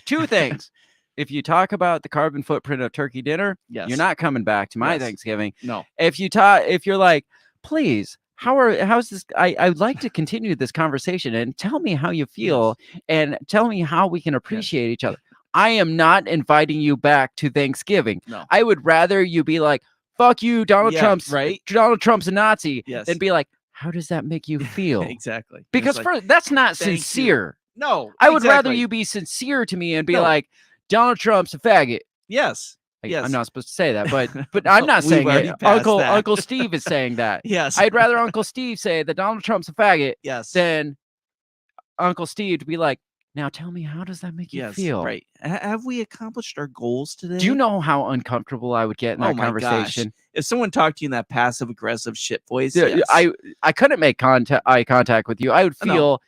2 things. If you talk about the carbon footprint of turkey dinner, you're not coming back to my Thanksgiving. No. If you're like, please, how's this? I would like to continue this conversation and tell me how you feel and tell me how we can appreciate each other. I am not inviting you back to Thanksgiving. No. I would rather you be like, fuck you, Donald Trump's a Nazi, than be like, how does that make you feel? Exactly. Because that's not sincere. No, I would rather you be sincere to me and be like, Donald Trump's a faggot. Yes. I'm not supposed to say that, but I'm not saying it. Uncle Steve is saying that. Yes. I'd rather Uncle Steve say that Donald Trump's a faggot yes. than Uncle Steve to be like, Now tell me, how does that make you Yes, feel? right. Have we accomplished our goals today? Do you know how uncomfortable I would get in Oh that my conversation? gosh. If someone talked to you in that passive aggressive shit voice, Dude, yes. I couldn't make eye contact with you. I would No. feel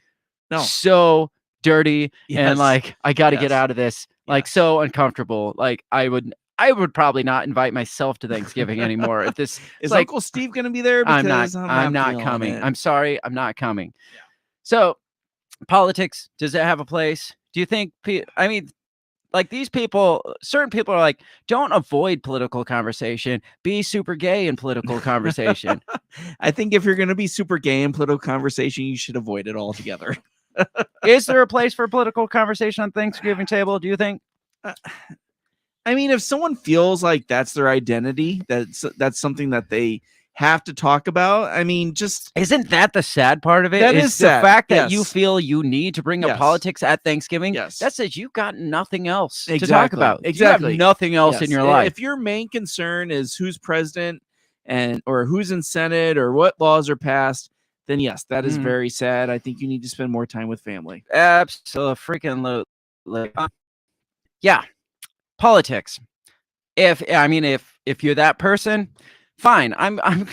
No. so dirty Yes. and like I got to get Yes. out of this. Like so uncomfortable. Like I would probably not invite myself to Thanksgiving anymore. If this Is like, Uncle Steve going to be there? I'm not. Because I'm not feeling coming. it. I'm sorry. I'm not coming. So, politics, does it have a place? Do you think? I mean, like these people, certain people are like, don't avoid political conversation. Be super gay in political conversation. I think if you're going to be super gay in political conversation, you should avoid it altogether. Is there a place for political conversation on Thanksgiving table? Do you think? I mean, if someone feels like that's their identity, that's something that they have to talk about. I mean, just isn't that the sad part of it? That is is the sad. fact that you Yes. feel you need to bring up Yes. politics at Thanksgiving. Yes. That says you've got nothing else to talk Exactly. about. Exactly. You have nothing else in Yes. your life. If your main concern is who's president and or who's in Senate or what laws are passed, then yes, that is Mhm. very sad. I think you need to spend more time with family. Absolutely. Yeah. Politics. If you're that person, fine. I'm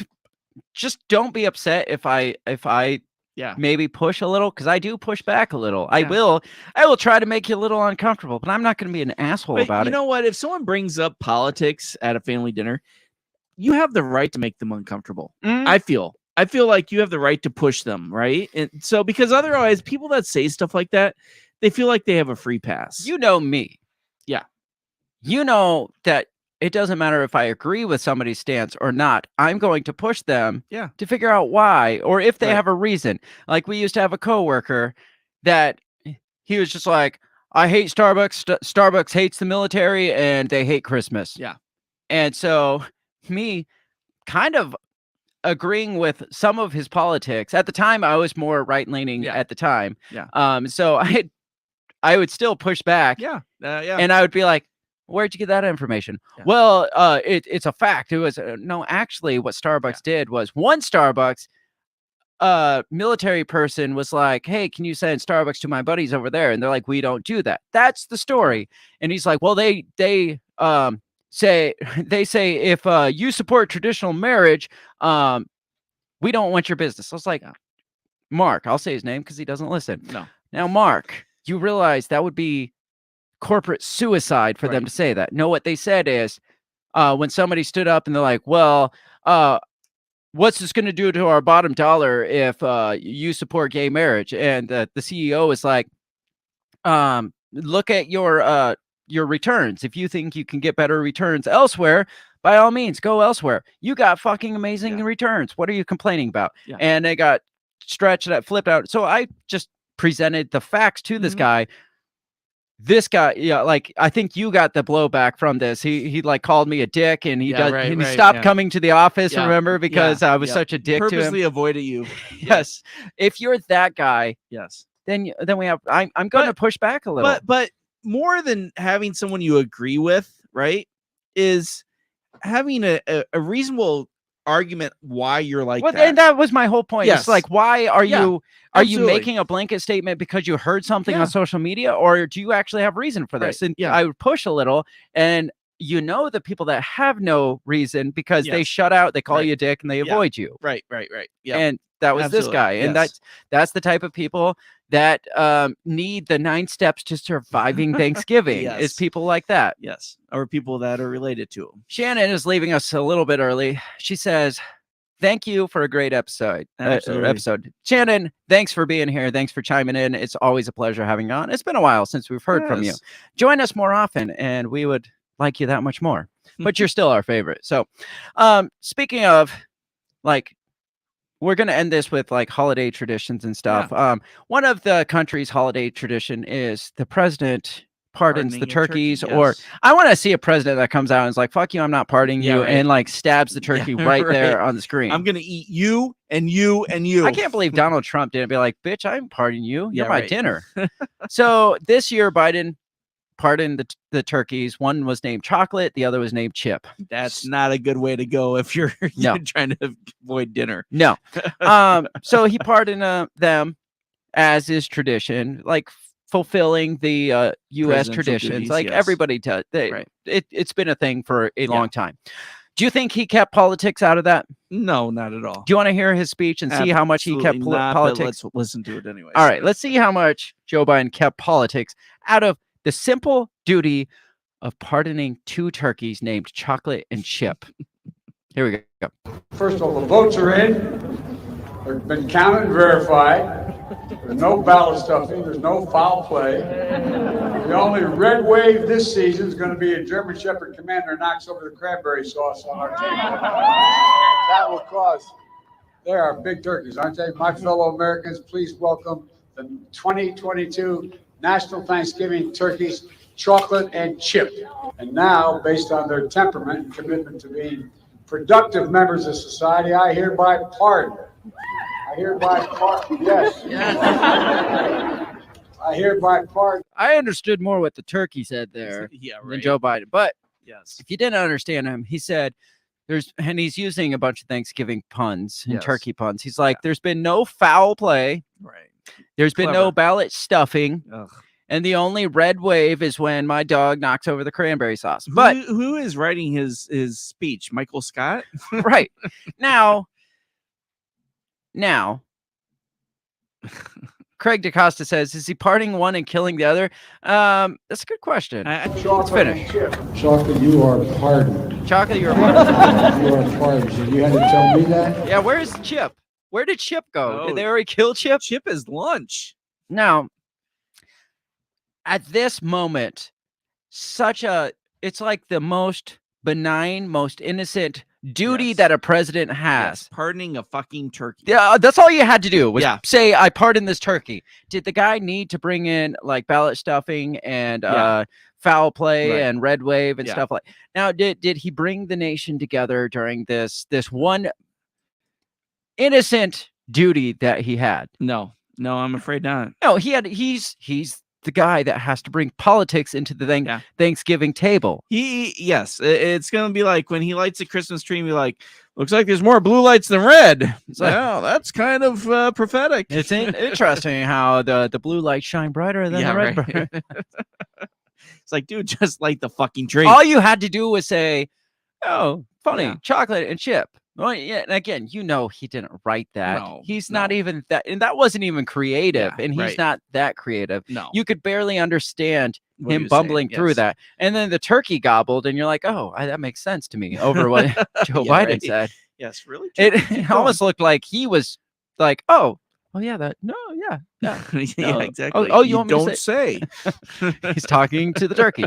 just don't be upset if I Yeah. maybe push a little, because I do push back a little. I Yeah. will try to make you a little uncomfortable, but I'm not going to be an asshole But about you it. know what? If someone brings up politics at a family dinner, you have the right to make them uncomfortable. Mhm. I feel like you have the right to push them, right? And so because otherwise, people that say stuff like that, they feel like they have a free pass. You know me. Yeah. You know that it doesn't matter if I agree with somebody's stance or not. I'm going to push them Yeah. to figure out why, or if they Right. have a reason. Like we used to have a coworker that he was just like, I hate Starbucks. Starbucks hates the military and they hate Christmas. Yeah. And so me kind of agreeing with some of his politics. At the time, I was more right-leaning Yeah. at the time. Yeah. So I would still push back. Yeah. Yeah. And I would be like, where'd you get that information? Yeah. Well, it's a fact. It was no, actually what Starbucks did was one Starbucks military person was like, hey, can you send Starbucks to my buddies over there? And they're like, we don't do that. That's the story. And he's like, well, they say if you support traditional marriage, we don't want your business. I was like, Mark, I'll say his name because he doesn't listen. No. Now, Mark, you realize that would be corporate suicide for them to say that. No, what they said is when somebody stood up and they're like, well, what's this going to do to our bottom dollar if you support gay marriage? And the CEO is like, look at your returns. If you think you can get better returns elsewhere, by all means, go elsewhere. You got fucking amazing returns. What are you complaining about? Yeah. And they got stretched, that flipped out. So I just presented the facts to this guy. This guy, yeah, like I think you got the blowback from this. He like called me a dick, and he he stopped coming to the office. Yeah. Remember, because I was Yeah. such a dick to him. Purposely avoided you. Yes, if you're that guy, Yes. then we have. I'm going to push back a little. But more than having someone you agree with, right, is having a reasonable argument why you're like Well, that. and that was my whole point. Yes. It's like, why are Yeah, you absolutely. making a blanket statement because you heard something Yeah. on social media, or do you actually have reason for this? Right, And yeah. I would push a little, and the people that have no reason because they Yes. shut out, they call Right. you a dick, and they Yeah. avoid you. Right. Yeah. And that was this Absolutely. guy, and Yes. that's the type of people that need the 9 steps to surviving Thanksgiving. Is Yes. people like that. Yes. Or people that are related to them. Shannon is leaving us a little bit early. She says, thank you for a great episode. Absolutely. Shannon, thanks for being here. Thanks for chiming in. It's always a pleasure having you on. It's been a while since we've heard from you. Yes. Join us more often, and we would like you that much more. But you're still our favorite. So, speaking of, like, we're going to end this with like holiday traditions and stuff. One of the country's holiday tradition is the president pardons Pardoning the a turkey, turkeys, or yes. I want to see a president that comes out and is like, fuck you, I'm not pardoning Yeah, you, right. and like stabs the turkey right there right. on the screen. I'm gonna eat you and you and you. I can't believe Donald Trump didn't be like, bitch, I'm pardoning you. You're Yeah, my right. dinner. So this year, Biden pardoned the turkeys. One was named Chocolate, the other was named Chip. That's not a good way to go if you're, No. you're trying to avoid dinner. No. So he pardoned them, as is tradition. Like fulfilling the U.S. Presidential traditions, duties, like yes. everybody does. Right. It's been a thing for a long time. Do you think he kept politics out of that? No, not at all. Do you want to hear his speech and see how much he kept Absolutely not, but politics? let's listen to it anyway. All right, let's see how much Joe Biden kept politics out of the simple duty of pardoning 2 turkeys named Chocolate and Chip. Here we go. First of all, the votes are in. They've been counted and verified. There's no ballot stuffing. There's no foul play. The only red wave this season is going to be a German Shepherd Commander knocks over the cranberry sauce on our table. That will cause. They are big turkeys, aren't they? My fellow Americans, please welcome the 2022 National Thanksgiving turkeys, Chocolate and Chip. And now, based on their temperament and commitment to being productive members of society, I hereby pardon. I hereby pardon. Yes. I hereby pardon. I understood more what the turkey said there than Joe Biden. But yes, if you didn't understand him, he said and he's using a bunch of Thanksgiving puns and turkey puns. He's like, there's been no foul play. Right. There's been no ballot stuffing. Ugh. And the only red wave is when my dog knocks over the cranberry sauce. But who is writing his speech? Michael Scott? right. Now, Craig DaCosta says, is he parting one and killing the other? That's a good question. Let's finish. Chocolate, you are pardoned. Chocolate, you are pardoned. You are pardoned. So you had to tell me that? Yeah, where's Chip? Where did Chip go? Oh, Did they already kill Chip? Chip is lunch. Now, at this moment, it's like the most benign, most innocent duty that a president has. Yes, pardoning a fucking turkey. Yeah, that's all you had to do was say, I pardon this turkey. Did the guy need to bring in like ballot stuffing and foul play and red wave and stuff like? Now, did he bring the nation together during this one innocent duty that he had? No, I'm afraid not. No, he's the guy that has to bring politics into the Thanksgiving table. Yes, it's gonna be like when he lights a Christmas tree and be like, looks like there's more blue lights than red. It's like, oh, that's kind of prophetic. It's interesting how the blue lights shine brighter than the red. Right. It's like, dude, just light the fucking tree. All you had to do was say, oh, funny, chocolate and chip. Well, yeah, and again, he didn't write that. He's not even that, and that wasn't even creative, and he's not that creative. No. You could barely understand What he him was bumbling saying, through yes. that. And then the turkey gobbled, and you're like, oh, that makes sense to me over what Joe Yeah, Biden right. said. Yes, really? It almost looked like he was like, yeah, Yeah, No. exactly. Oh, you want me to don't say. He's talking to the turkey.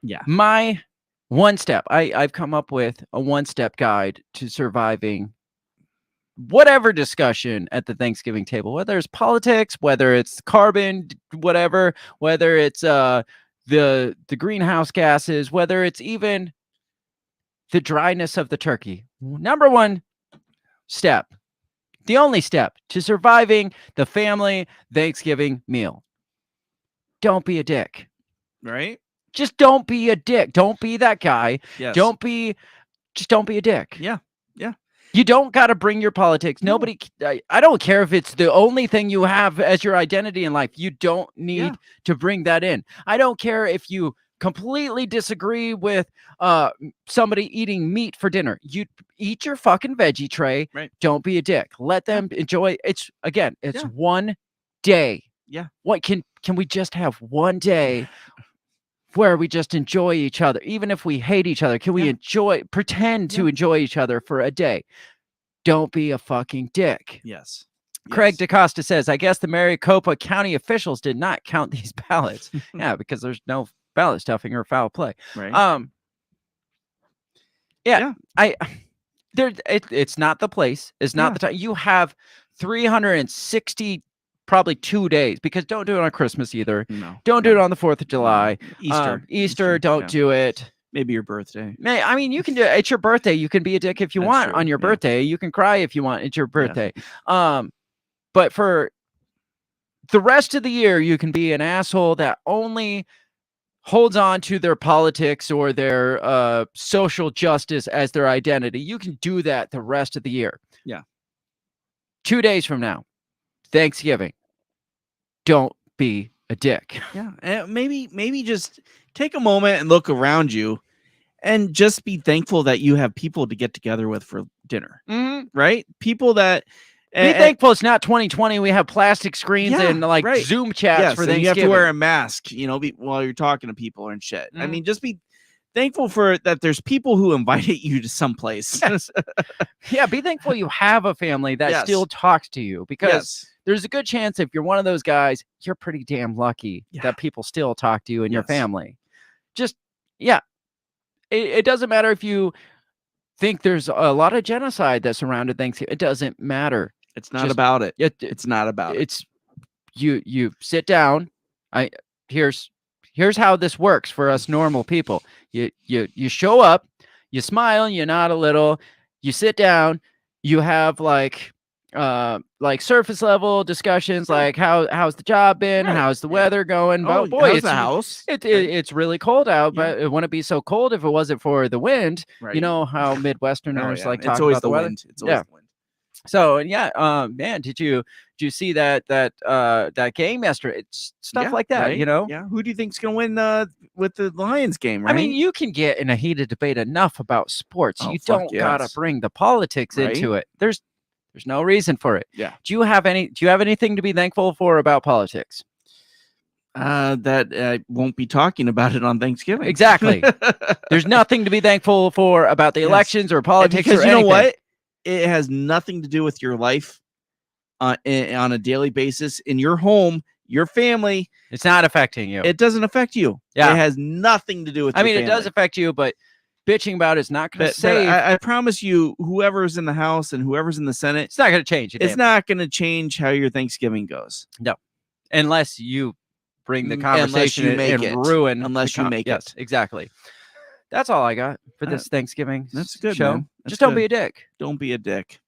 Yeah. My one step, I've come up with a one-step guide to surviving whatever discussion at the Thanksgiving table, whether it's politics, whether it's carbon, whatever, whether it's the greenhouse gases, whether it's even the dryness of the turkey. Number one step, the only step to surviving the family Thanksgiving meal. Don't be a dick. Right? Just don't be a dick. Don't be that guy. Yes. Just don't be a dick. Yeah. Yeah. You don't got to bring your politics. Nobody, I don't care if it's the only thing you have as your identity in life. You don't need to bring that in. I don't care if you completely disagree with somebody eating meat for dinner. You eat your fucking veggie tray. Right. Don't be a dick. Let them enjoy. It's one day. Yeah. What can we just have one day where we just enjoy each other, even if we hate each other? Can we pretend to enjoy each other for a day? Don't be a fucking dick. Yes. Craig DaCosta says, I guess the Maricopa County officials did not count these ballots. Yeah, because there's no ballot stuffing or foul play. Right. It's not the place. It's not the time. You have 360 probably 2 days, because don't do it on Christmas either. No. Don't do it on the 4th of July. Easter. Don't do it. Maybe your birthday. I mean, you can do it. It's your birthday. You can be a dick if you want on your birthday. You can cry if you want. It's your birthday. But for the rest of the year, you can be an asshole that only holds on to their politics or their social justice as their identity. You can do that the rest of the year. Yeah. 2 days from now, Thanksgiving. don't be a dick. Yeah, and maybe just take a moment and look around you, and just be thankful that you have people to get together with for dinner. Right? People that Be thankful it's not 2020. We have plastic screens and like right. Zoom chats Yes, for and Thanksgiving. you have to wear a mask, while you're talking to people and shit. I mean, just be thankful for that. There's people who invited you to someplace. Yeah, be thankful you have a family that Yes. still talks to you, because Yes. there's a good chance if you're one of those guys, you're pretty damn lucky that people still talk to you and your Yes. family. Just, yeah. It doesn't matter if you think there's a lot of genocide that surrounded Thanksgiving. It doesn't matter. It's not about it. It's not about it. It's you sit down. Here's how this works for us normal people. You show up, you smile, you nod a little, you sit down, you have like surface level discussions, like how's the job been, how's the weather going. Oh, But boy, how's the house? It's really cold out, but it wouldn't be so cold if it wasn't for the wind. Right. You know how Midwesterners like It's talk always about the the weather. wind. It's always the wind. So man, did you see that game yesterday? It's stuff Yeah, like that, right? you know. Yeah. Who do you think's gonna win with the Lions game? Right. I mean, you can get in a heated debate enough about sports. Oh, You fuck don't gotta yes. bring the politics into Right? it. There's no reason for it. Yeah. Do you have anything to be thankful for about politics? That I won't be talking about it on Thanksgiving. Exactly. There's nothing to be thankful for about the Yes. elections or politics. Because or you know anything. what? It has nothing to do with your life on a daily basis in your home, your family. It's not affecting you. It doesn't affect you. Yeah. It has nothing to do with I your mean, it does family. affect you, but bitching about it's not going to But save. I promise you, whoever's in the House and whoever's in the Senate, it's not going to change it. it's not going to change how your Thanksgiving goes. No, unless you bring the Unless conversation you and make and it. ruin. Unless the you make yes, it. exactly. That's all I got for this Thanksgiving. That's good, show. man. That's Just don't good. be a dick. Don't be a dick.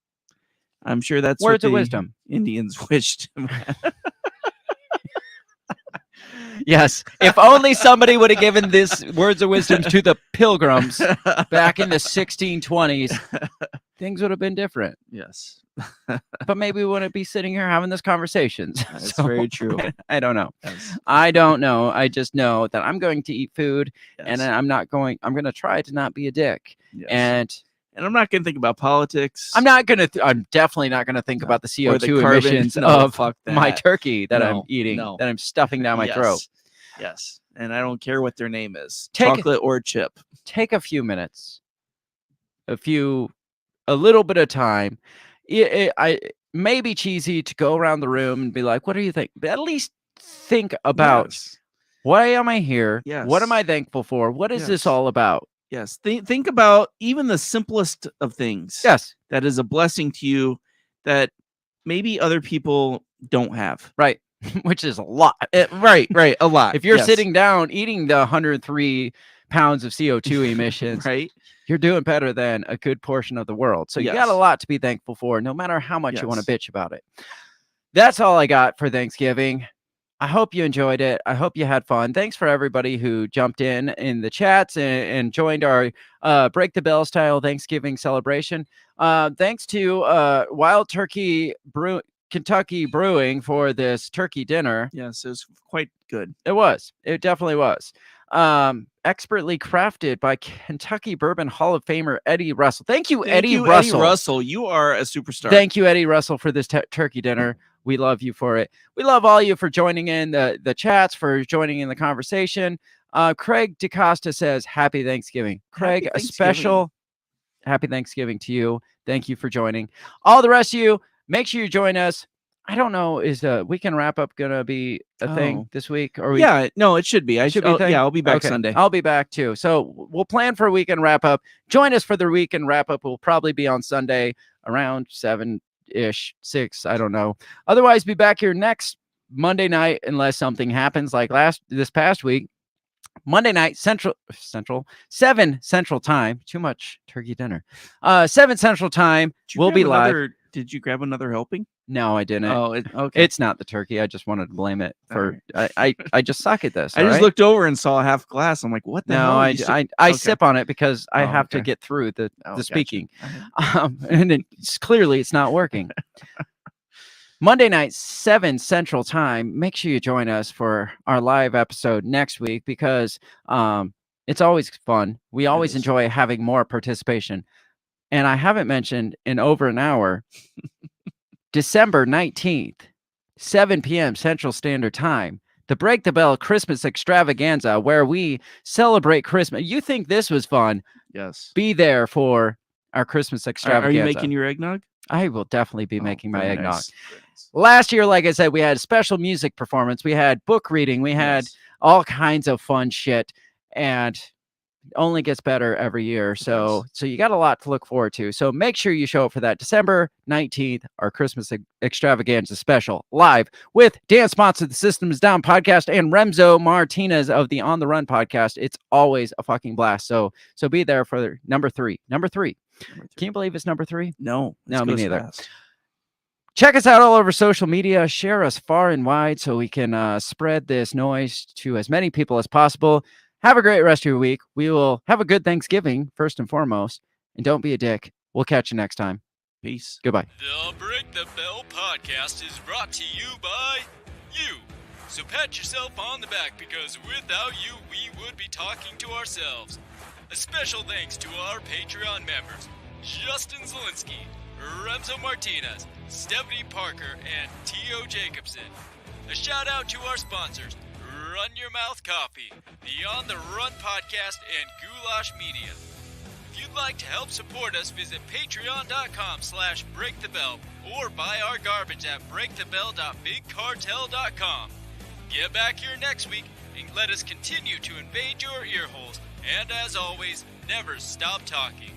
I'm sure that's Words what of the wisdom. Indians wished. Yes. If only somebody would have given this words of wisdom to the pilgrims back in the 1620s, things would have been different. Yes. But maybe we wouldn't be sitting here having this conversation. That's very true. I don't know. Yes. I don't know. I just know that I'm going to eat food and Yes. I'm going to try to not be a dick. Yes. And I'm not going to think about politics. I'm definitely not going to think about the Or the CO2 carbon. emissions No, of fuck my that. turkey that I'm No, eating, no. that I'm stuffing down my Yes. throat. Yes. And I don't care what their name is. Take- Chocolate or chip. Take a few minutes, a little bit of time. I may be cheesy to go around the room and be like, what do you think? But at least think about Yes. why am I here? Yes. What am I thankful for? What is this Yes. all about? Yes. Think about even the simplest of things. Yes. That is a blessing to you that maybe other people don't have. Right. Which is a lot. Right. A lot. If you're Yes. sitting down eating the 103 pounds of CO2 emissions, right, you're doing better than a good portion of the world. So you got Yes. a lot to be thankful for, no matter how much you want Yes. to bitch about it. That's all I got for Thanksgiving. I hope you enjoyed it. I hope you had fun. Thanks for everybody who jumped in the chats and joined our Break the Bell style Thanksgiving celebration. Thanks to Wild Turkey Kentucky Brewing for this turkey dinner. Yes, it was quite good. It was. It definitely was. Expertly crafted by Kentucky Bourbon Hall of Famer Eddie Russell. Thank you, Eddie Russell. Eddie Russell, you are a superstar. Thank you, Eddie Russell, for this turkey dinner. We love you for it. We love all you for joining in the chats, for joining in the conversation. Craig DeCosta says, Happy Thanksgiving. Craig, Happy a Thanksgiving. special Happy Thanksgiving to you. Thank you for joining. All the rest of you, make sure you join us. I don't know, is the weekend wrap up gonna be a thing this week? Or Yeah, no, it should be. I'll be back Okay, Sunday. I'll be back too. So we'll plan for a weekend wrap up. Join us for the weekend wrap up. We'll probably be on Sunday around 7-ish, 6. I don't know. Otherwise, be back here next Monday night unless something happens like this past week. Monday night, Central 7 Central Time. Too much turkey dinner. 7 Central Time. We'll be live. Did you grab another helping? No, I didn't. Oh, okay. It's not the turkey. I just wanted to blame it for. I just suck at this. I just alright? looked over and saw a half glass. I'm like, what the hell? No, You should- I Okay. sip on it because I Oh, have to okay. get through the gotcha. speaking, and it's clearly it's not working. Monday night, 7 Central Time. Make sure you join us for our live episode next week because it's always fun. We always enjoy having more participation. And I haven't mentioned in over an hour, December 19th, 7 p.m. Central Standard Time, the Break the Bell Christmas Extravaganza, where we celebrate Christmas. You think this was fun? Yes. Be there for our Christmas Extravaganza. Are you making your eggnog? I will definitely be making my very eggnog. nice. Last year, like I said, we had a special music performance. We had book reading. We had all kinds of fun shit. And it only gets better every year. So you got a lot to look forward to. So make sure you show up for that December 19th, our Christmas Extravaganza special, live with Dan Spots of the System is Down podcast and Remzo Martinez of the On the Run podcast. It's always a fucking blast. So be there for number three. Can you believe it's number 3? No, me goes neither. fast. Check us out all over social media. Share us far and wide so we can spread this noise to as many people as possible. Have a great rest of your week. We will have a good Thanksgiving, first and foremost. And don't be a dick. We'll catch you next time. Peace. Goodbye. The Break the Bell podcast is brought to you by you. So pat yourself on the back because without you, we would be talking to ourselves. A special thanks to our Patreon members, Justin Zielinski, Remzo Martinez, Stephanie Parker, and T.O. Jacobson. A shout out to our sponsors, Run Your Mouth Coffee, the On the Run podcast, and Goulash Media. If you'd like to help support us, visit patreon.com/breakthebell or buy our garbage at breakthebell.bigcartel.com. Get back here next week and let us continue to invade your ear holes. And as always, never stop talking.